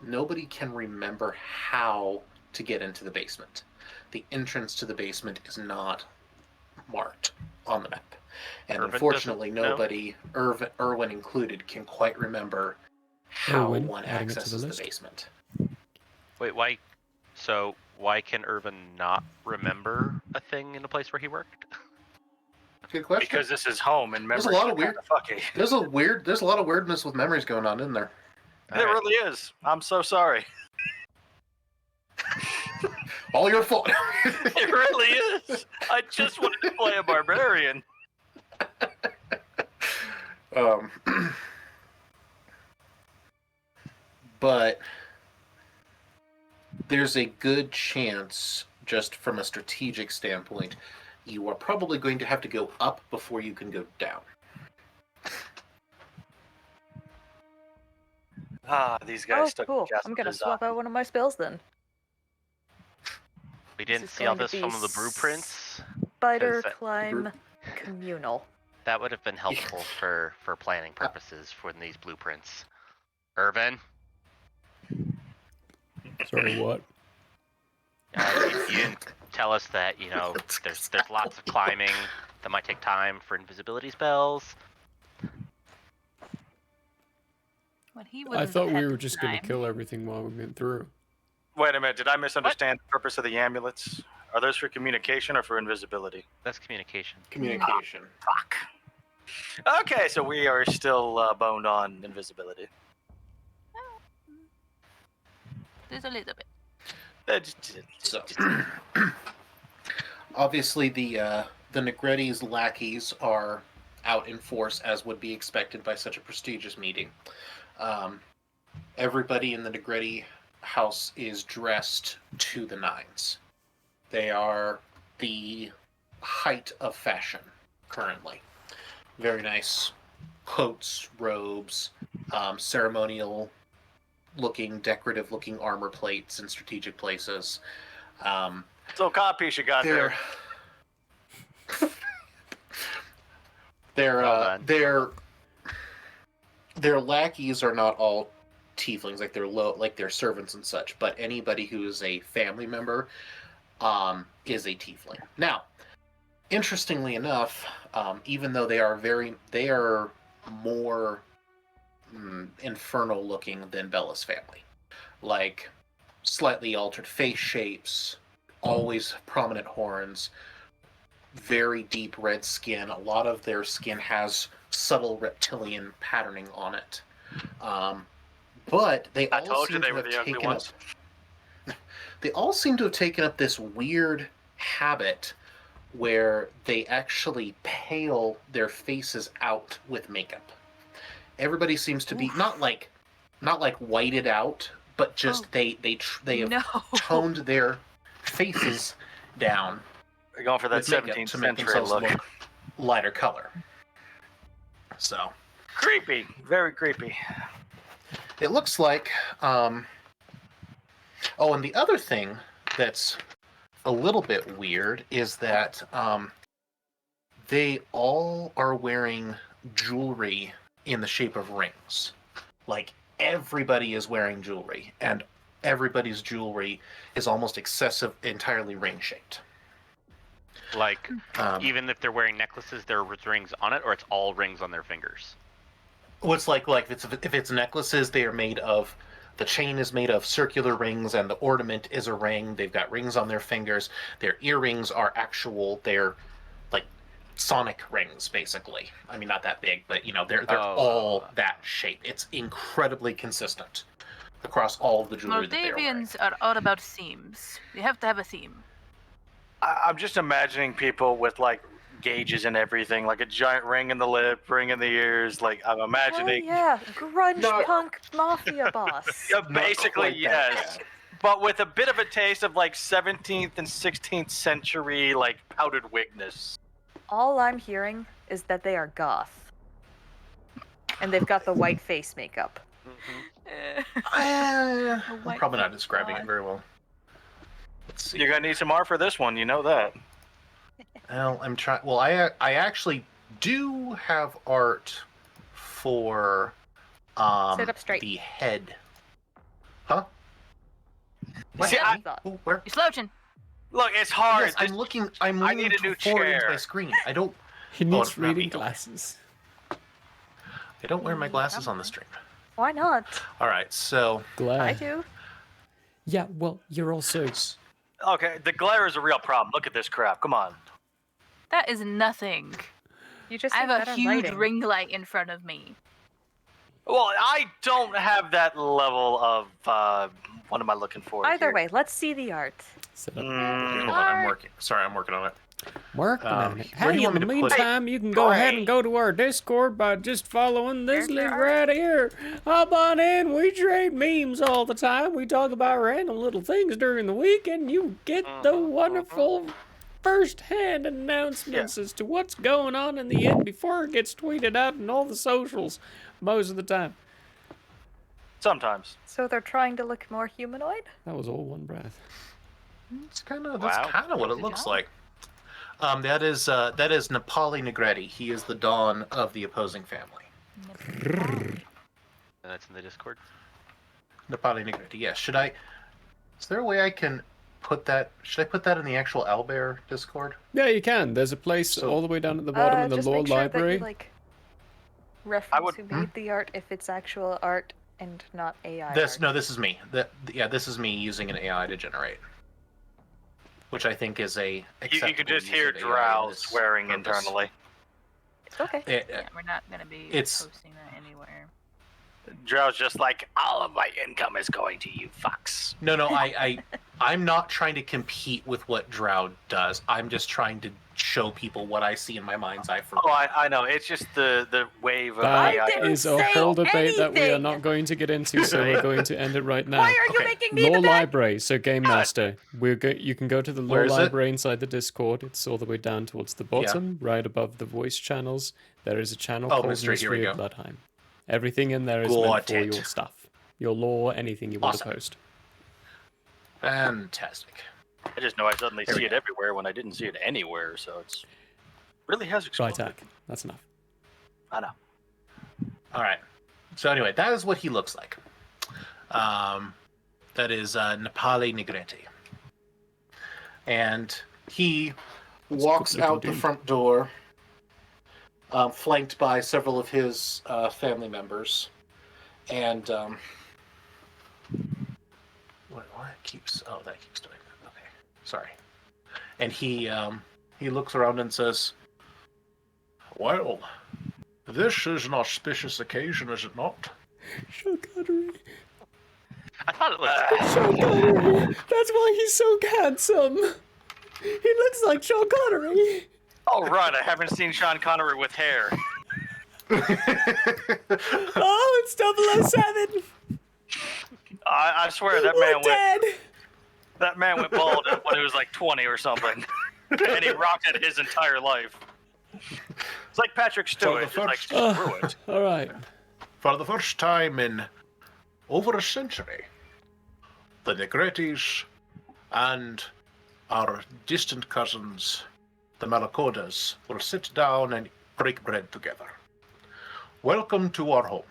nobody can remember how to get into the basement. The entrance to the basement is not marked on the map. And Irvin unfortunately, doesn't know? nobody, Irwin included, can quite remember how Irwin, one adding it to the accesses the list. basement. Wait, why? So why can Irvin not remember a thing in a place where he worked? Good question. Because this is home and There's memories a lot are of weird. kinda fucky. There's a lot of weirdness with memories going on, isn't there? There really is. I'm so sorry. All your fault. It really is. I just wanted to play a barbarian. But there's a good chance, just from a strategic standpoint, you are probably going to have to go up before you can go down. These guys Oh, stuck cool. just I'm gonna design. swap out one of my spells then. We didn't is see all going to this be from the blueprints. Spider 'Cause that- climb communal. That would have been helpful for planning purposes for these blueprints. Irvin, Sorry, what? you didn't tell us that there's lots of climbing that might take time for invisibility spells. What he I wouldn't thought have we had were the just going to time. kill everything while we went through. Wait a minute, did I misunderstand the purpose of the amulets? Are those for communication or for invisibility? That's communication. Communication. Fuck. Okay, so we are still boned on invisibility. There's a little bit. So, obviously, the Negretti's lackeys are out in force, as would be expected by such a prestigious meeting. Everybody in the Negretti house is dressed to the nines. They are the height of fashion currently. Very nice coats, robes, ceremonial looking, decorative looking armor plates in strategic places. So codpiece you got there. Their lackeys are not all tieflings, like they're servants and such, but anybody who is a family member is a tiefling. Now, interestingly enough, even though they are more infernal looking than Bella's family. Like slightly altered face shapes, always prominent horns, very deep red skin. A lot of their skin has subtle reptilian patterning on it. But they all seem to have taken up. They all seem to have taken up this weird habit where they actually pale their faces out with makeup. Everybody seems to be not like whited out, but just they have toned their faces down. They're going for that 17th to make century themselves look. look lighter color. So creepy, very creepy. It looks like. Oh, and the other thing that's a little bit weird is that they all are wearing jewelry in the shape of rings. Like, everybody is wearing jewelry, and everybody's jewelry is almost entirely ring-shaped. Like, even if they're wearing necklaces, there are rings on it, or it's all rings on their fingers? Well, it's like if it's necklaces, they are made of... The chain is made of circular rings, and the ornament is a ring. They've got rings on their fingers. Their earrings are they're like sonic rings, basically. I mean, not that big, but they're all that shape. It's incredibly consistent across all of the jewelry that they're wearing. Moldavians are all about themes. You have to have a theme. I'm just imagining people with like gauges and everything, like a giant ring in the lip, ring in the ears. Like I'm imagining. Oh yeah, grunge punk mafia boss. Yeah, basically yes, but with a bit of a taste of like 17th and 16th century like powdered wigness. All I'm hearing is that they are goth. And they've got the white face makeup. I'm probably not describing it very well. Let's see. You're gonna need some art for this one, you know that. Well, I'm trying. Well, I actually do have art for Sit up straight. the head. Huh? What? See, Where? You're slouching. Look, it's hard. Yes, I'm looking. I'm I leaning need a new forward into chair. my screen. I don't. He needs it's not reading me. glasses. I don't wear my glasses on the stream. Why not? All right, so Glare. I do. Yeah, well, you're also. Okay, the glare is a real problem. Look at this crap. Come on. That is nothing. You just I have have a better huge lighting. ring light in front of me. Well, I don't have that level of. What am I looking for? Either here? way, let's see the art. hold on, I'm working. Sorry, I'm working on it. Working on it. where do Hey, you in want the me to put it? meantime, you can go ahead and go to our Discord by just following this link right here. Hop on in. We trade memes all the time. We talk about random little things during the week, and you get the wonderful first-hand announcements as to what's going on in the end before it gets tweeted out in all the socials most of the time. Sometimes. So they're trying to look more humanoid? That was all one breath. That's kind of what it looks like. That is Nepali Negretti. He is the Dawn of the opposing family. And that's in the Discord. Nepali Negretti. Yes. Is there a way I can put that? Should I put that in the actual Owlbear Discord? Yeah, you can. There's a place all the way down at the bottom in the just lore make sure library. That you, reference who made the art if it's actual art and not AI. This is me. This is me using an AI to generate, which I think is a. You can just hear Drow swearing internally. Okay. We're not gonna be it's- posting that anywhere. Drow's just like, all of my income is going to you fucks. No, I'm not trying to compete with what Drow does. I'm just trying to show people what I see in my mind's eye. Oh, I know. It's just the wave of That AI. is a whole debate that we are not going to get into, so we're going to end it right now. Why are you making me Lore the bad? library, so Game Master. You can go to the Where lore is it? library inside the Discord. It's all the way down towards the bottom, right above the voice channels. There is a channel called Mystery, here we Mystery of go. Blodheim. Everything in there is meant for your stuff. Your lore, anything you want to post. Fantastic. I just know I suddenly There we see it everywhere when I didn't see it anywhere, so it's really has exploded. Right, that's enough. I know. All right. So anyway, that is what he looks like. That is Nepali Negretti. And he walks out the front door, flanked by several of his family members. And what keeps? Oh, that keeps doing that. Okay, sorry. And he looks around and says, "Well, this is an auspicious occasion, is it not?" Sean Connery. I thought it was. Sean Connery. That's why he's so handsome. He looks like Sean Connery. Oh, right. I haven't seen Sean Connery with hair. Oh, it's 007. I swear that We're man dead. That man went bald when he was like 20 or something, and he rocked it his entire life. It's like Patrick Stewart. Just like, screw it. All right. For the first time in over a century, the Negrettis and our distant cousins, the Malakodas, will sit down and break bread together. Welcome to our home.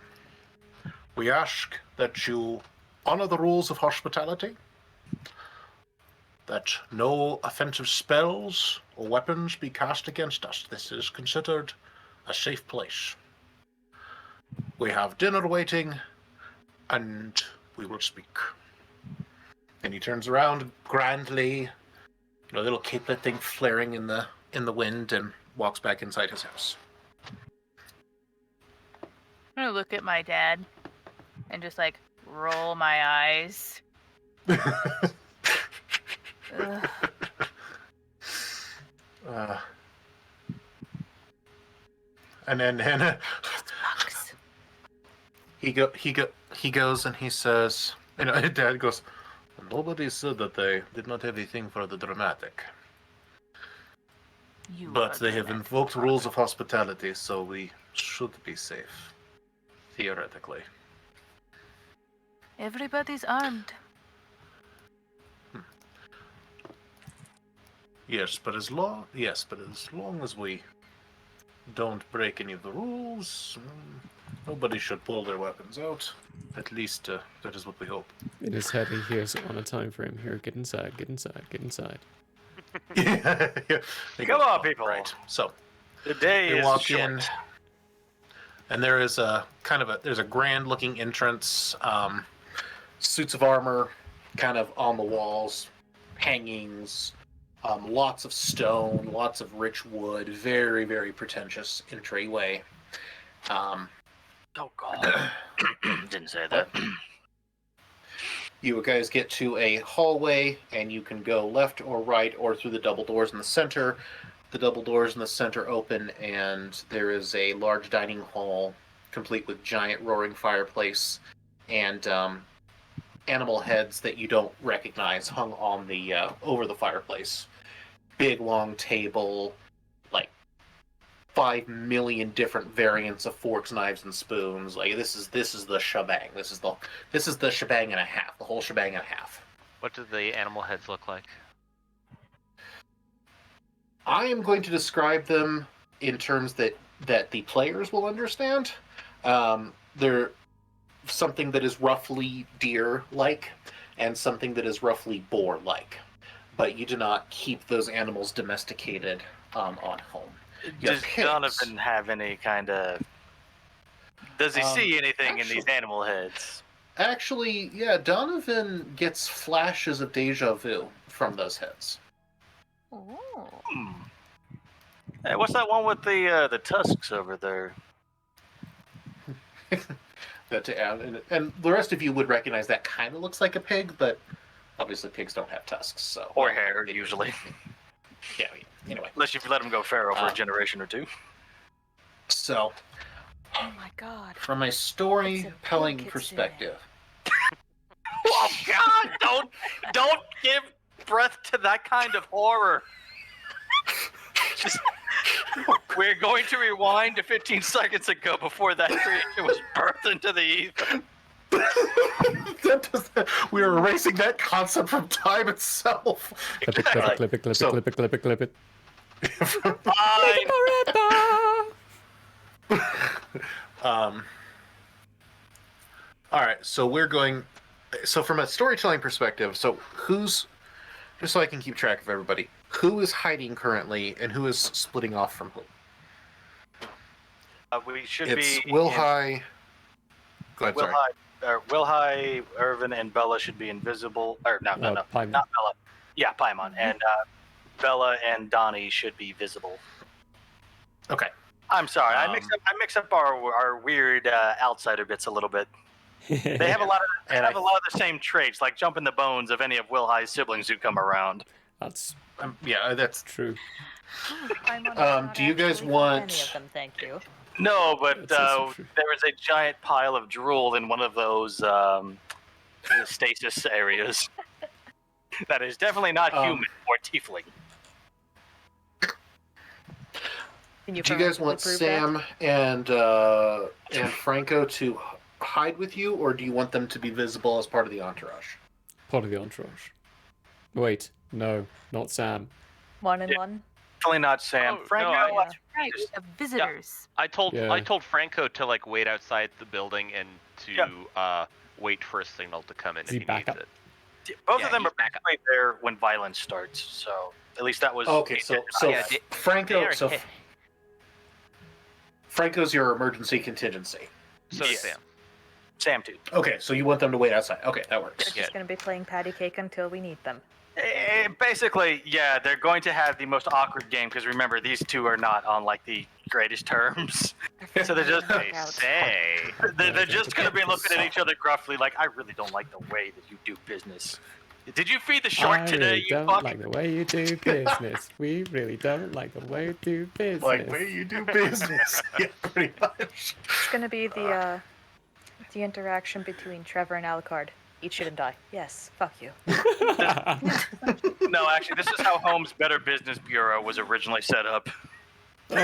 We ask that you honor the rules of hospitality, that no offensive spells or weapons be cast against us. This is considered a safe place. We have dinner waiting, and we will speak. And he turns around grandly, a little capelet thing flaring in the wind, and walks back inside his house. I'm gonna look at my dad and just like roll my eyes. Ugh. And then he goes and he says, Dad goes, nobody said that they did not have a thing for the dramatic. You But are they the have man. invoked rules of hospitality, so we should be safe. Theoretically. Everybody's armed. Yes, but as long as we don't break any of the rules, nobody should pull their weapons out. At least that is what we hope. In his head, he hears it on a time frame. Here, get inside, get inside, get inside. Yeah. Come on, people. Right. So The day they is walk short. in, and there is there's a grand looking entrance. Suits of armor, kind of on the walls, hangings. Lots of stone, lots of rich wood, very, very pretentious entryway. Oh God! Didn't say that. You guys get to a hallway, and you can go left or right or through the double doors in the center. The double doors in the center open, and there is a large dining hall, complete with giant roaring fireplace and animal heads that you don't recognize hung on the over the fireplace. Big long table, like 5 million different variants of forks, knives, and spoons. Like this is the shebang. This is the shebang and a half. The whole shebang and a half. What do the animal heads look like? I am going to describe them in terms that the players will understand. They're something that is roughly deer-like, and something that is roughly boar-like. But you do not keep those animals domesticated on home. Does Donovan have any kind of... Does he see anything in these animal heads? Actually, yeah, Donovan gets flashes of deja vu from those heads. Hey, what's that one with the tusks over there? And the rest of you would recognize that kind of looks like a pig, but obviously pigs don't have tusks, so... Or hair, usually. Yeah, anyway. Unless you've let them go feral for a generation or two. So, Oh my God. from a storytelling perspective... Oh God! Don't give breath to that kind of horror. We're going to rewind to 15 seconds ago before that creature was birthed into the ether. We are erasing that concept from time itself. Clip it, clip it, clip it, clip it, So- clip it, clip it, clip it. All right, so we're going. So from a storytelling perspective, so who's just so I can keep track of everybody, who is hiding currently and who is splitting off from who? We should It's be. Will High. Go ahead, sorry. Will High, Irvin, and Bella should be invisible. Or no, not Paimon. Bella. Yeah, Paimon, and Bella and Donnie should be visible. Okay. I'm sorry, I mix up our weird outsider bits a little bit. They have a lot of the same traits, like jumping the bones of any of Will High's siblings who come around. That's that's true. Do you guys want? Any of them, thank you. No, but That's also true. there was a giant pile of drool in one of those stasis areas. That is definitely not human or tiefling. Can you Do you guys want prove Sam and Franco to hide with you, or do you want them to be visible as part of the entourage? Part of the entourage. Wait, no, not Sam. One and one. Definitely not Sam. Franco, no, Right, we have visitors. I told Yeah. Franco to like wait outside the building and to wait for a signal to come in Is he if he back needs up? it. both of them are basically there when violence starts. So at least that was Okay, so Franco, so Franco's your emergency contingency. So is Sam. Sam too. Okay, so you want them to wait outside. Okay, that works. They're just going to be playing patty cake until we need them. Basically, yeah, they're going to have the most awkward game because remember, these two are not on like the greatest terms. So they're just they're just going to be looking at each other gruffly, like, I really don't like the way that you do business. Did you feed the shark I today? really You don't fuck. like the way you do business. We really don't like the way you do business. Like way you do business. Yeah, pretty much. It's going to be the interaction between Trevor and Alucard. Eat shit and die. Yes, fuck you. No, actually, this is how Home's Better Business Bureau was originally set up. So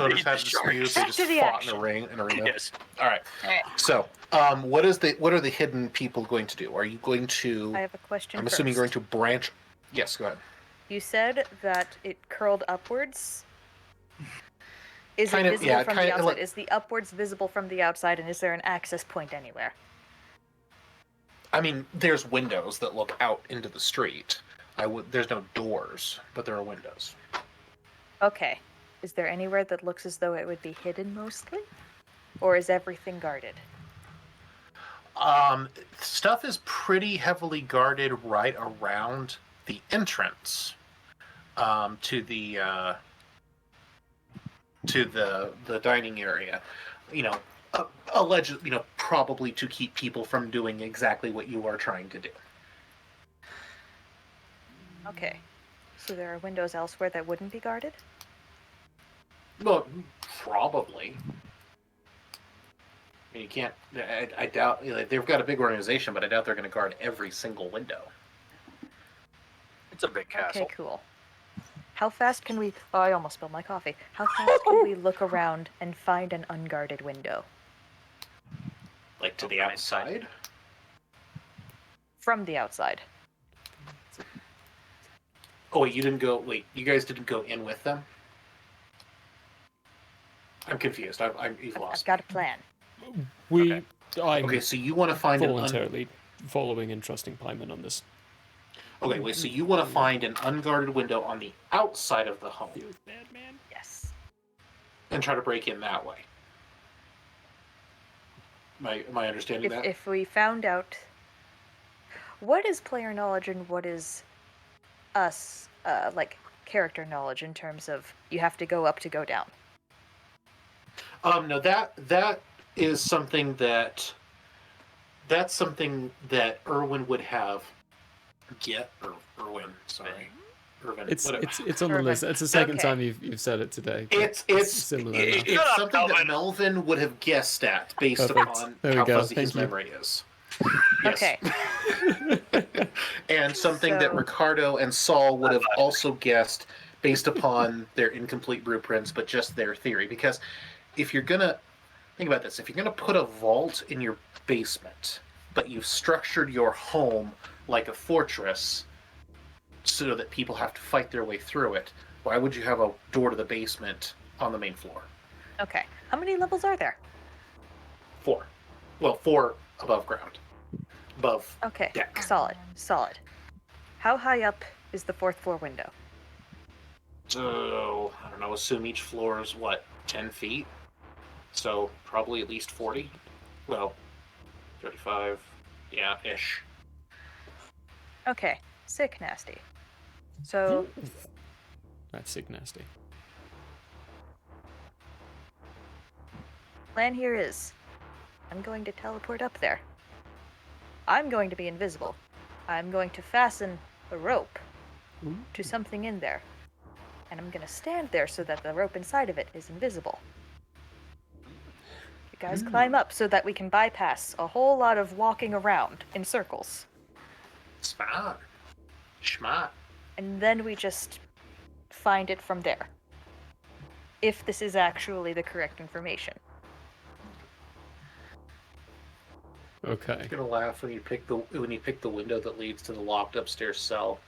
just had disputes. They just fought in a ring in a arena. Yes. All right. So, what are the hidden people going to do? Are you going to? I have a question. I'm assuming you're going to branch. Yes, go ahead. You said that it curled upwards. Is Kind it of, visible yeah, from kind the of outside? like- Is the upwards visible from the outside, and is there an access point anywhere? I mean, there's windows that look out into the street. There's no doors, but there are windows. Okay. Is there anywhere that looks as though it would be hidden mostly? Or is everything guarded? Stuff is pretty heavily guarded right around the entrance to the dining area. Alleged, probably to keep people from doing exactly what you are trying to do. Okay. So there are windows elsewhere that wouldn't be guarded? Well, probably. I mean, you can't. I doubt they've got a big organization, but I doubt they're going to guard every single window. It's a big castle. Okay, cool. How fast can we... Oh, I almost spilled my coffee. How fast can we look around and find an unguarded window? Like to the outside? From the outside. Oh, wait, you guys didn't go in with them? I'm confused. You've lost. I've got a plan. I'm Okay, so you want to find voluntarily following and trusting Pyman on this. Okay, wait, so you want to find an unguarded window on the outside of the home. Yes. And try to break in that way. Am I understanding that? If we found out... What is player knowledge and what is us, character knowledge in terms of you have to go up to go down? No, that is something that's something that Irwin would have Irwin, sorry. Irvin. It's whatever. it's on the list. It's the second time you've said it today. It's similar. it's something that Melvin would have guessed at based upon how fuzzy his memory is. Yes. Okay. And something that Ricardo and Saul would have also guessed based upon their incomplete blueprints, but just their theory. Because if you're gonna think about this, if you're gonna put a vault in your basement, but you've structured your home like a fortress so that people have to fight their way through it, why would you have a door to the basement on the main floor? Okay. How many levels are there? 4. Well, 4 above ground. Above Okay. deck. Solid. How high up is the 4th floor window? So, I don't know, assume each floor is, 10 feet? So, probably at least 40? Well, 35, yeah, ish. Okay. Sick nasty. So... That's sick nasty. Plan here is, I'm going to teleport up there. I'm going to be invisible. I'm going to fasten a rope to something in there. And I'm going to stand there so that the rope inside of it is invisible. You guys climb up so that we can bypass a whole lot of walking around in circles. Smart. Schmart. And then we just find it from there. If this is actually the correct information. Okay. I'm gonna laugh when you pick the window that leads to the locked upstairs cell.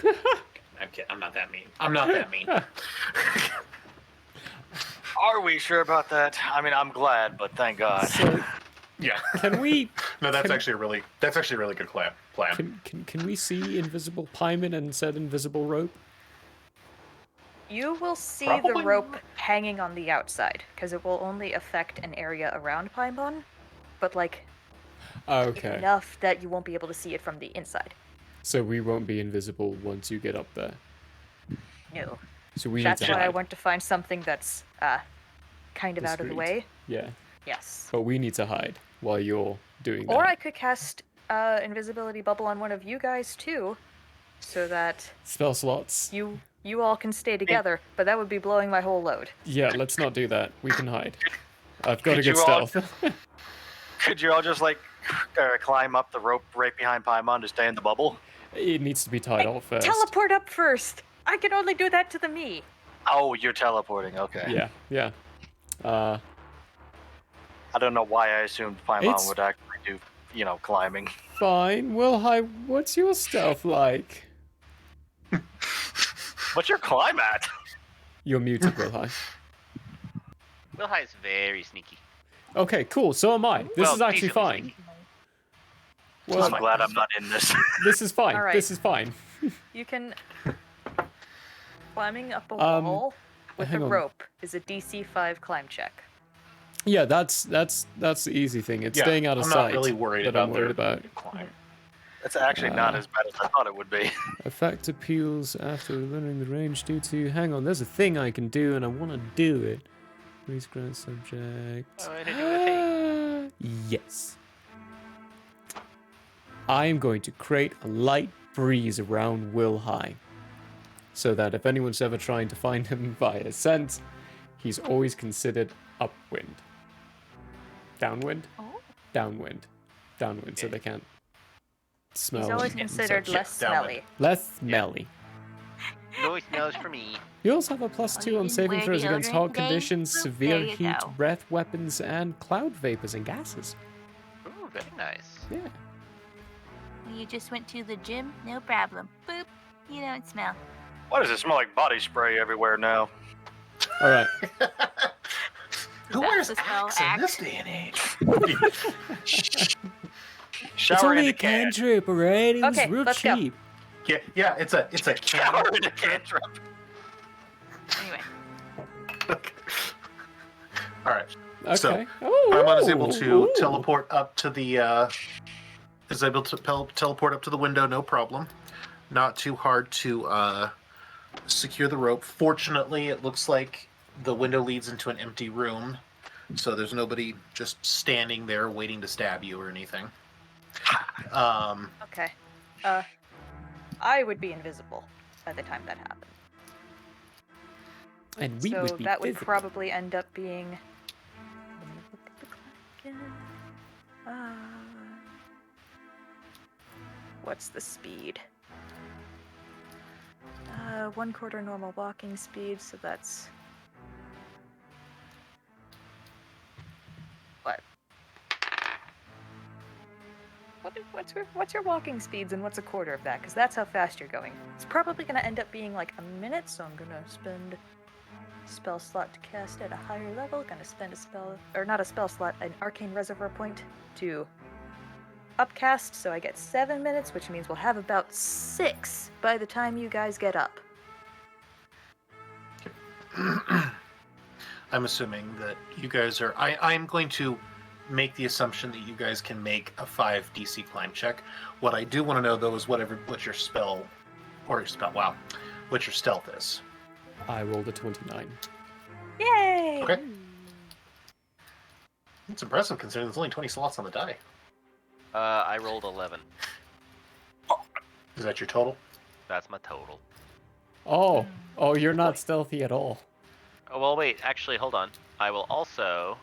I'm kidding. I'm not that mean. Are we sure about that? I mean, I'm glad, but thank God. So, yeah. Can we? No, that's actually a really good plan. Can we see invisible Pyman and said invisible rope? You will see Probably the rope hanging on the outside, because it will only affect an area around Paimon, but Okay. enough that you won't be able to see it from the inside. So we won't be invisible once you get up there. No. So we That's need to why hide. I want to find something that's kind of out of the Discreet. way. Yeah. Yes. But we need to hide while you're doing that. Or I could cast invisibility bubble on one of you guys too, so that Spell slots. you You all can stay together, but that would be blowing my whole load. Yeah, let's not do that. We can hide. I've got a Could good you all- stealth. Could you all just like climb up the rope right behind Paimon to stay in the bubble? It needs to be tied off first. Teleport up first. I can only do that to the me. Oh, you're teleporting. Okay. Yeah, yeah. I don't know why I assumed Paimon It's- would actually do, climbing. Fine. Well, hi. What's your stealth like? What's your climb at? You're muted, Will High. Will High is very sneaky. Okay, cool. So am I. This Well, is actually decently fine. sneaky. Well, I'm glad I'm not in this. this is fine. All right. This is fine. You can... Climbing up a Um, wall with a hang on. rope is a DC 5 climb check. Yeah, that's the easy thing. It's Yeah, staying out of I'm sight. not really worried that about I'm worried their about. climb. It's actually not as bad as I thought it would be. Effect appeals after learning the range due to... Hang on, there's a thing I can do and I want to do it. Please grant subject... Oh, I didn't do a thing. Yes. I am going to create a light breeze around Will High. So that if anyone's ever trying to find him via scent, he's always considered upwind. Downwind? Oh. Downwind. Downwind, so they can't smell. He's always and considered such. less smelly. Less smelly. No smells for me. You also have a +2 on saving wear throws against deodorant hot today? conditions, Oh, severe there you heat, go. breath weapons, and cloud vapors and gases. Ooh, very nice. Yeah. You just went to the gym? No problem. Boop. You don't smell. Why does it smell like body spray everywhere now? All right. Who wears the spell axe in axe. this day and age? Shower it's only in a a can. cantrip, alright? It was Okay, real let's go. cheap. Yeah, it's a Shower in a cantrip. Anyway. All right. Okay. So Oh, Paimon is able to ooh. teleport up to the teleport up to the window, no problem. Not too hard to secure the rope. Fortunately, it looks like the window leads into an empty room, so there's nobody just standing there waiting to stab you or anything. Okay. I would be invisible by the time that happened. And we so would be that would visible. probably end up being... Let me look at the clock again. What's the speed? 1/4 normal walking speed, so that's... What? What's your walking speeds and what's a quarter of that? Because that's how fast you're going. It's probably going to end up being like a minute, so I'm going to spend a spell slot to cast at a higher level. Going to spend a spell, or not a spell slot, an arcane reservoir point to upcast, so I get 7 minutes, which means we'll have about 6 by the time you guys get up. I'm assuming that you guys are. I'm going to make the assumption that you guys can make a 5 DC climb check. What I do want to know though is what your spell, or your spell. Wow, what your stealth is. I rolled a 29. Yay! Okay. It's impressive considering there's only 20 slots on the die. I rolled 11. Is that your total? That's my total. Oh, you're not stealthy at all. Oh, well, wait. Actually, hold on. I will also...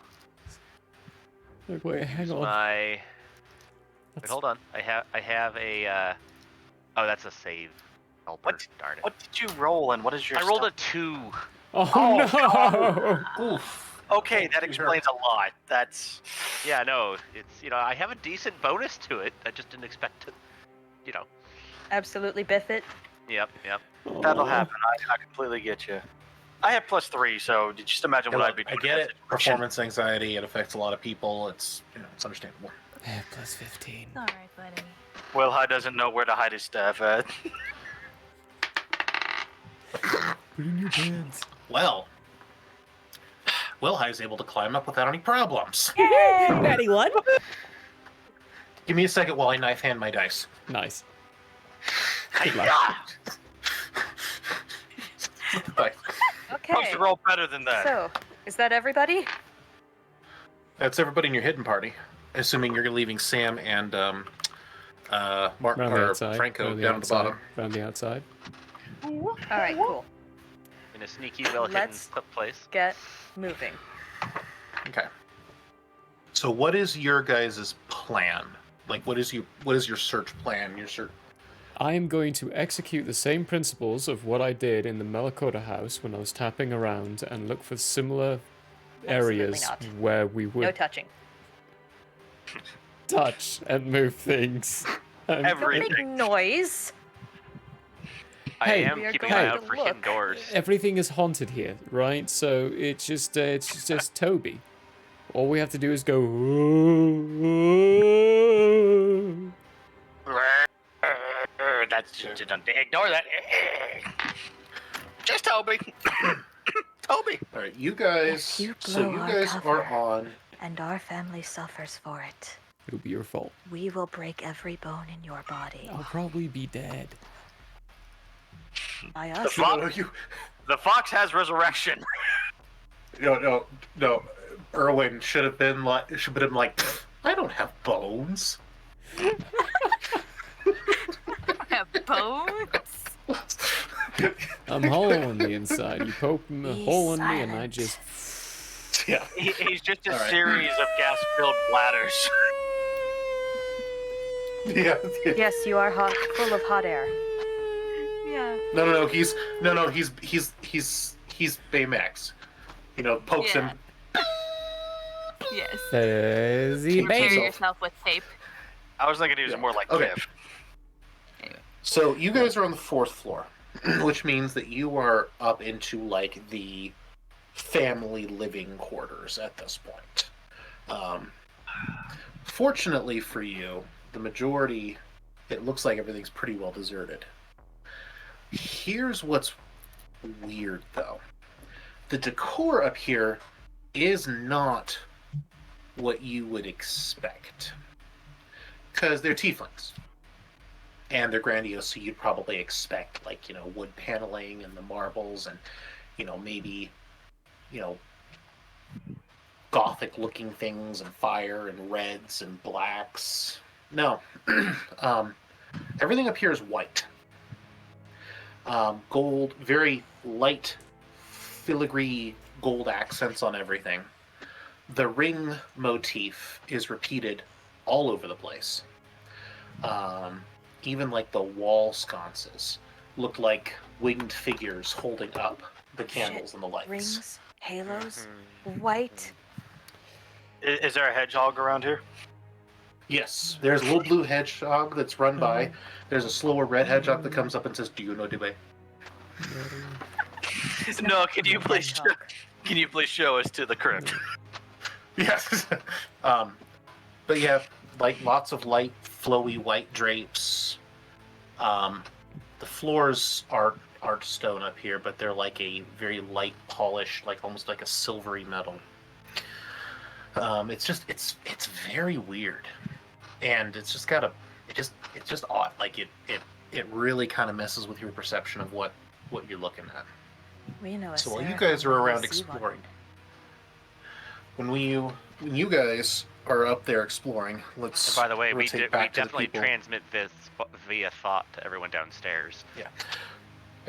Like, wait, hang on. Wait, hold on. I have a... Oh, that's a save. Helper. Darn it. What did you roll and what is your I rolled a stealth? 2. Oh, no! Oof. Okay, that explains a lot. That's... Yeah, no, it's, I have a decent bonus to it. I just didn't expect to, Absolutely biff it. Yep. That'll happen. I completely get you. I have +3, so just imagine what I'd be doing. I get it. Performance anxiety. It affects a lot of people. It's it's understandable. Yeah, +15. All right, buddy. Will High doesn't know where to hide his staff at. Put in your pants. Well, Will High is able to climb up without any problems. Natty what? Give me a second while I knife hand my dice. Nice. Good luck. Bye. Okay. Supposed to roll better than that. So, is that everybody? That's everybody in your hidden party, assuming you're leaving Sam and Mark Round the or outside. Franco round the down at the outside, bottom. Round the outside. All right, cool. in a sneaky, well-hidden Let's place. get moving. Okay. So what is your guys' plan? Like, what is your search plan? I am going to execute the same principles of what I did in the Melakota house when I was tapping around and look for similar areas not. where we would No touching. touch and move things. Don't make noise. I Hey, am keeping an eye out for hidden doors. Everything is haunted here, right? So it's just Toby. All we have to do is go. That's ignore that. Just Toby. Toby. All right, you guys. If you So blow you our guys cover, are on. and our family suffers for it. It'll be your fault. We will break every bone in your body. I'll probably be dead. By The us. the fox has resurrection. No. Erwin should have been like, I don't have bones. Have bones? I'm hollow on the inside. You poke a hole in me, and I just. Yeah. He's just a All right. series of gas-filled bladders. Yeah. Yes, you are hot, full of hot air. Yeah. No. He's Baymax. Pokes him. Yes. Fuzzy Prepare basil. yourself with tape. I was thinking he was more like Okay. Biff. So you guys are on the 4th floor, which means that you are up into like the family living quarters at this point. Fortunately for you, the majority, it looks like everything's pretty well deserted. Here's what's weird though. The decor up here is not what you would expect. Because they're tieflings. And they're grandiose, so you'd probably expect, like, wood paneling and the marbles and, maybe, gothic-looking things and fire and reds and blacks. No. Everything up here is white. Gold, very light, filigree gold accents on everything. The ring motif is repeated all over the place. Even like the wall sconces look like winged figures holding up the candles and the lights. Rings, halos, white. Is there a hedgehog around here? Yes, there's a little blue hedgehog that's run by. There's a slower red hedgehog that comes up and says, "Do you know Dubé?" No, can you please show us to the crypt? Yes. But yeah, like lots of light, flowy white drapes. The floors are stone up here, but they're like a very light polish, like almost like a silvery metal. It's very weird, and it's just it's just odd. Like it really kind of messes with your perception of what you're looking at. We know. So while you guys are around exploring, when you guys are up there exploring, let's. And by the way, we rotate back to the definitely people. transmit this via thought to everyone downstairs. Yeah.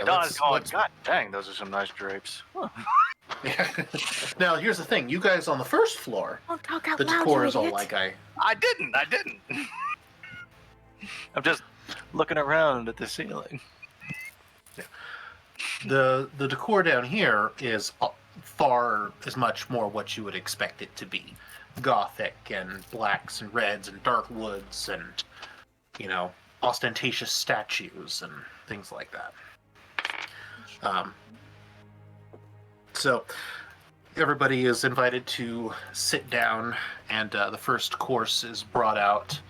Don's going, God dang, those are some nice drapes. Now here's the thing: you guys on the 1st floor, Don't talk out the loud, decor you is all idiot. like I. I didn't. I'm just looking around at the ceiling. The decor down here is much more what you would expect it to be. Gothic and blacks and reds and dark woods and, ostentatious statues and things like that. So everybody is invited to sit down, and the first course is brought out.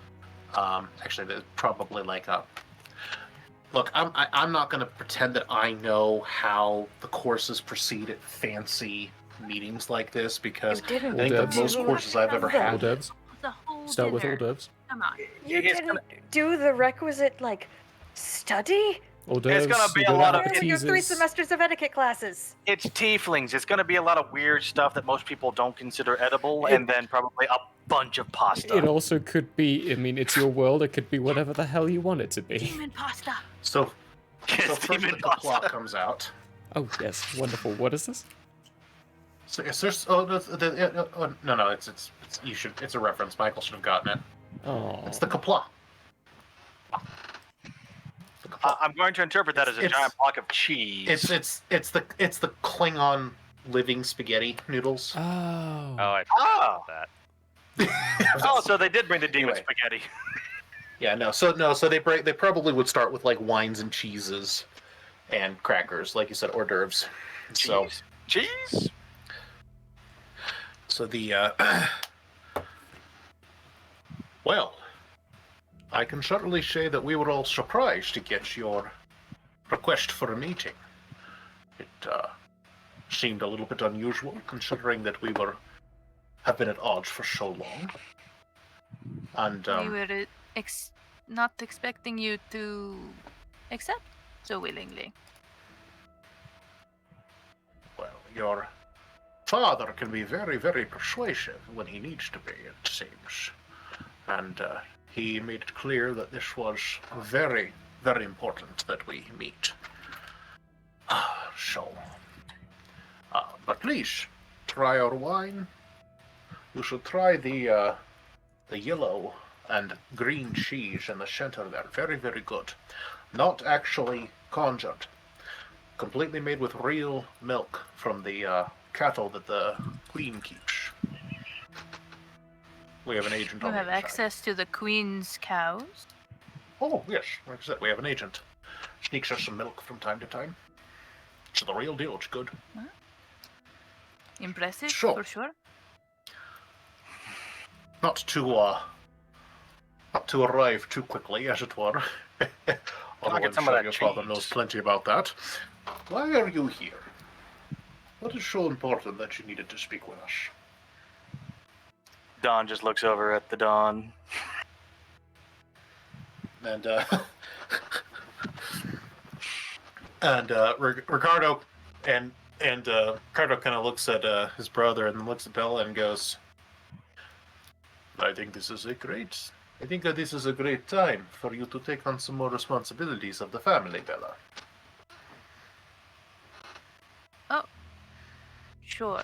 Actually, there's probably like a... Look, I'm not going to pretend that I know how the courses proceed at fancy meetings like this, because I think that most courses I've ever had... Hors d'oeuvres. The whole Start with dinner. hors d'oeuvres. Come on. You didn't do the requisite, study? Hors d'oeuvres. It's gonna be you a go lot to of Your 3 appetizers. semesters of etiquette classes. It's tieflings. It's going to be a lot of weird stuff that most people don't consider edible, and then probably a bunch of pasta. It also could be, it's your world, it could be whatever the hell you want it to be. Demon pasta. So first the plot comes out. Oh, yes. Wonderful. What is this? So is there's no, it's you should it's a reference. Michael should have gotten it. Oh. It's the kapla. I'm going to interpret that as a giant block of cheese. It's the Klingon living spaghetti noodles. Oh. I forgot about that. Oh, so they did bring the demon spaghetti. Yeah, so they probably would start with like wines and cheeses and crackers, like you said, hors d'oeuvres. Cheese. So the well, I can certainly say that we were all surprised to get your request for a meeting. It seemed a little bit unusual, considering that we have been at odds for so long. And we were not expecting you to accept so willingly. Well, your father can be very, very persuasive when he needs to be, it seems. And he made it clear that this was very, very important that we meet. But please, try our wine. You should try the yellow and green cheese in the center there. Very, very good. Not actually conjured. Completely made with real milk from the cattle that the queen keeps. We have an agent You on have the inside. access to the queen's cows? Oh, yes. Like I said, we have an agent. Sneaks us some milk from time to time. It's the real deal. It's good. Huh? Impressive, So, for sure. Not to arrive too quickly, as it were. Although get I'm some of sure that your father cheese. knows plenty about that. Why are you here? What is so important that you needed to speak with us? Don just looks over at the Don. And Ricardo Ricardo kind of looks at his brother and looks at Bella and goes, I think this is a great time for you to take on some more responsibilities of the family, Bella. Oh, sure.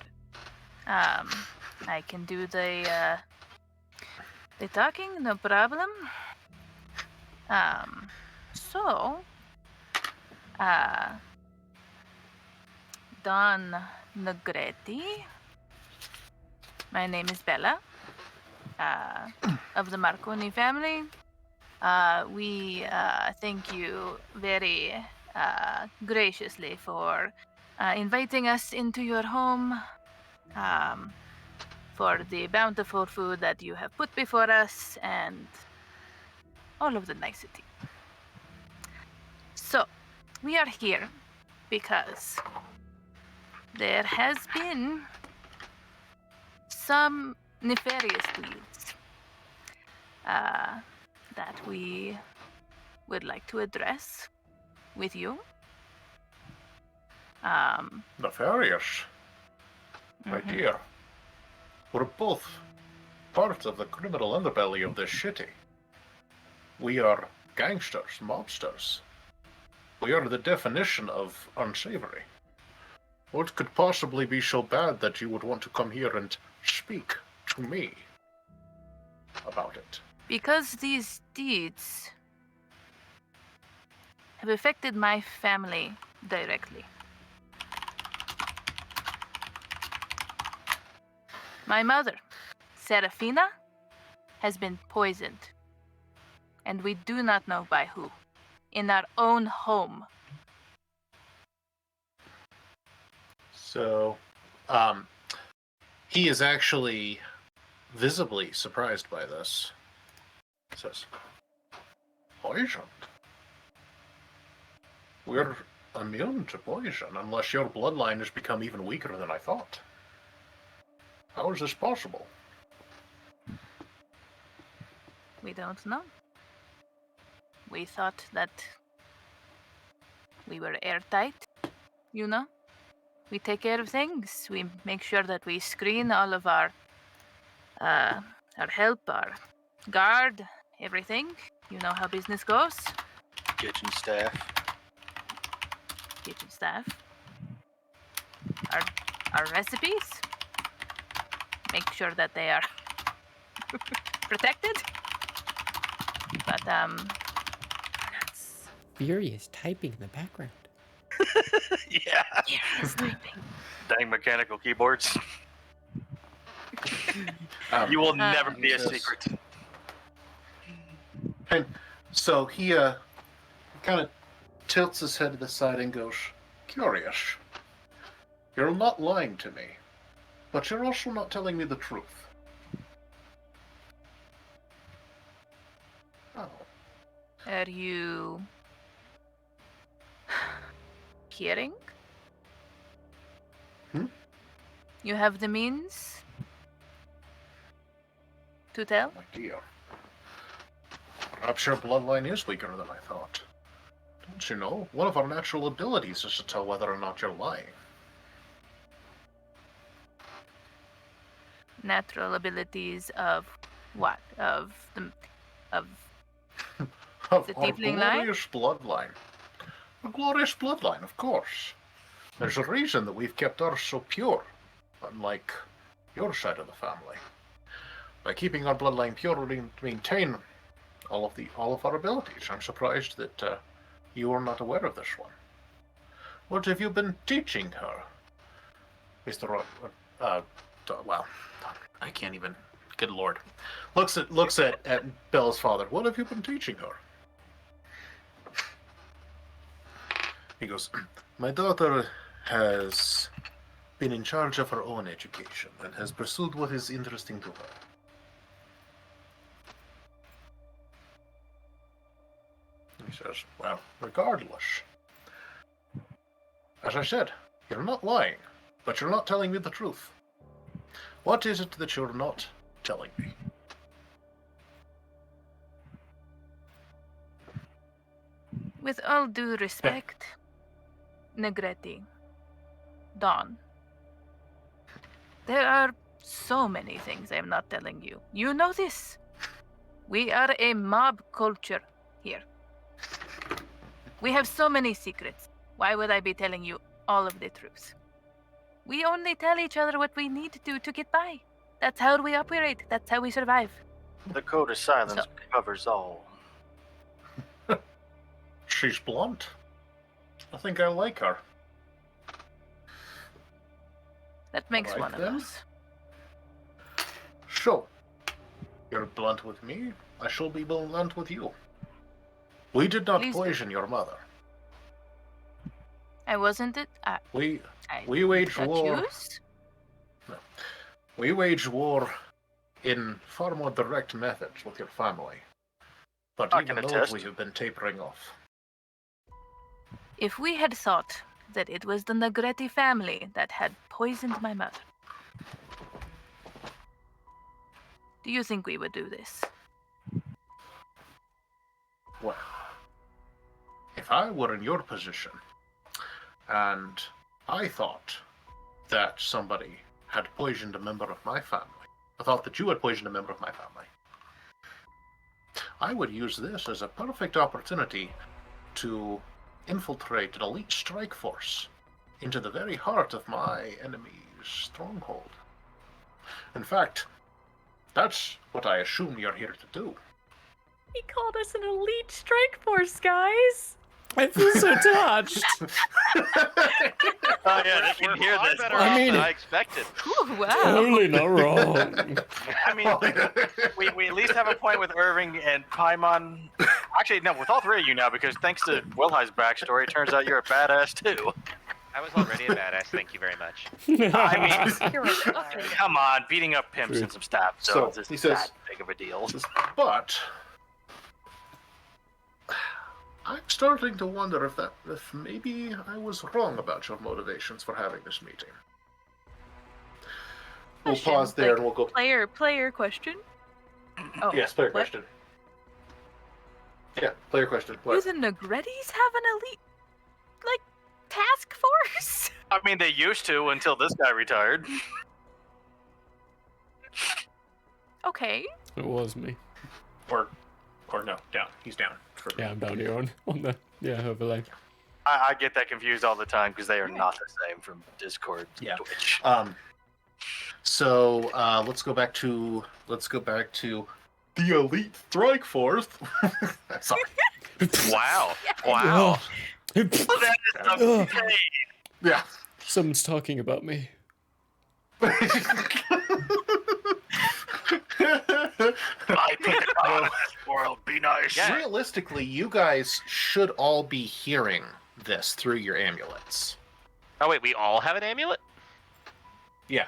I can do the talking, no problem. Don Negretti. My name is Bella, of the Marconi family. We thank you very graciously for inviting us into your home, for the bountiful food that you have put before us, and all of the nicety. So, we are here because there has been some nefarious deeds that we would like to address with you. Nefarious? My dear. We're both part of the criminal underbelly of this city. We are gangsters, mobsters. We are the definition of unsavory. What could possibly be so bad that you would want to come here and speak to me about it? Because these deeds have affected my family directly. My mother, Serafina, has been poisoned, and we do not know by who, in our own home. So, he is actually visibly surprised by this. He says, poisoned? We're immune to poison, unless your bloodline has become even weaker than I thought. How is this possible? We don't know. We thought that we were airtight, you know? We take care of things. We make sure that we screen all of our help, our guard, everything. You know how business goes. Kitchen staff. our recipes. Make sure that they are protected. But Furious typing in the background. Yeah. Furious typing. Dang mechanical keyboards. You will never be a secret. And so he kind of tilts his head to the side and goes, "Curious. You're not lying to me, but you're also not telling me the truth." Oh. Are you hearing? You have the means to tell? My dear. Perhaps your bloodline is weaker than I thought. Don't you know? One of our natural abilities is to tell whether or not you're lying. Natural abilities of what? Of the Of the our tiefling line? glorious bloodline. A glorious bloodline, of course. There's a reason that we've kept ours so pure, unlike your side of the family. By keeping our bloodline pure, we maintain all of our abilities. I'm surprised that you are not aware of this one. What have you been teaching her, Mr. Well, I can't even. Good lord. Looks at Belle's father. What have you been teaching her? He goes, "My daughter has been in charge of her own education and has pursued what is interesting to her. He says, well, regardless, as I said, you're not lying, but you're not telling me the truth. What is it that you're not telling me?" With all due respect, Negretti, Dawn, there are so many things I am not telling you. You know this. We are a mob culture here. We have so many secrets. Why would I be telling you all of the truth? We only tell each other what we need to get by. That's how we operate. That's how we survive. The code of silence covers all. She's blunt. I think I like her. That makes All right, one of then. us. So, you're blunt with me, I shall be blunt with you. We did not Please poison your mother. I wasn't it. We I waged got war. used? No. We waged war in far more direct methods with your family. But I even can those attest. we have been tapering off. If we had thought that it was the Negretti family that had poisoned my mother, do you think we would do this? Well, if I were in your position, and I thought that somebody had poisoned a member of my family, I thought that you had poisoned a member of my family, I would use this as a perfect opportunity to infiltrate an elite strike force into the very heart of my enemy's stronghold. In fact, that's what I assume you're here to do. He called us an elite strike force, guys. I feel so touched. Oh yeah, they can hear this. Better I off mean- than I expected. Ooh, wow. Totally not wrong. I mean, we at least have a point with Irving and Paimon. Actually, no, with all three of you now, because thanks to Wilhi's backstory, it turns out you're a badass too. I was already a badass. Thank you very much. I mean, You're a come on, beating up pimps and some staff, so it's he just says- that big of a deal. But I'm starting to wonder if maybe I was wrong about your motivations for having this meeting. We'll Question, pause there like, and we'll go. Player question. Oh, Yes, player what? question. Yeah, player question. Do What? the Negrettis have an elite, like, task force? I mean, they used to until this guy retired. Okay. It was me. Or no, down. He's down. Yeah, I'm down here on the overlay. I get that confused all the time because they are not the same from Discord to Twitch. So let's go back to the Elite Strike Force. Sorry. Wow. Wow. That is amazing. Yeah. Someone's talking about me. My people in this world, be nice. Realistically, you guys should all be hearing this through your amulets. Oh wait, we all have an amulet? Yeah.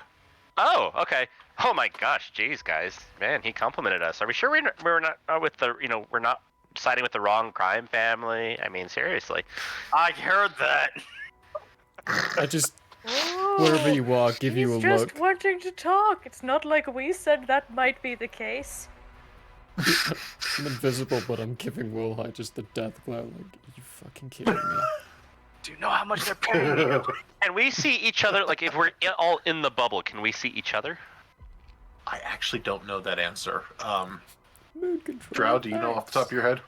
Oh, okay. Oh my gosh, jeez, guys, man, he complimented us. Are we sure we're not with the we're not siding with the wrong crime family? I mean, seriously. I heard that. I just wherever you are, give you a He's look. just wanting to talk. It's not like we said that might be the case. I'm invisible, but I'm giving Wilhite just the death glare. Like, are you fucking kidding me? Do you know how much they're paying you? And we see each other, like if we're all in the bubble, can we see each other? I actually don't know that answer. Mood control. Drow, do you know off the top of your head?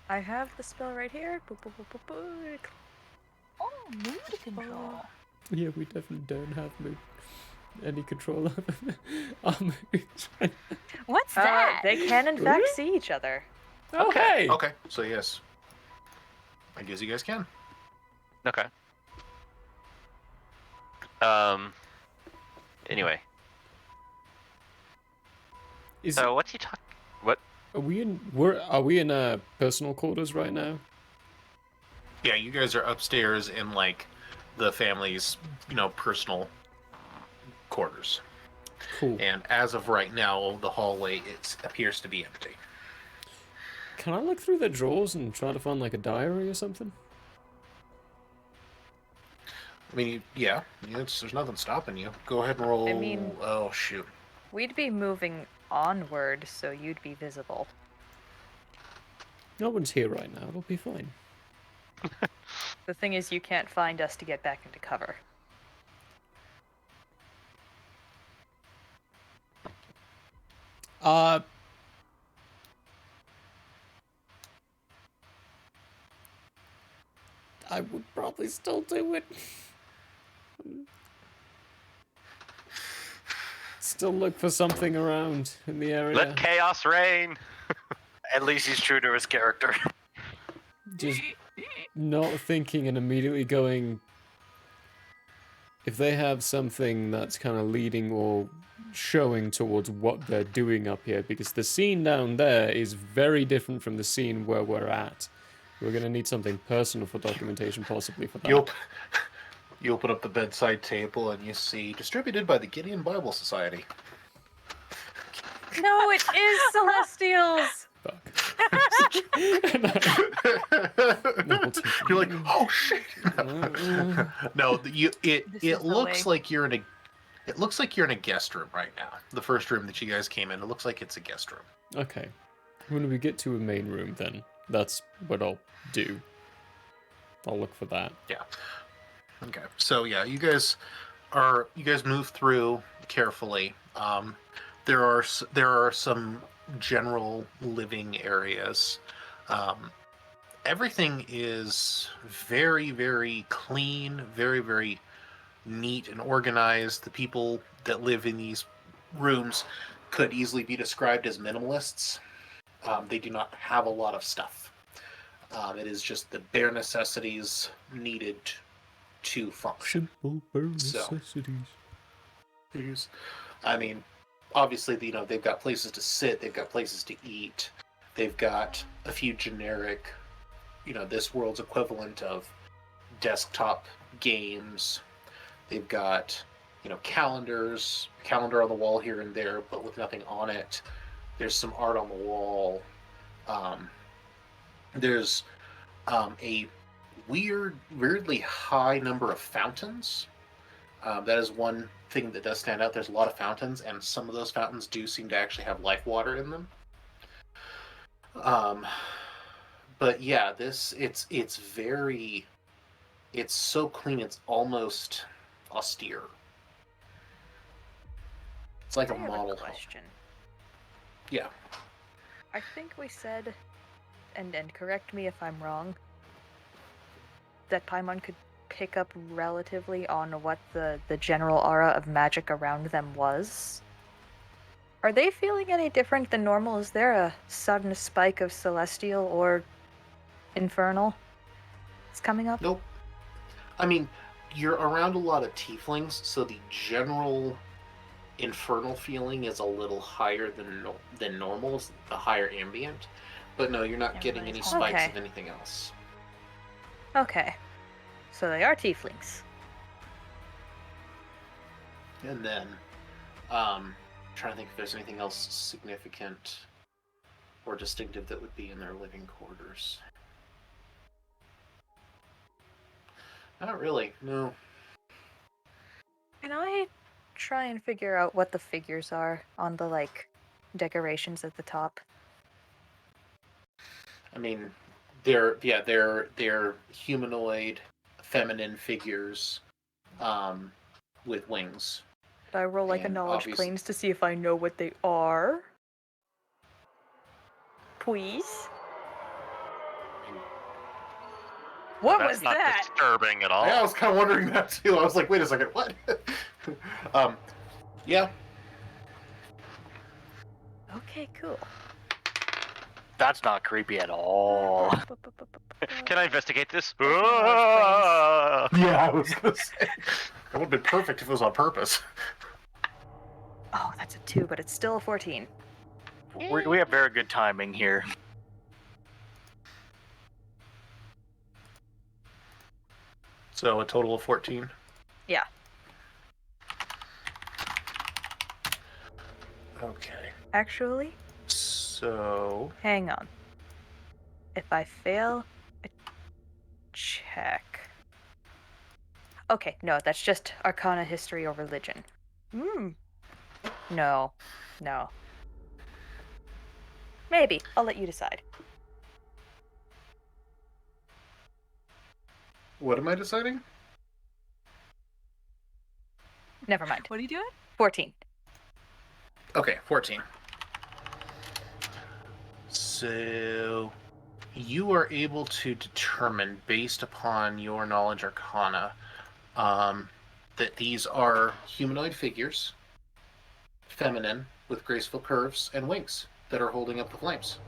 I have the spell right here. Boop, boop, boop, boop, boop. Oh, mood control. Yeah, we definitely don't have any control over our moods. What's that? They can in fact see each other. Okay. Okay, so yes. I guess you guys can. Okay. Anyway. So what's he talking? What? Are we in? Are we in personal quarters right now? Yeah, you guys are upstairs in like the family's, personal quarters. Cool. And as of right now, the hallway appears to be empty. Can I look through the drawers and try to find like a diary or something? I mean, yeah, there's nothing stopping you. Go ahead and roll. I mean- oh shoot. We'd be moving onward, so you'd be visible. No one's here right now. It'll be fine. The thing is, you can't find us to get back into cover. I would probably still do it. Still look for something around in the area. Let chaos reign. At least he's true to his character. Just not thinking and immediately going. If they have something that's kind of leading or showing towards what they're doing up here, because the scene down there is very different from the scene where we're at. We're gonna need something personal for documentation, possibly for that. You open up the bedside table and you see distributed by the Gideon Bible Society. No, it is Celestials! You're like, oh shit! No, it looks like you're in a. It looks like you're in a guest room right now. The first room that you guys came in, it looks like it's a guest room. Okay. When we get to a main room, then that's what I'll do. I'll look for that. Yeah. Okay. So yeah, you guys move through carefully. There are some general living areas. Everything is very, very clean, very, very neat and organized. The people that live in these rooms could easily be described as minimalists. They do not have a lot of stuff. It is just the bare necessities needed to function. Simple bare necessities. I mean, obviously, they've got places to sit, they've got places to eat, they've got a few generic, this world's equivalent of desktop games. They've got, calendar on the wall here and there, but with nothing on it. There's some art on the wall. There's a weirdly high number of fountains. That is one thing that does stand out. There's a lot of fountains, and some of those fountains do seem to actually have life water in them. But yeah, it's so clean, it's almost austere. It's like a model question. Yeah. I think we said, and correct me if I'm wrong, that Paimon could pick up relatively on what the general aura of magic around them was. Are they feeling any different than normal? Is there a sudden spike of celestial or infernal that's coming up? Nope. I mean, you're around a lot of tieflings, so the general infernal feeling is a little higher than normal, a higher ambient. But no, you're not getting any spikes Okay. of anything else. Okay. So they are tieflings. And then, trying to think if there's anything else significant or distinctive that would be in their living quarters. Not really, no. Can I try and figure out what the figures are on the, like, decorations at the top? I mean, they're humanoid, feminine figures, with wings. Do I roll like a And knowledge obvious- planes to see if I know what they are? Please? What That's was not that? disturbing at all. Yeah, I was kind of wondering that too. I was like, wait a second, what? Yeah. Okay, cool. That's not creepy at all. Can I investigate this? Yeah, I was gonna say. That would have been perfect if it was on purpose. Oh, that's a 2, but it's still a 14. We have very good timing here. So a total of 14. Yeah. Okay. Actually, So hang on. If I fail a check. Okay, no, that's just Arcana, History, or Religion. No. Maybe. I'll let you decide. what am I deciding? Never mind. What are you doing? 14. Okay, 14. So you are able to determine, based upon your knowledge Arcana, that these are humanoid figures, feminine, with graceful curves and wings, that are holding up the flames.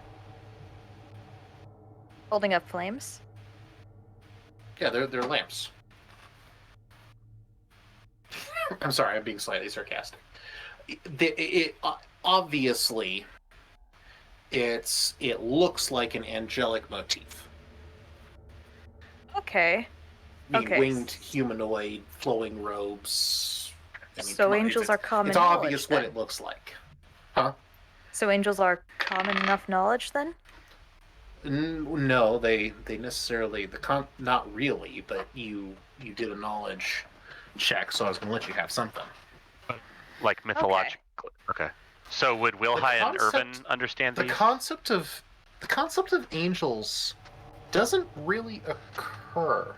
Holding up flames? Yeah, they're lamps. I'm sorry, I'm being slightly sarcastic. Obviously, it looks like an angelic motif. Okay. I mean, Okay. winged humanoid, flowing robes. I mean, So come on, angels are common It's knowledge, obvious what then. it looks like. Huh? So angels are common enough knowledge then? No, they necessarily not really, but you did a knowledge check, so I was going to let you have something. Like mythological. Okay. So would Wilhai and Irvin understand the these? concept of angels doesn't really occur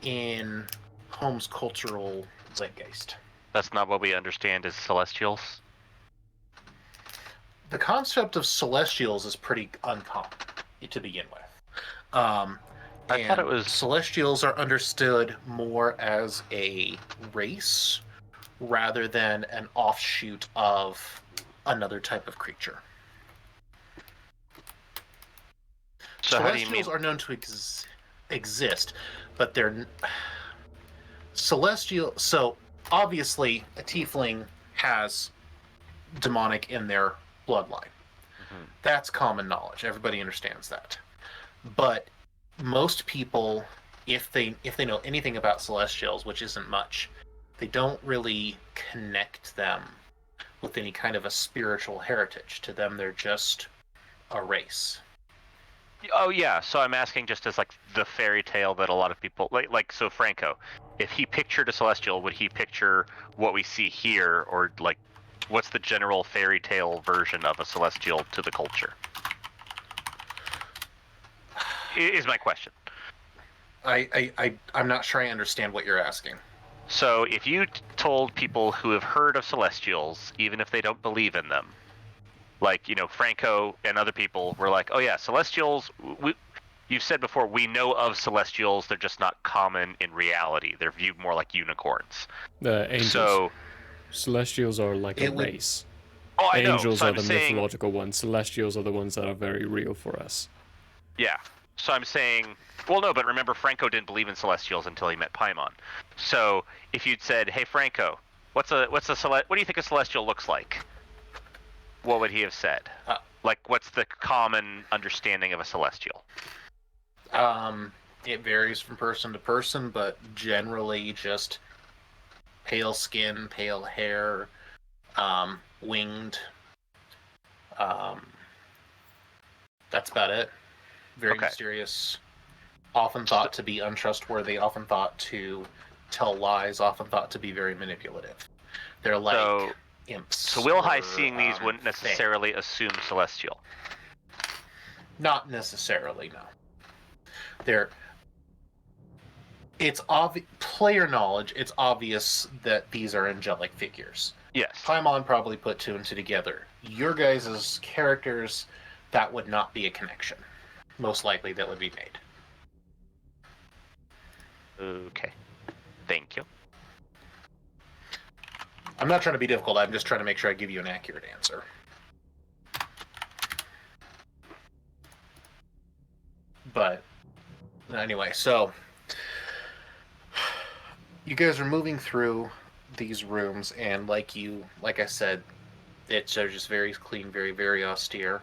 in Home's cultural zeitgeist. That's not what we understand as celestials. The concept of celestials is pretty uncommon to begin with. I thought it was celestials are understood more as a race rather than an offshoot of another type of creature. So how do you Celestials mean? are known to exist, but they're celestial. So obviously, a tiefling has demonic in their bloodline. That's common knowledge. Everybody understands that. But most people, if they know anything about celestials, which isn't much, they don't really connect them with any kind of a spiritual heritage. To them, they're just a race. Oh yeah. So I'm asking just as like the fairy tale that a lot of people like. So Franco, if he pictured a celestial, would he picture what we see here, or like, what's the general fairy tale version of a celestial to the culture? Is my question. I'm not sure I understand what you're asking. So if you told people who have heard of celestials, even if they don't believe in them, like, Franco and other people were like, oh yeah, celestials, you've said before, we know of Celestials, they're just not common in reality. They're viewed more like unicorns. Angels. So, Celestials are like a race. Oh, I know. Angels So are I'm the saying, mythological ones. Celestials are the ones that are very real for us. yeah. So I'm saying, well, no, but remember, Franco didn't believe in Celestials until he met Paimon. So if you'd said, "Hey, Franco, what do you think a Celestial looks like?" What would he have said? Like, what's the common understanding of a Celestial? It varies from person to person, but generally just pale skin, pale hair, winged. That's about it. Very mysterious. Often thought to be untrustworthy. Often thought to tell lies. Often thought to be very manipulative. They're like imps. So Will High seeing these wouldn't necessarily assume Celestial. Not necessarily, no. It's player knowledge. It's obvious that these are angelic figures. Yes. Paimon probably put two and two together. Your guys' characters, that would not be a connection. Most likely, that would be made. Okay. Thank you. I'm not trying to be difficult. I'm just trying to make sure I give you an accurate answer. But anyway, so you guys are moving through these rooms, and like I said, it's just very clean, very, very austere.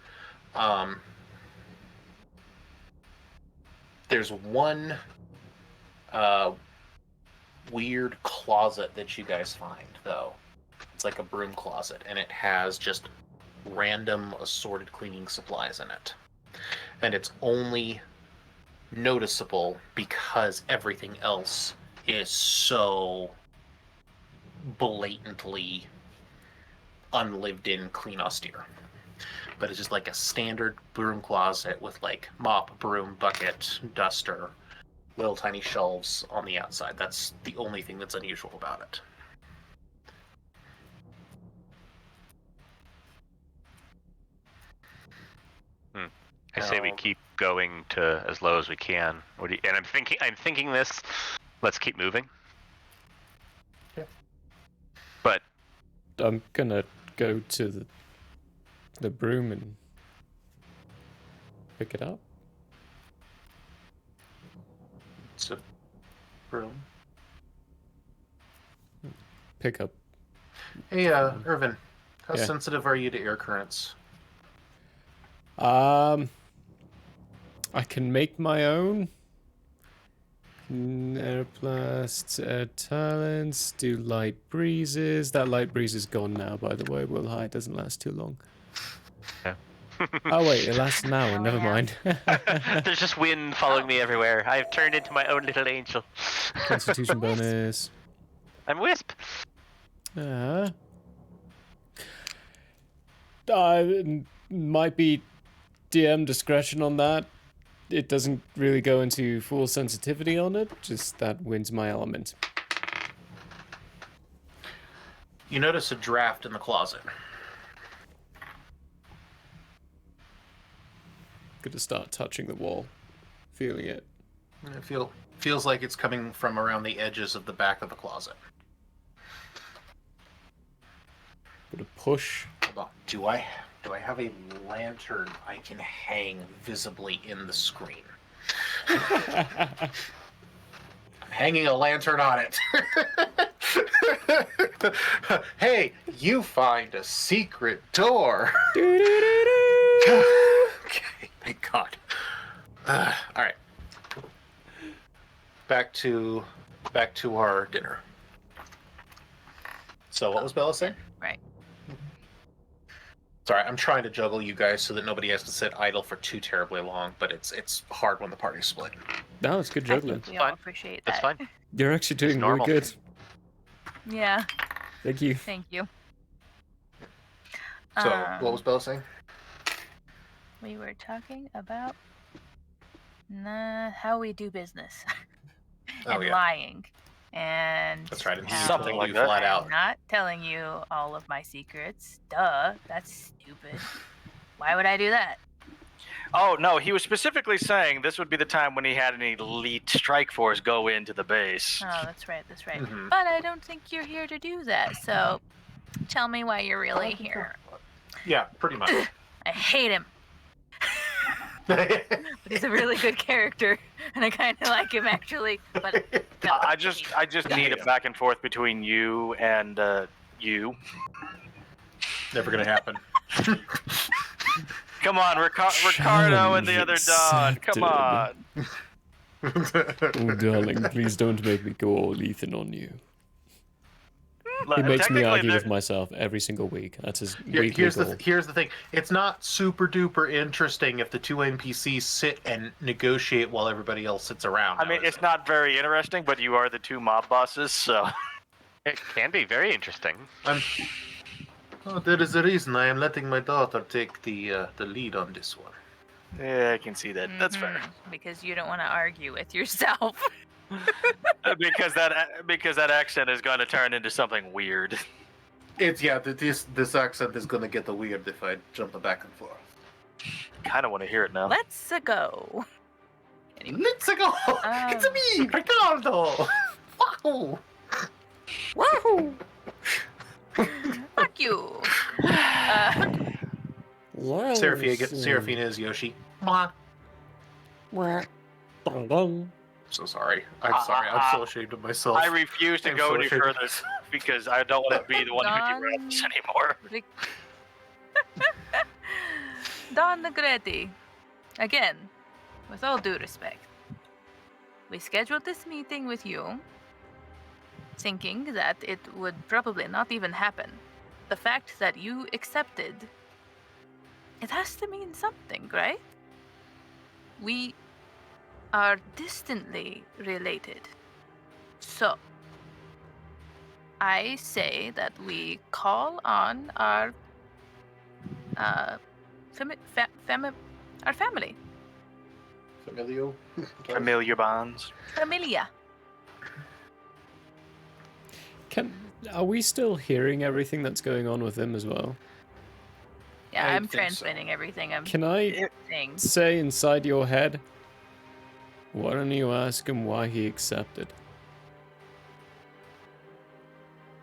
There's one weird closet that you guys find, though. It's like a broom closet, and it has just random assorted cleaning supplies in it. And it's only noticeable because everything else is so blatantly unlived in, clean, austere. But it's just like a standard broom closet with like mop, broom, bucket, duster, little tiny shelves on the outside. That's the only thing that's unusual about it. I say we keep going to as low as we can. And I'm thinking this. Let's keep moving. Yeah. But I'm gonna go to the broom and pick it up. It's a broom. Pick up. Hey, Irvin, how sensitive are you to air currents? I can make my own. Airblast, air talents, do light breezes. That light breeze is gone now, by the way. Will High doesn't last too long. Yeah. Oh wait, it lasts an hour. Never mind. There's just wind following me everywhere. I've turned into my own little angel. Constitution bonus. I'm Wisp. Might be DM discretion on that. It doesn't really go into full sensitivity on it. Just that wins my element. You notice a draft in the closet. Gonna start touching the wall, feeling it. It feels like it's coming from around the edges of the back of the closet. Gonna push. Hold on. Do I have a lantern I can hang visibly in the screen? I'm hanging a lantern on it. Hey, you find a secret door. Okay, thank God. All right. Back to our dinner. So what was Bella saying? Right. Sorry, I'm trying to juggle you guys so that nobody has to sit idle for too terribly long, but it's hard when the party's split. No, it's good juggling. I think we all appreciate that. That's fine. You're actually doing really good. Yeah. Thank you. Thank you. So, what was Bella saying? We were talking about how we do business and lying. And that's right. And something like that. Flat out. I'm not telling you all of my secrets. Duh, that's stupid. Why would I do that? Oh, no, he was specifically saying this would be the time when he had an elite strike force go into the base. Oh, that's right, that's right. Mhm. But I don't think you're here to do that, so tell me why you're really here. Yeah, pretty much. I hate him. But he's a really good character, and I kind of like him actually. But no, I just need a back and forth between you and you. Never gonna happen. Come on, Ricardo and the other Don. Come on. Oh, darling, please don't make me go all Ethan on you. Look, He makes me technically argue they're- with myself every single week. That's his weekly Here's goal. here's the thing. It's not super duper interesting if the two NPCs sit and negotiate while everybody else sits around. I mean, it's not very interesting, but you are the two mob bosses, so. It can be very interesting. Oh, there is a reason I am letting my daughter take the lead on this one. Yeah, I can see that. That's fair. because you don't want to argue with yourself. because that accent is going to turn into something weird. It's this accent is gonna get the weird if I jump back and forth. Kind of want to hear it now. Let's go. Let's go. It's me, Ricardo. Wahoo! Wahoo! Fuck you. Seraphina is Yoshi. Mwah. Dong dong. So sorry. I'm sorry. I'm so ashamed of myself. I refuse to I'm go so any ashamed. further because I don't want to be the one who derails this anymore. Don Negretti. Again, with all due respect, we scheduled this meeting with you thinking that it would probably not even happen. The fact that you accepted, it has to mean something, right? We are distantly related. So, I say that we call on our our family. Familial? Familiar bonds. Familia. Are we still hearing everything that's going on with him as well? Yeah, I I'm think so. translating everything. I'm Can I saying. say inside your head, why don't you ask him why he accepted?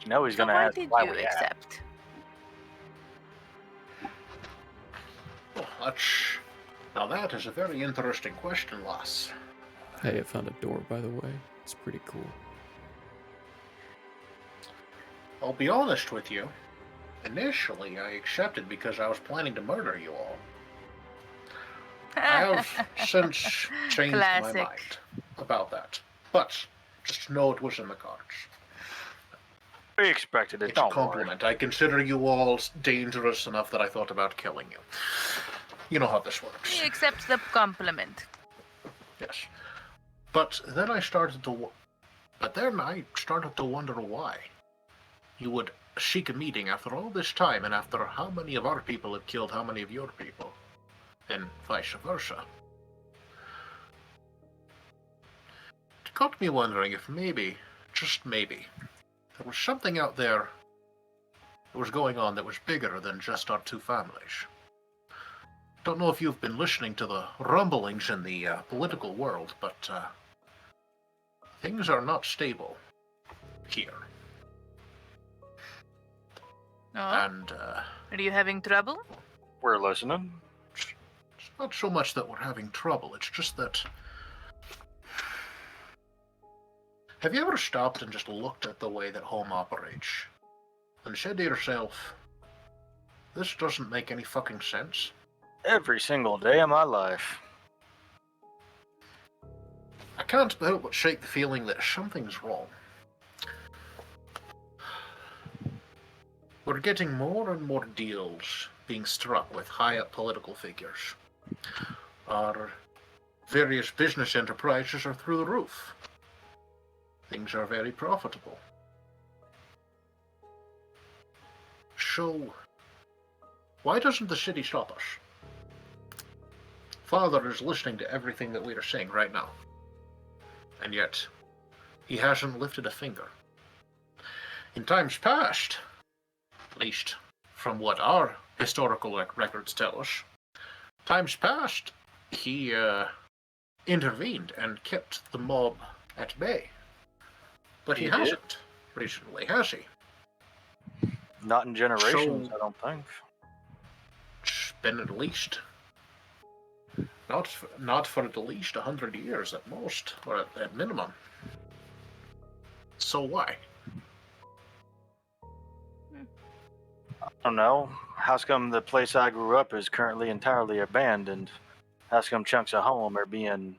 You know he's So going to why ask did why you we accept? Oh, now that is a very interesting question, lass. Hey, I found a door, by the way. It's pretty cool. I'll be honest with you. Initially, I accepted because I was planning to murder you all. I have since changed Classic. my mind about that. But just know it was in the cards. We expected it. It's a Don't worry. compliment. I consider you all dangerous enough that I thought about killing you. You know how this works. He accepts the compliment. Yes. But then I started to wonder why. You would seek a meeting after all this time, and after how many of our people have killed how many of your people, and vice versa. It got me wondering if maybe, just maybe, there was something out there that was going on that was bigger than just our two families. Don't know if you've been listening to the rumblings in the political world, but things are not stable here. Oh, And are you having trouble? We're listening. it's not so much that we're having trouble, it's just that... Have you ever stopped and just looked at the way that home operates? And said to yourself, this doesn't make any fucking sense? Every single day of my life. I can't help but shake the feeling that something's wrong. We're getting more and more deals being struck with high-up political figures. Our various business enterprises are through the roof. Things are very profitable. So, why doesn't the city stop us? Father is listening to everything that we are saying right now. And yet, he hasn't lifted a finger. In times past, at least from what our historical records tell us, times past, he intervened and kept the mob at bay. But he He did? hasn't recently, has he? Not in generations, So- I don't think. It's been at least not for at least 100 years at most, or at minimum. So why? I don't know. How's come the place I grew up is currently entirely abandoned? How's come chunks of home are being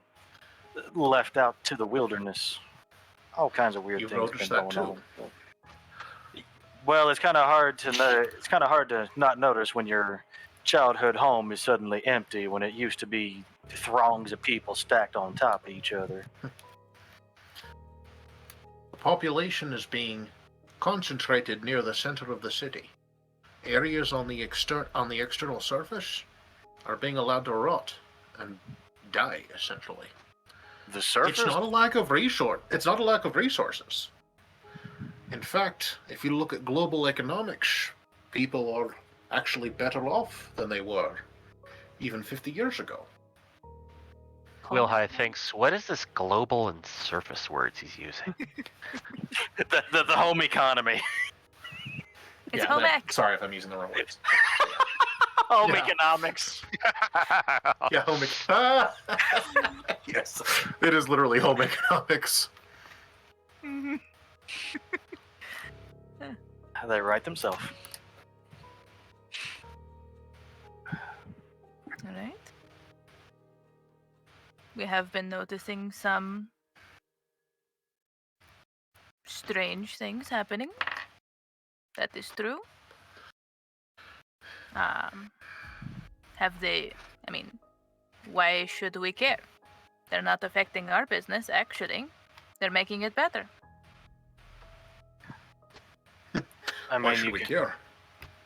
left out to the wilderness? All kinds of weird You've things noticed been that going too. on. Well, it's kind of hard to it's kind of hard to not notice when your childhood home is suddenly empty when it used to be throngs of people stacked on top of each other. The population is being concentrated near the center of the city. Areas on the external surface are being allowed to rot and die, essentially. The surface? It's not a lack of resources. In fact, if you look at global economics, people are actually better off than they were even 50 years ago. Wilhai thinks, what is this global and surface words he's using? the home economy. It's home ec. Sorry if I'm using the wrong words. Home Yeah. economics. Yeah, home yes, it is literally home economics. They write themselves. All right. We have been noticing some strange things happening. That is true. Have they? I mean, why should we care? They're not affecting our business, actually. They're making it better. I mean, Why should we care?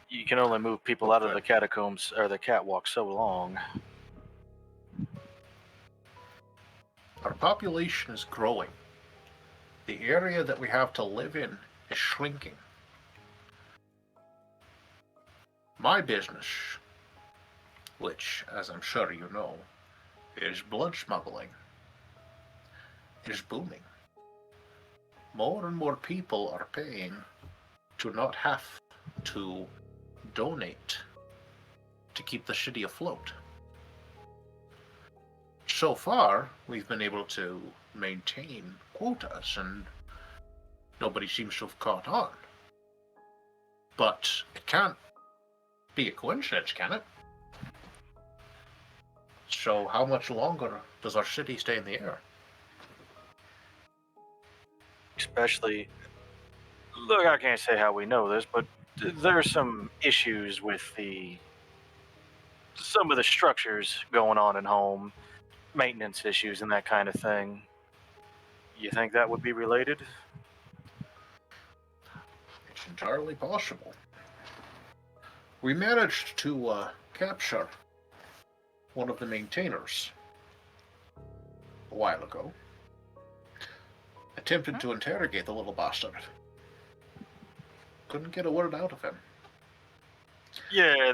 You can only move people out of the catacombs or the catwalk so long. Our population is growing. The area that we have to live in is shrinking. My business, which, as I'm sure you know, is blood smuggling, is booming. More and more people are paying to not have to donate to keep the city afloat. So far, we've been able to maintain quotas, and nobody seems to have caught on. But it can't be a coincidence, can it? So how much longer does our city stay in the air? Especially, look, I can't say how we know this, but there's some issues with some of the structures going on at home, maintenance issues and that kind of thing. You think that would be related? It's entirely possible. We managed to capture one of the maintainers a while ago. Attempted to interrogate the little bastard. Couldn't get a word out of him. Yeah,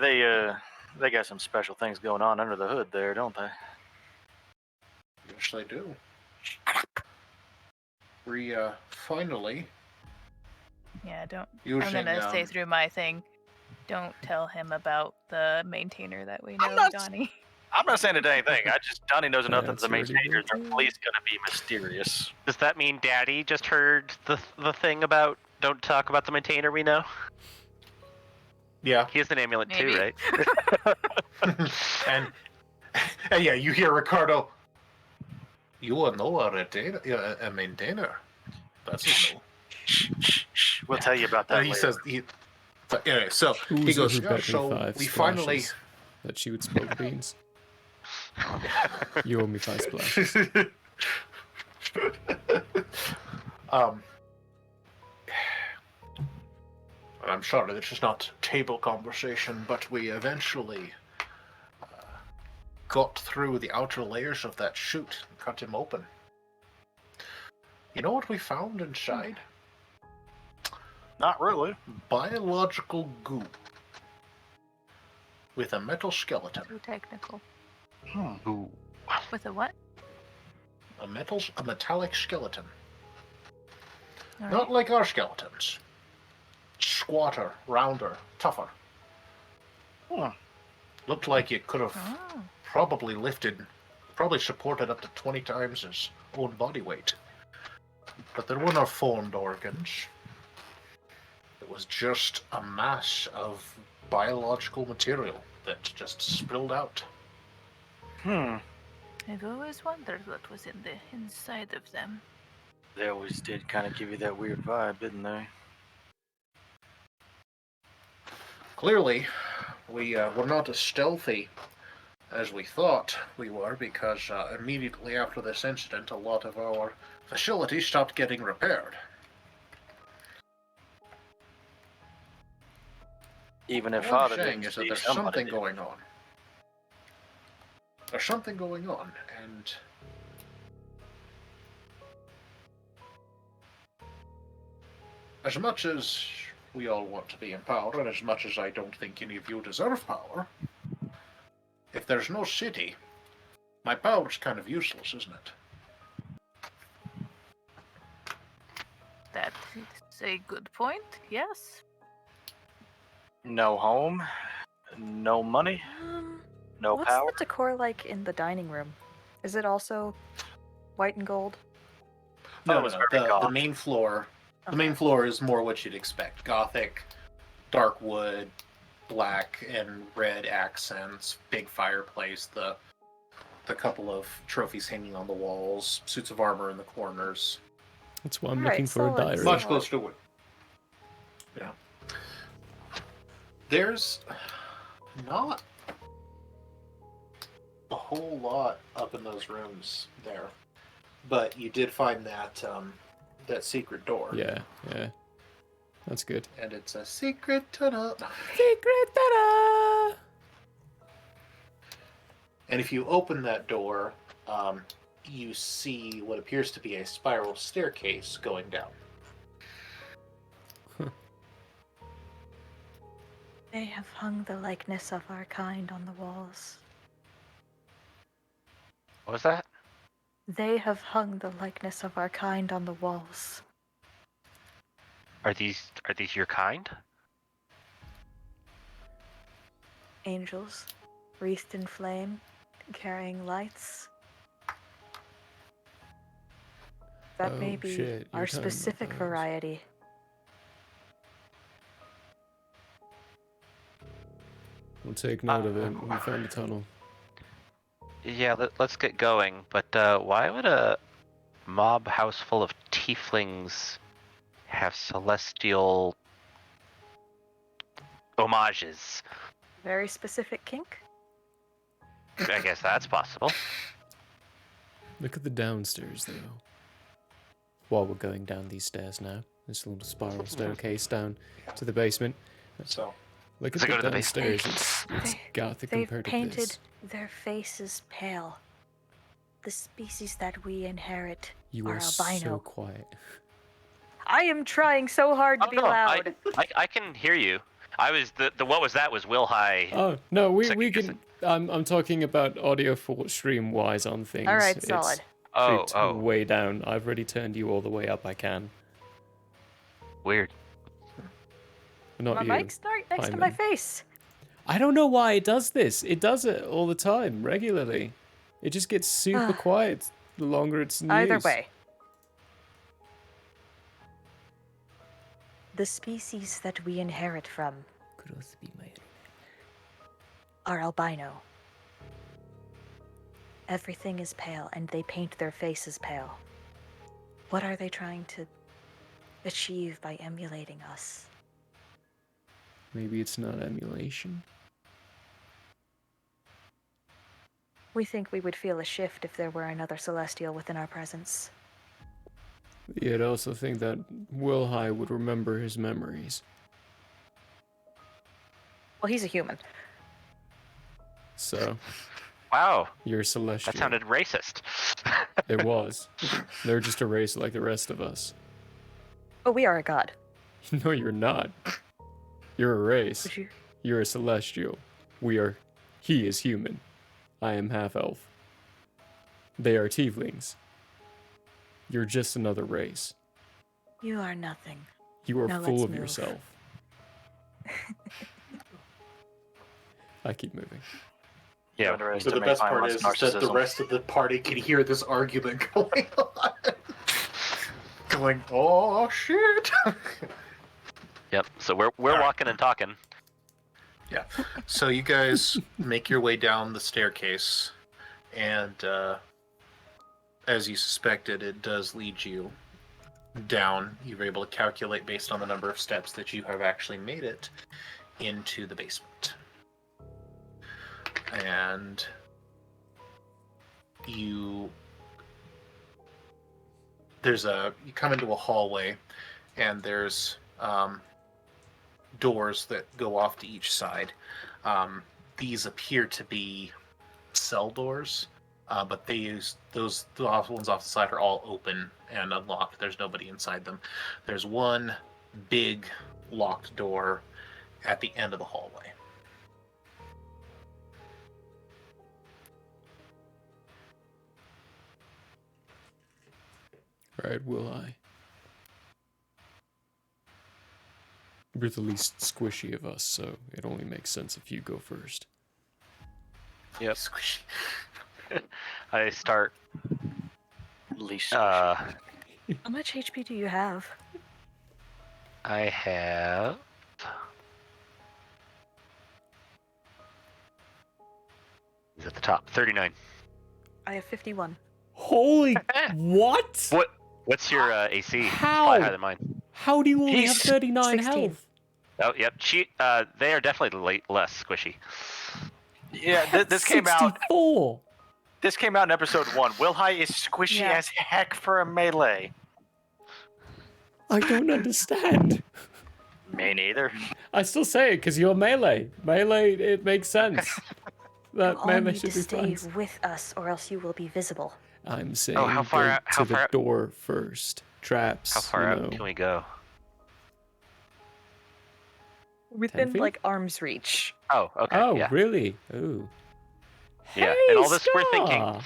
they got some special things going on under the hood there, don't they? Yes, they do. We finally. Yeah, don't. Using, I'm gonna say through my thing. Don't tell him about the maintainer that we know, Donnie. I'm not saying it anything. Donnie knows enough that That's the really maintainers are at least gonna be mysterious. Does that mean Daddy just heard the thing about don't talk about the maintainer we know? Yeah. He has an amulet too, right? and yeah, you hear Ricardo. You are no a maintainer. That's no. We'll tell you about that He later. says anyway, so he goes, Who yeah, bet me so 5 we finally splashes that she would spill the beans. You owe me 5 splashes. I'm sorry, this is not table conversation, but we eventually got through the outer layers of that chute and cut him open. You know what we found inside? Not really. Biological goo with a metal skeleton. Too technical. Ooh. With a what? A metallic skeleton. All Not right. like our skeletons. Squatter, rounder, tougher. Looked like it could have Oh. probably supported up to 20 times his own body weight. But there were no formed organs. It was just a mass of biological material that just spilled out. I've always wondered what was in the inside of them. They always did kind of give you that weird vibe, didn't they? Clearly, we were not as stealthy as we thought we were, because immediately after this incident, a lot of our facilities stopped getting repaired. Even if All I'm Father saying didn't is that see there's somebody something did. going on. There's something going on, and as much as we all want to be in power, and as much as I don't think any of you deserve power, if there's no city, my power's kind of useless, isn't it? That is a good point, yes. No home, no money, no What's power. the decor like in the dining room? Is it also white and gold? No, it's no, very the gothic. main floor. The main floor is more what you'd expect: gothic, dark wood, black and red accents, big fireplace, the couple of trophies hanging on the walls, suits of armor in the corners. That's why I'm Alright, looking for a solid, diary. Much closer to wood. Yeah. There's not a whole lot up in those rooms there, but you did find that that secret door. Yeah, yeah. That's good. And it's a secret tunnel. Secret tunnel! And if you open that door, you see what appears to be a spiral staircase going down. They have hung the likeness of our kind on the walls. What was that? They have hung the likeness of our kind on the walls. Are these your kind? Angels, wreathed in flame, carrying lights. That may be shit, our you're talking about specific those. variety. We'll take note of it. We found a tunnel. Yeah, let's get going. But why would a mob house full of tieflings have celestial homages? Very specific kink. I guess that's possible. Look at the downstairs, though. While we're going down these stairs now, this little spiral staircase down to the basement. So, look Does at it the go to the downstairs. It's gothic They've compared to painted this. their faces pale. The species that we inherit You are are albino. so quiet. I am trying so hard to be loud. I can hear you. I was the what was that was Will High. Oh no, we second can. I'm talking about audio for stream wise on things. All right, It's solid. creeped Oh. way down. I've already turned you all the way up. I can. Weird. Not My you. mic's right next to my Hyman. face. I don't know why it does this. It does it all the time, regularly. It just gets super quiet the longer it's in Either use. way. The species that we inherit from are albino. Everything is pale, and they paint their faces pale. What are they trying to achieve by emulating us? Maybe it's not emulation. We think we would feel a shift if there were another celestial within our presence. You'd also think that Will High would remember his memories. Well, he's a human. So. Wow. You're celestial. That sounded racist. It was. They're just a race like the rest of us. But we are a god. No, you're not. You're a race. Would you? You're a celestial. He is human. I am half elf. They are tieflings. You're just another race. You are nothing. You are Now full let's of move. yourself. I keep moving. Yeah. So the best part is that the rest of the party can hear this argument going on. Going, oh shit. Yep. So we're walking and talking. Yeah. So you guys make your way down the staircase, and as you suspected, it does lead you down. You're able to calculate based on the number of steps that you have actually made it into the basement. And you come into a hallway, and there's doors that go off to each side. These appear to be cell doors, but they use the ones off the side are all open and unlocked. There's nobody inside them. There's one big locked door at the end of the hallway. Right, will I? You're the least squishy of us, so it only makes sense if you go first. Yep. I start. Least. How much HP do you have? I have. He's at the top. 39. I have 51. Holy what? What's your AC? It's How? probably higher than mine. How do you only have 39 16. health? Oh, yep. They are definitely less squishy. Yeah, this came out. 64. This came out in episode 1. Wilhai is squishy as heck for a melee. I don't understand. Me neither. I still say it because you're melee. Melee, it makes sense. That All melee need should to be stay fine. with us, or else you will be visible. I'm saying how far go out- how to the far out- door first. Traps. How far you out know. can we go? Within, feet? like, arm's reach. Oh, okay. Oh, yeah. really? Ooh. Yeah. Hey, And all this we're thinking. Scar!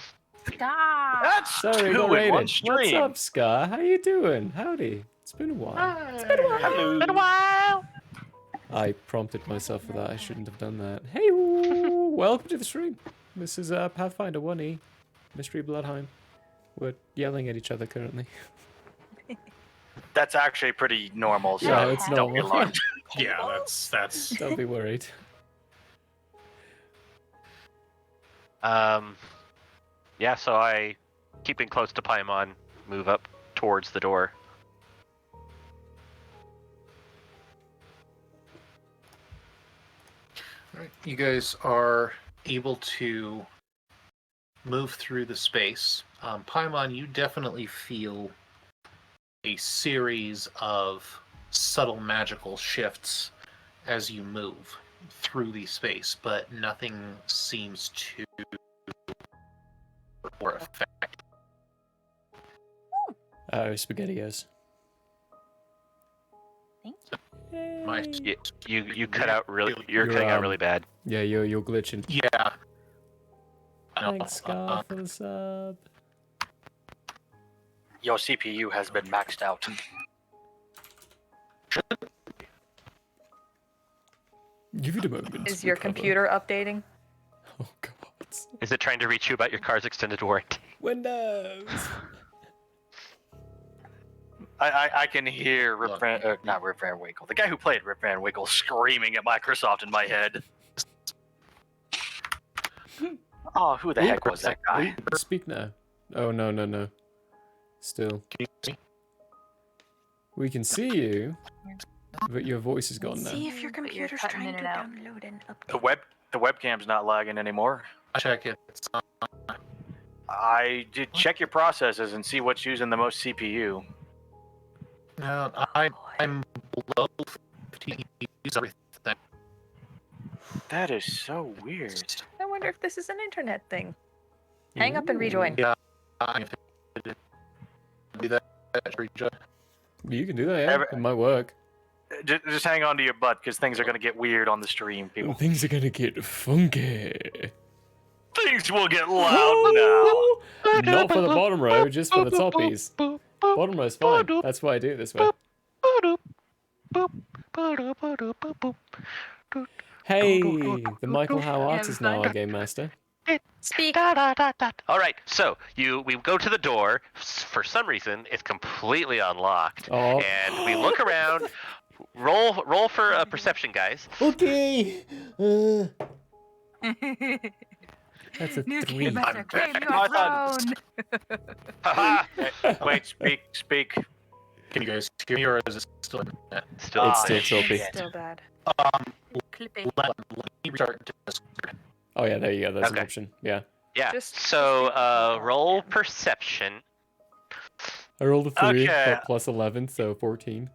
Stop. That's Sorry, two got in rated. one What's stream. up, Scar? How you doing? Howdy. It's been a while. It's been a while. It's been a while. I prompted myself for that. I shouldn't have done that. Hey, welcome to the stream. This is Pathfinder 1E, Mystery Blodheim. We're yelling at each other currently. That's actually pretty normal. So Yeah, it's don't be normal. alarmed. Yeah, that's. Don't be worried. Yeah, so I, keeping close to Paimon, move up towards the door. Right. You guys are able to move through the space. Paimon, you definitely feel a series of subtle magical shifts as you move through the space, but nothing seems to or affect. SpaghettiOs. Nice. You cut out really. You're cutting out really bad. Yeah, you're glitching. Yeah. Thanks, Scar, for the sub. Your CPU has been maxed out. Give it a moment. Is your computer updating? Oh god. Is it trying to reach you about your car's extended warranty? Windows. I can hear not Rip Van Winkle, the guy who played Rip Van Winkle screaming at Microsoft in my head. Oh, who the heck was that guy? Speak now. Oh, no. Still. We can see you, but your voice is gone now. See if your computer's cutting trying in to and out. download and update. The webcam's not lagging anymore. Check it. I did check your processes and see what's using the most CPU. No, I'm below 50. Use everything. That is so weird. I wonder if this is an internet thing. Hang up and rejoin. Yeah, I can do that. Rejoin. You can do that, yeah. It might work. Just hang on to your butt, because things are going to get weird on the stream, people. Things are gonna get funky. Things will get loud now. Not for the bottom row, just for the toppies. Bottom row's fine. That's why I do it this way. Hey, the Michael Howe art is now our game master. Speak. All right, so we go to the door. For some reason, it's completely unlocked, Oh. and we look around. Roll for a perception, guys. Okay. That's a 3. Wait, speak. Can you guys hear me, or is it still? It's still choppy. Still bad. Let me restart Discord. Oh yeah, there you go. That's an Okay. option. Yeah. Yeah. Just- So roll perception. I rolled a 3, Okay. but plus 11, so 14.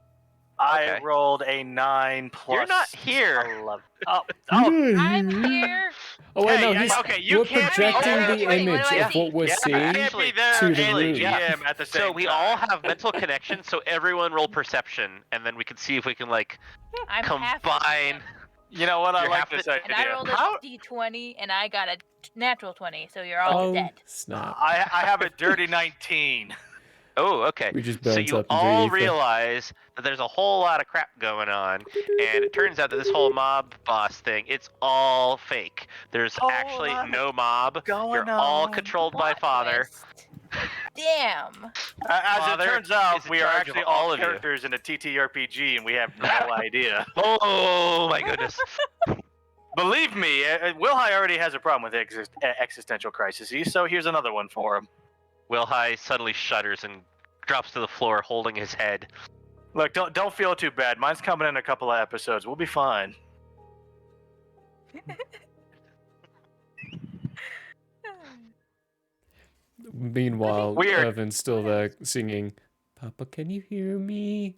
I Okay. rolled a 9 plus. You're not here. 11. Oh, I'm here. Oh wait, no, Hey, he's, okay, you we're can't be projecting there. the Wait, what image do I of see? what we're Yeah, seeing I can't be there to and the room. GM at the same So we time. all have mental connection. So everyone roll perception, and then we can see if we can I'm half combine. You know what? I You're like half this the- And I idea. rolled a How- d20, and I got a natural 20, so you're all Oh, dead. snap. I have a dirty 19. Oh, okay. We just So burnt you up into all ether. realize that there's a whole lot of crap going on, and it turns out that this whole mob boss thing, it's all fake. There's Whole actually lot no mob. going You're all on. controlled by Plot Father. twist. Damn. As Father it turns is out, in we are charge of actually all all of you. characters in a TTRPG, and we have no idea. Oh my goodness. Believe me, Wilhai already has a problem with existential crises, so here's another one for him. Will High suddenly shudders and drops to the floor holding his head. Look, don't feel too bad. Mine's coming in a couple of episodes. We'll be fine. Meanwhile, Weird. Irvin's still there singing, Papa, can you hear me?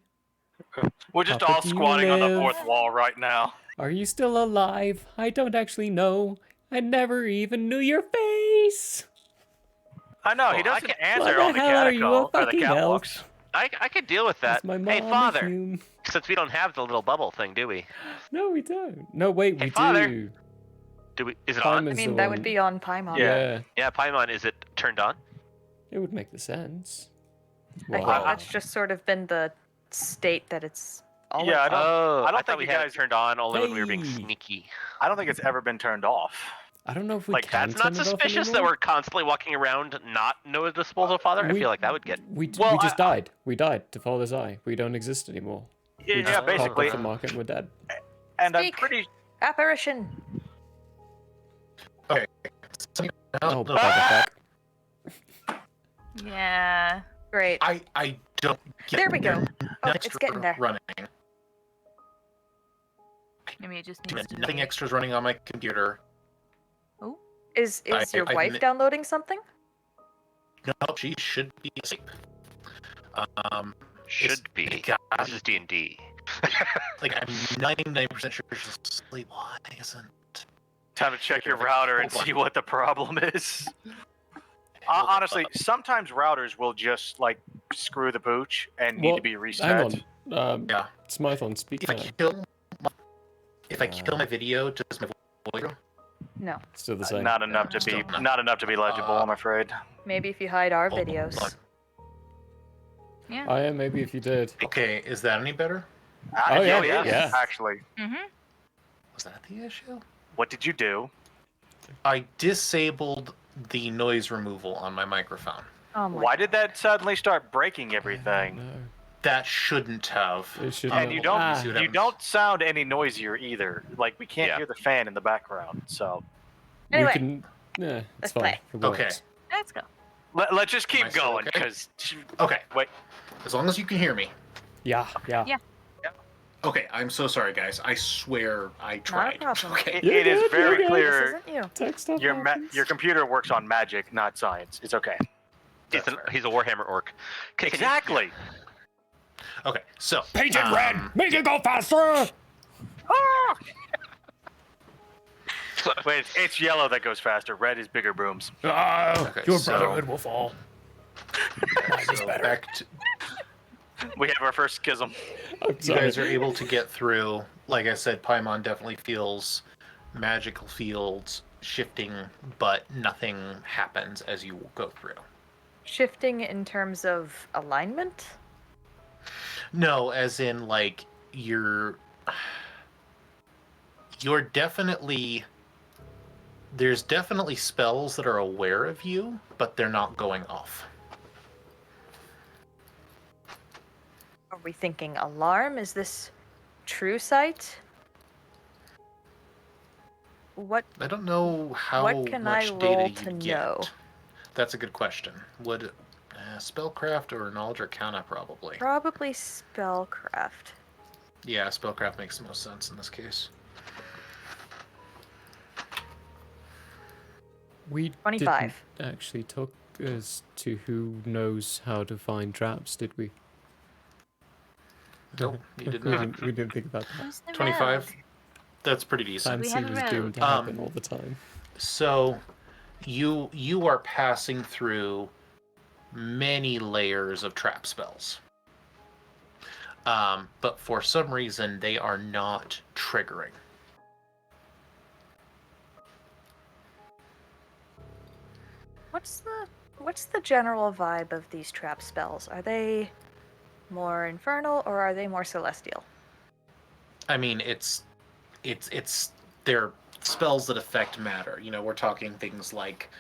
We're just Papa, all do you squatting on the live? fourth wall right now. Are you still alive? I don't actually know. I never even knew your face. I know, he Oh, I doesn't can- answer Why all the the hell are you a catacalls or the fucking catwalks. elf? I could deal with that. Is my Hey, mom a Father, human? since we don't have the little bubble thing, do we? No, we don't. No, wait, Hey, we Father. do. Do we? Is it on? I mean, that would be on Paimon. Yeah. Yeah, Paimon, is it turned on? It would make the sense. I think Wow. that's just sort of been the state that it's always Yeah, I don't- Oh, I don't thought think we you had guys- it turned on only when we were being Hey. sneaky. I don't think it's ever been turned off. I don't know if we Like, can That's not turn it off suspicious that anymore. we're constantly walking around not noticeable to Father. I We- feel like that would get. We Well, just died. We died to Father's Eye. We don't exist anymore. We Yeah, just popped basically. off the market and we're dead. And I'm Speak. pretty. Apparition. Okay. Oh, bugger fuck. Yeah. Great. I don't get There we go. Oh, Next it's getting there. running. Maybe it just needs to Nothing be... extra's running on my computer. Is your I wife admit- downloading something? No, she should be asleep. Should be. God, This is D&D. like I'm 99% sure she's asleep. Why isn't? Time to check your router and see what the problem is. Honestly, sometimes routers will just like screw the pooch and need Well, to be reset. hang on. Yeah. Smythe on speak If I now. kill my video, does my voice? No. Still the same. Not enough to be Still not. not enough to be legible, I'm afraid. Maybe if you hide our Hold videos. on. Yeah. Oh yeah, maybe if you did. Okay, is that any better? Oh, yeah, it is, yeah. actually. Mm-hmm. Was that the issue? What did you do? I disabled the noise removal on my microphone. Oh my. Why did that suddenly start breaking everything? No. That shouldn't have. It shouldn't And have. you don't Ah. you don't sound any noisier either. Like we can't Yeah. hear the fan in the background. So Anyway, we can. Yeah, it's let's fine. play. It Okay. works. Let's go. let's just Am I keep still going okay? because Okay. wait. As long as you can hear me. Yeah. Yeah. Okay, I'm so sorry, guys. I swear I tried. problem. Okay. It, You're it is good, very you're good. clear. This isn't you. Tech stuff Your happens. your computer works on magic, not science. It's okay. He's a Warhammer orc. Continue. Exactly. Okay, so Paint it red. Make it go faster. Wait, it's yellow that goes faster. Red is bigger brooms. Oh, Okay, your so- brotherhood will fall. Mine is So better. back to, We have our first schism. I'm you sorry. guys are able to get through. Like I said, Paimon definitely feels magical fields shifting, but nothing happens as you go through. Shifting in terms of alignment? No, as in like you're definitely there's definitely spells that are aware of you, but they're not going off. Are we thinking alarm? Is this true sight? What? I don't know how What can I much roll data to you know? get. That's a good question. Would spellcraft or knowledge arcana probably? Probably spellcraft. Yeah, spellcraft makes the most sense in this case. We 25. didn't actually talk as to who knows how to find traps, did we? Nope, you did we not. didn't think about that. Who's the 25. rogue? That's pretty decent. Fancy was doomed to happen all the time. So, you are passing through many layers of trap spells. But for some reason, they are not triggering. What's the general vibe of these trap spells? Are they more infernal or are they more celestial? I mean, it's they're spells that affect matter. You know, we're talking things like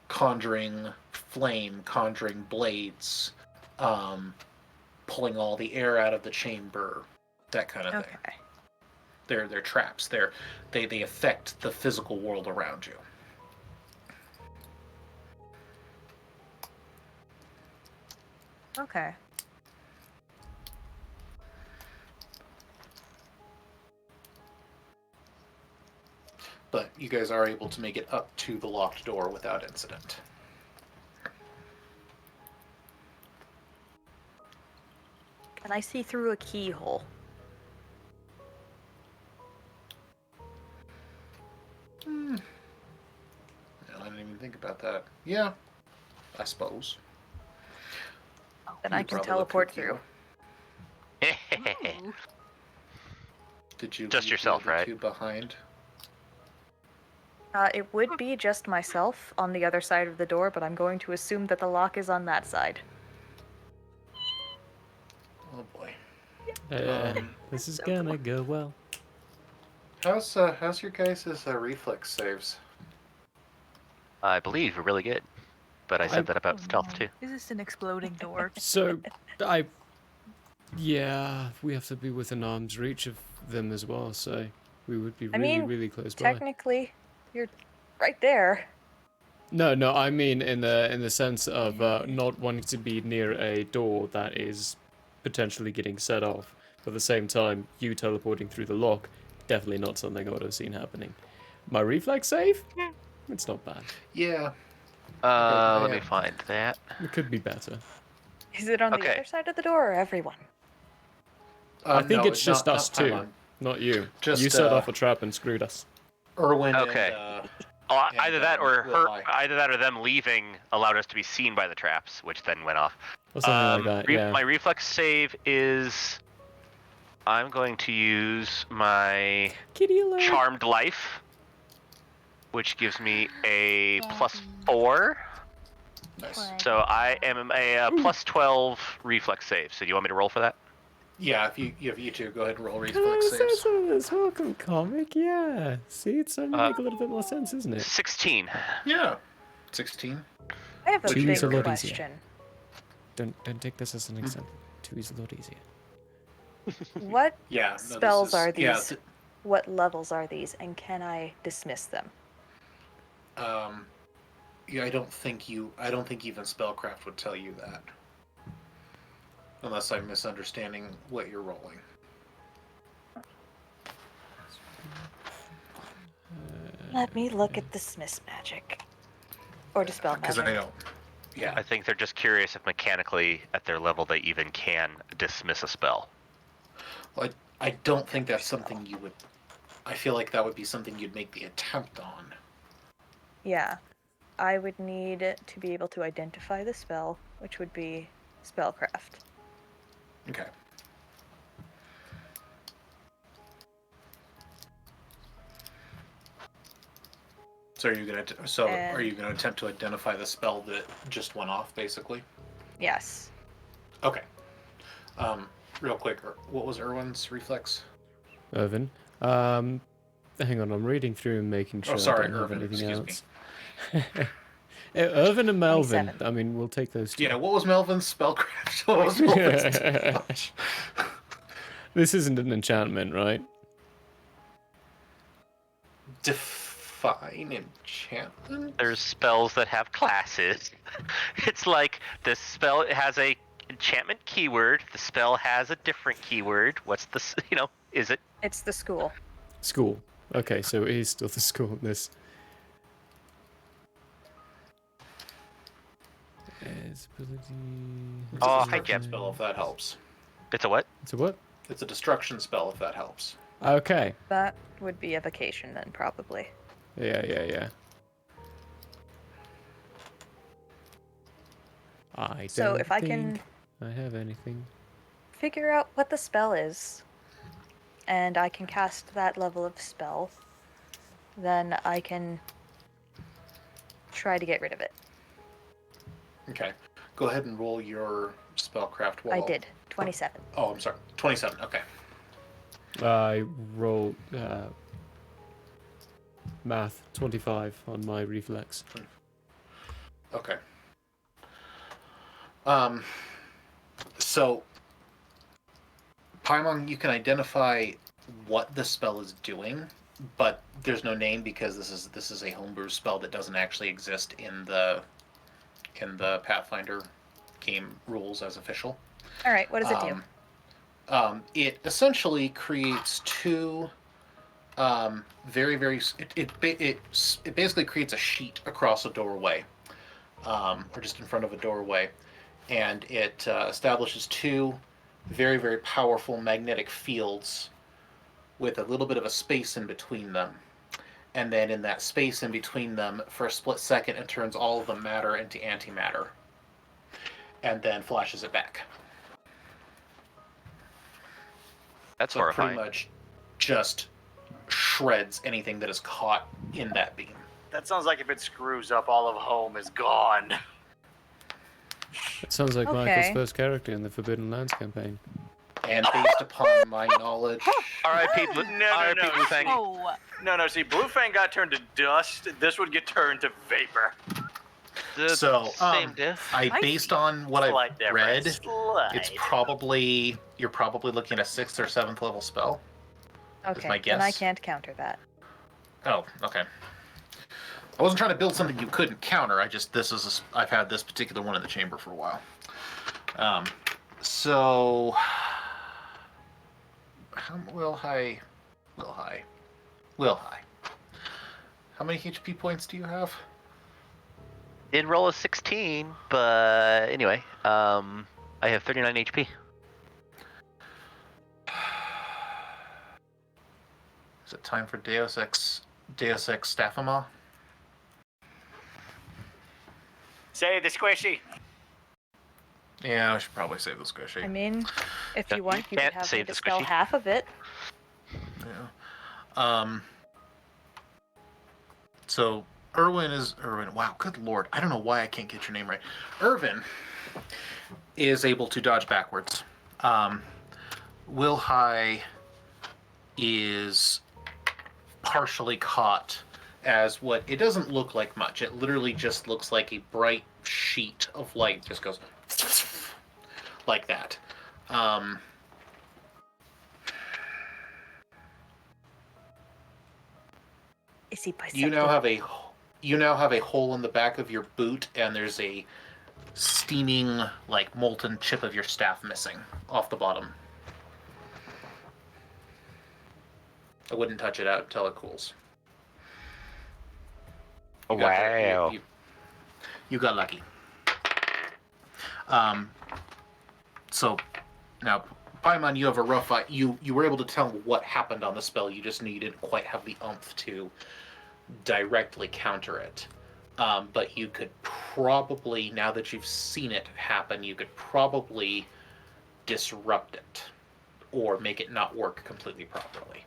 conjuring flame, conjuring blades, pulling all the air out of the chamber, that kind of thing. They're traps. They affect the physical world around you. Okay. But you guys are able to make it up to the locked door without incident. Can I see through a keyhole? I didn't even think about that. Yeah, I suppose. Then You I can probably teleport look through. Did you Just leave yourself, the other right? two behind? It would be just myself on the other side of the door, but I'm going to assume that the lock is on that side. Oh boy. This is gonna go well. How's your guys' reflex saves? I believe we're really good. But I said that about stealth too. Is this an exploding door? So, yeah, we have to be within arm's reach of them as well, so we would be really, really close by. Technically, you're right there. No, I mean in the sense of not wanting to be near a door that is potentially getting set off. But at the same time, you teleporting through the lock, definitely not something I would have seen happening. My reflex save? It's not bad. Yeah. Let me find that. It could be better. Is it on the other side of the door or everyone? I think no, it's just not us two, Paimon. not you. Just, you set off a trap and screwed us. Erwin Okay. Either that or them leaving allowed us to be seen by the traps, which then went off. Or something like that, yeah. My reflex save is... I'm going to use my Charmed Life, which gives me a +4. Nice. So I am a +12 reflex save. So do you want me to roll for that? Yeah, if you two go ahead and roll reflex saves. This welcome comic, yeah. See, it's starting to make a little bit more sense, isn't it? 16. Yeah. 16. I have a Two big is a lot question. easier. Don't take this as an example. 2 is a lot easier. What Yeah, no, spells this is- are these? yeah, What levels are these, and can I dismiss them? Yeah, I don't think even spellcraft would tell you that. Unless I'm misunderstanding what you're rolling. Let me look at dismiss magic. Or dispel magic. Because I don't. Yeah. I think they're just curious if mechanically, at their level, they even can dismiss a spell. Well, I don't think that's something you would... I feel like that would be something you'd make the attempt on. Yeah. I would need to be able to identify the spell, which would be spellcraft. Okay. So are you gonna attempt to identify the spell that just went off, basically? Yes. Okay. Real quick, what was Erwin's reflex? Irvin. Hang on, I'm reading through and making sure sorry, I don't Irvin, have anything excuse else. Irvin and Melvin. 27. I mean, we'll take those two. Yeah, what was Melvin's spellcraft? What was Melvin's This isn't an enchantment, right? Define enchantment? There's spells that have classes. It's like this spell has a enchantment keyword. The spell has a different keyword. What's the is it? It's the school. School. Okay, so it is still the school in this. Oh, hi, Jeb. Spell if that helps. It's a what? It's a what? It's a destruction spell if that helps. Okay. That would be evocation then, probably. Yeah. So if I can I have anything. figure out what the spell is, and I can cast that level of spell, then I can try to get rid of it. Okay. Go ahead and roll your spellcraft wall. I did. 27. Oh, I'm sorry. 27. Okay. I rolled math 25 on my reflex. Okay. So, Paimon, you can identify what the spell is doing, but there's no name because this is a homebrew spell that doesn't actually exist in the Pathfinder game rules as official. All right. What does it do? It essentially creates two it basically creates a sheet across a doorway, or just in front of a doorway, and it establishes two very, very powerful magnetic fields with a little bit of a space in between them. And then in that space in between them, for a split second, it turns all of the matter into antimatter, and then flashes it back. That's so horrifying. Pretty much just shreds anything that is caught in that beam. That sounds like if it screws up, all of home is gone. That sounds like Okay. Michael's first character in the Forbidden Lands campaign. And based upon my knowledge... R.I.P. R.I.P. Blue Fang. Oh, No, see, Blue Fang got turned to dust. This would get turned to vapor. So, same diff. based on what I've Slight read, difference. Slight. you're probably looking at a 6th or 7th level spell. Okay. my Then I guess. can't counter that. Oh, okay. I wasn't trying to build something you couldn't counter. I've had this particular one in the chamber for a while. So, Will High. How many HP points do you have? Did roll a 16, but anyway, I have 39 HP. Is it time for Deus Ex Staphema? Say the squishy. Yeah, I should probably save the squishy. I mean, if you want, you could can't have me save the dispel squishy. half of it. Yeah. So Irwin. Wow, good lord! I don't know why I can't get your name right. Irvin is able to dodge backwards. Will High is partially caught as what it doesn't look like much. It literally just looks like a bright sheet of light just goes like that. Is he bisected? You now have a hole in the back of your boot, and there's a steaming, like molten chip of your staff missing off the bottom. I wouldn't touch it out until it cools. You got Wow. you got lucky. So now, Paimon, you have a rough eye. You were able to tell what happened on the spell. You just didn't quite have the oomph to directly counter it. But you could probably, now that you've seen it happen, you could probably disrupt it or make it not work completely properly.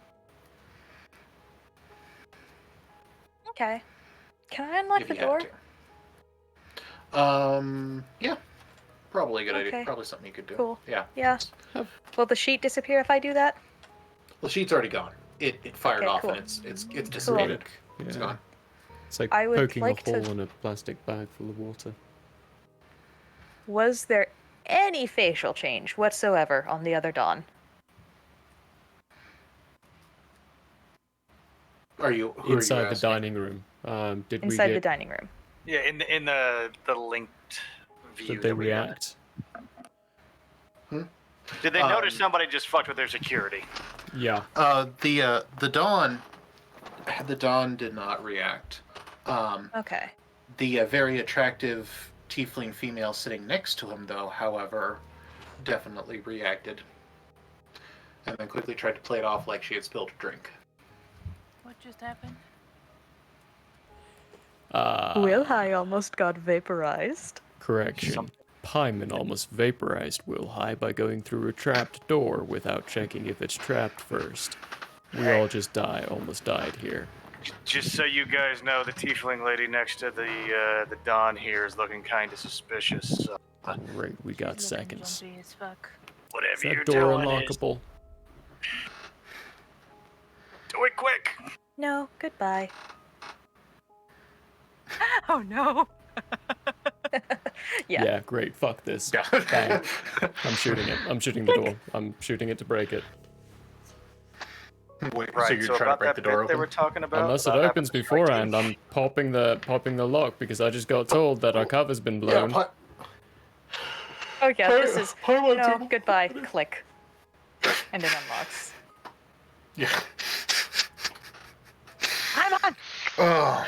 Okay. Can I unlock if the you had door? to. Yeah. Probably a good idea. Okay. Probably something you could do. Cool. Yeah. Yeah. Will the sheet disappear if I do that? The sheet's already gone. It fired Okay, off cool. and it's dissipated. Yeah. It's gone. It's like I would poking like a to- hole in a plastic bag full of water. Was there any facial change whatsoever on the other Dawn? Who are you Inside the asking? dining room. Did we Inside get... the dining room. Yeah, in the linked view. Did they that we had. react? Did they notice somebody just fucked with their security? Yeah. The Dawn did not react. Okay. The very attractive tiefling female sitting next to him, though, however, definitely reacted, and then quickly tried to play it off like she had spilled a drink. What just happened? Wilhai almost got vaporized. Correction. Paimon almost vaporized Wilhai by going through a trapped door without checking if it's trapped first. We all just almost died here. Just so you guys know, the tiefling lady next to the Dawn here is looking kind of suspicious. So. Great, we got seconds. Jumpy as fuck. Whatever Is that you're door doing unlockable? Do it quick. No, goodbye. Oh no. Yeah. Great. Fuck this. Bang. I'm shooting it. I'm shooting the door. I'm shooting it to break it. Wait, Right, so you're so trying to about break that the door bit they open? were talking about. Unless it about opens having to strike beforehand, I'm popping the lock because I just got told that our cover's been blown. Oh yeah, this is no goodbye. Click, and it unlocks. Yeah. I'm on. Oh.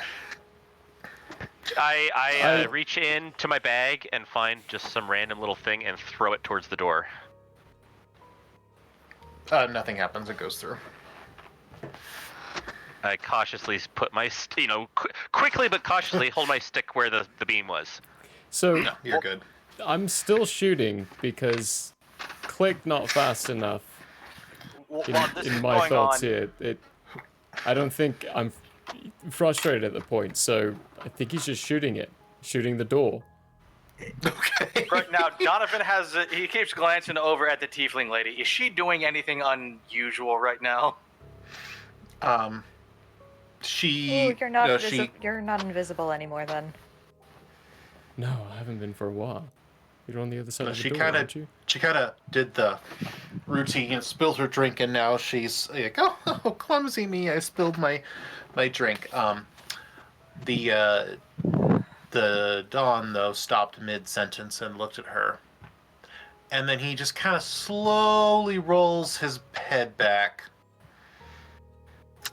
I reach in to my bag and find just some random little thing and throw it towards the door. Nothing happens. It goes through. I cautiously put my, quickly but cautiously hold my stick where the beam was. So No, you're good. I'm still shooting because click not fast enough. In my thoughts here, I don't think I'm frustrated at the point. So I think he's just shooting the door. Okay. Right now, Donovan he keeps glancing over at the tiefling lady. Is she doing anything unusual right now? She. Ooh, you're not. No, she. You're not invisible anymore then. No, I haven't been for a while. You're on the other side No, of the she door, kind aren't you? of did the routine and spilled her drink, and now she's like, "Oh, clumsy me! I spilled my drink." The Dawn though stopped mid sentence and looked at her, and then he just kind of slowly rolls his head back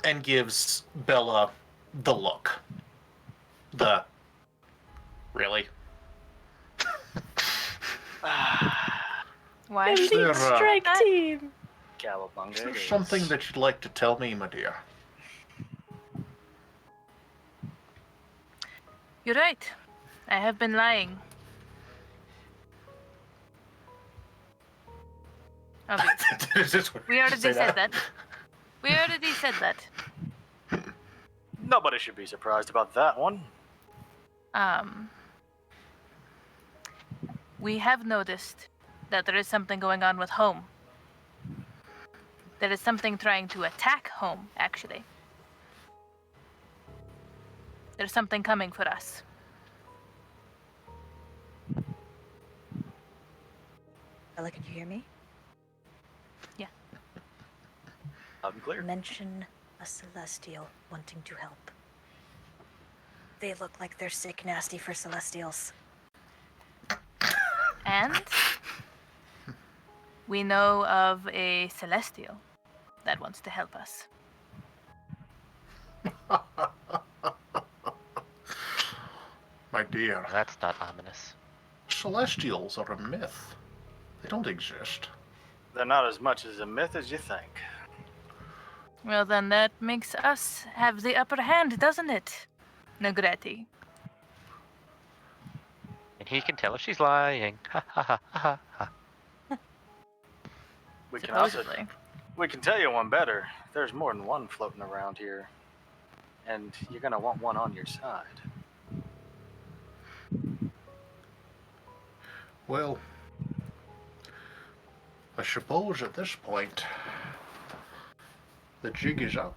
and gives Bella the look. Really? Why? Is there, Strike team. Is there something that you'd like to tell me, my dear? You're right. I have been lying. Obviously. We already said that. We already said that. Nobody should be surprised about that one. We have noticed that there is something going on with home. There is something trying to attack home, actually. There's something coming for us. Bella, can you hear me? Yeah. Loud and clear. Mention a Celestial wanting to help. They look like they're sick nasty for Celestials. And we know of a Celestial that wants to help us. My dear. That's not ominous. Celestials are a myth. They don't exist. They're not as much as a myth as you think. Well, then that makes us have the upper hand, doesn't it, Negreti? And he can tell if she's lying. Ha ha ha ha ha. We can tell you one better. There's more than one floating around here. and you're gonna want one on your side. Well, I suppose at this point, the jig is up.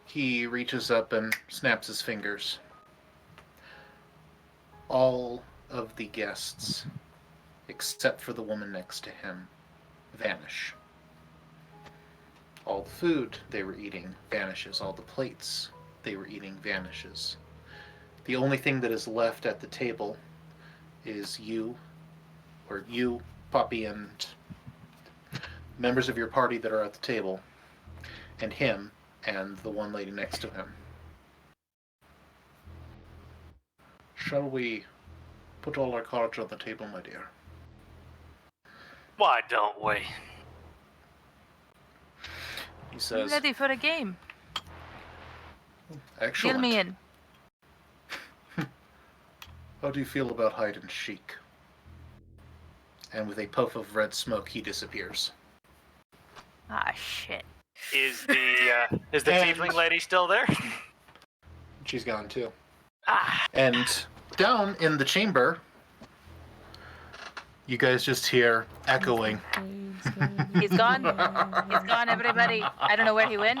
He reaches up and snaps his fingers. All of the guests, except for the woman next to him, vanish. All the food they were eating vanishes. All the plates they were eating vanishes. The only thing that is left at the table is you, Poppy, and members of your party that are at the table, and him, and the one lady next to him. Shall we put all our cards on the table, my dear? Why don't we? He I'm says, ready for a game. excellent. Fill me in. How do you feel about hide and seek? And with a puff of red smoke, he disappears. Ah, shit. Is the tiefling lady still there? She's gone too. Ah. And down in the chamber, you guys just hear echoing. He's gone. He's gone, everybody. I don't know where he went.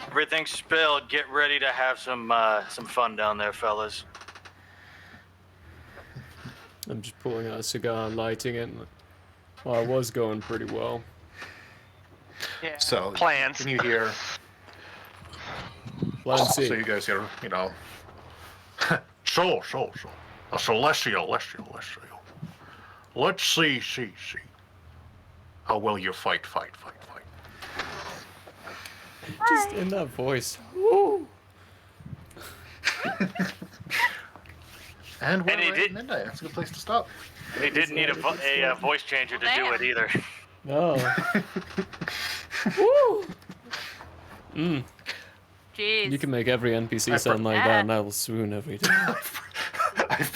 Everything's spilled. Get ready to have some fun down there, fellas. I'm just pulling out a cigar and lighting it. Well, I was going pretty well. Yeah. So, plans. Can you hear? Plan C. So you guys hear, so, a celestial. Let's see. How well you fight. Just in that voice. Woo! And we're And he right did- at midnight. That's a good place to stop. He didn't need a voice changer to do it either. No. Woo! Mm. Jeez. You can make every NPC sound like that, and I will swoon every time. I've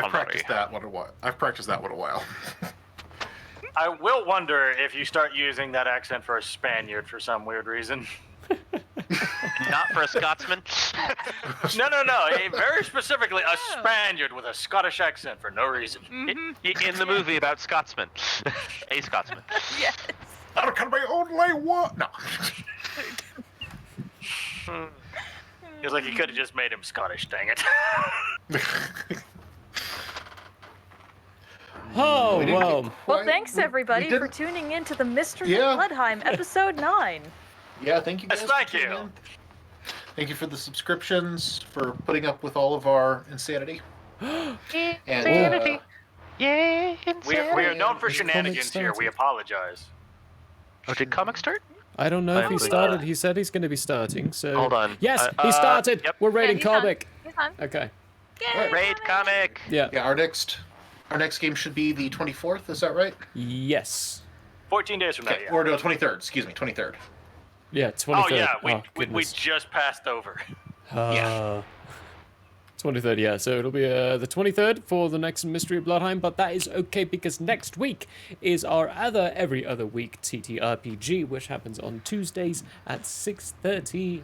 practiced that one a while. I've practiced that one a while. I will wonder if you start using that accent for a Spaniard for some weird reason. Not for a Scotsman. No. Very specifically, a Spaniard with a Scottish accent for no reason. In the movie about Scotsmen. A Scotsman. Yes. There can be only one. No. Feels like you could have just made him Scottish, dang it. Oh, wow. Well, thanks everybody for tuning in to the Mystery of Blodheim, episode 9. Yeah, thank you guys. Yes, thank for tuning you. in. Thank you for the subscriptions, for putting up with all of our insanity. And Insanity. Yay, We are known for Is comic shenanigans here. We started? apologize. Oh, did comic start? I don't know if he believe started. He said he's going to be starting, so... Hold on. Yes, he started! Yep. We're raiding he's on. comic. He's on. Okay. Raid comic. Yeah. our next game should be the 24th, is that right? Yes. 14 days from now, Okay, yeah. or no, 23rd, excuse me, 23rd. Yeah, 23rd. Oh, yeah, we goodness. just passed over. 23rd, yeah. So it'll be the 23rd for the next Mystery of Blodheim, but that is okay because next week is our every other week TTRPG, which happens on Tuesdays at 6:30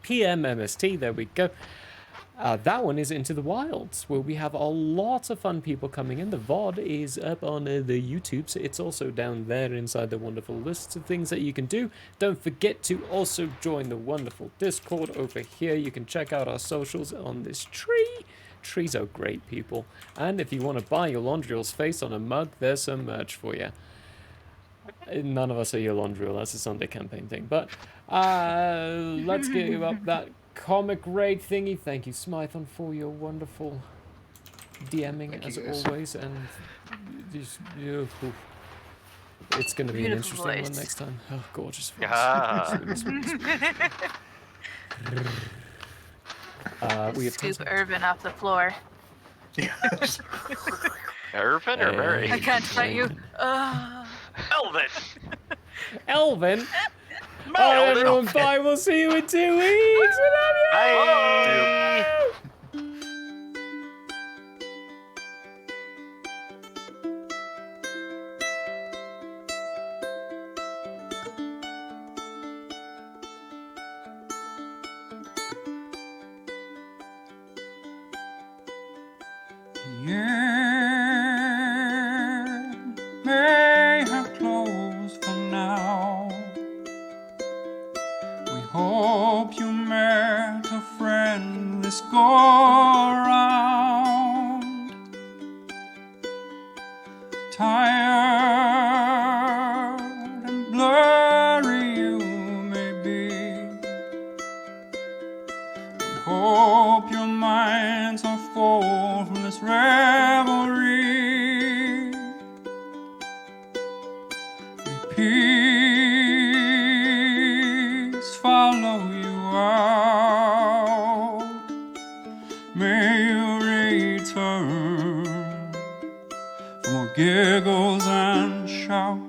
p.m. MST. There we go. That one is Into the Wilds, where we have a lot of fun people coming in. The VOD is up on the YouTube, so it's also down there inside the wonderful lists of things that you can do. Don't forget to also join the wonderful Discord over here. You can check out our socials on this tree. Trees are great, people. And if you want to buy Yolandriel's face on a mug, there's some merch for you. None of us are Yolandriel, that's a Sunday campaign thing. But let's give up that comic raid thingy. Thank you, Smython, for your wonderful DMing as always, and just it's going to be an Beautiful interesting voice. one next time. Oh, gorgeous voice. Ah. We have Scoop Irvin off the floor. Irvin or Murray? I can't fight you. Elvin! Elvin? Alright, everyone, bye. We'll see you in 2 weeks. Bye. end may have closed for now. We hope you met a friend this go around. Tired and blurry you may be. We hope your minds are full from this revelry. May peace follow you out. May you return for more giggles and shouts.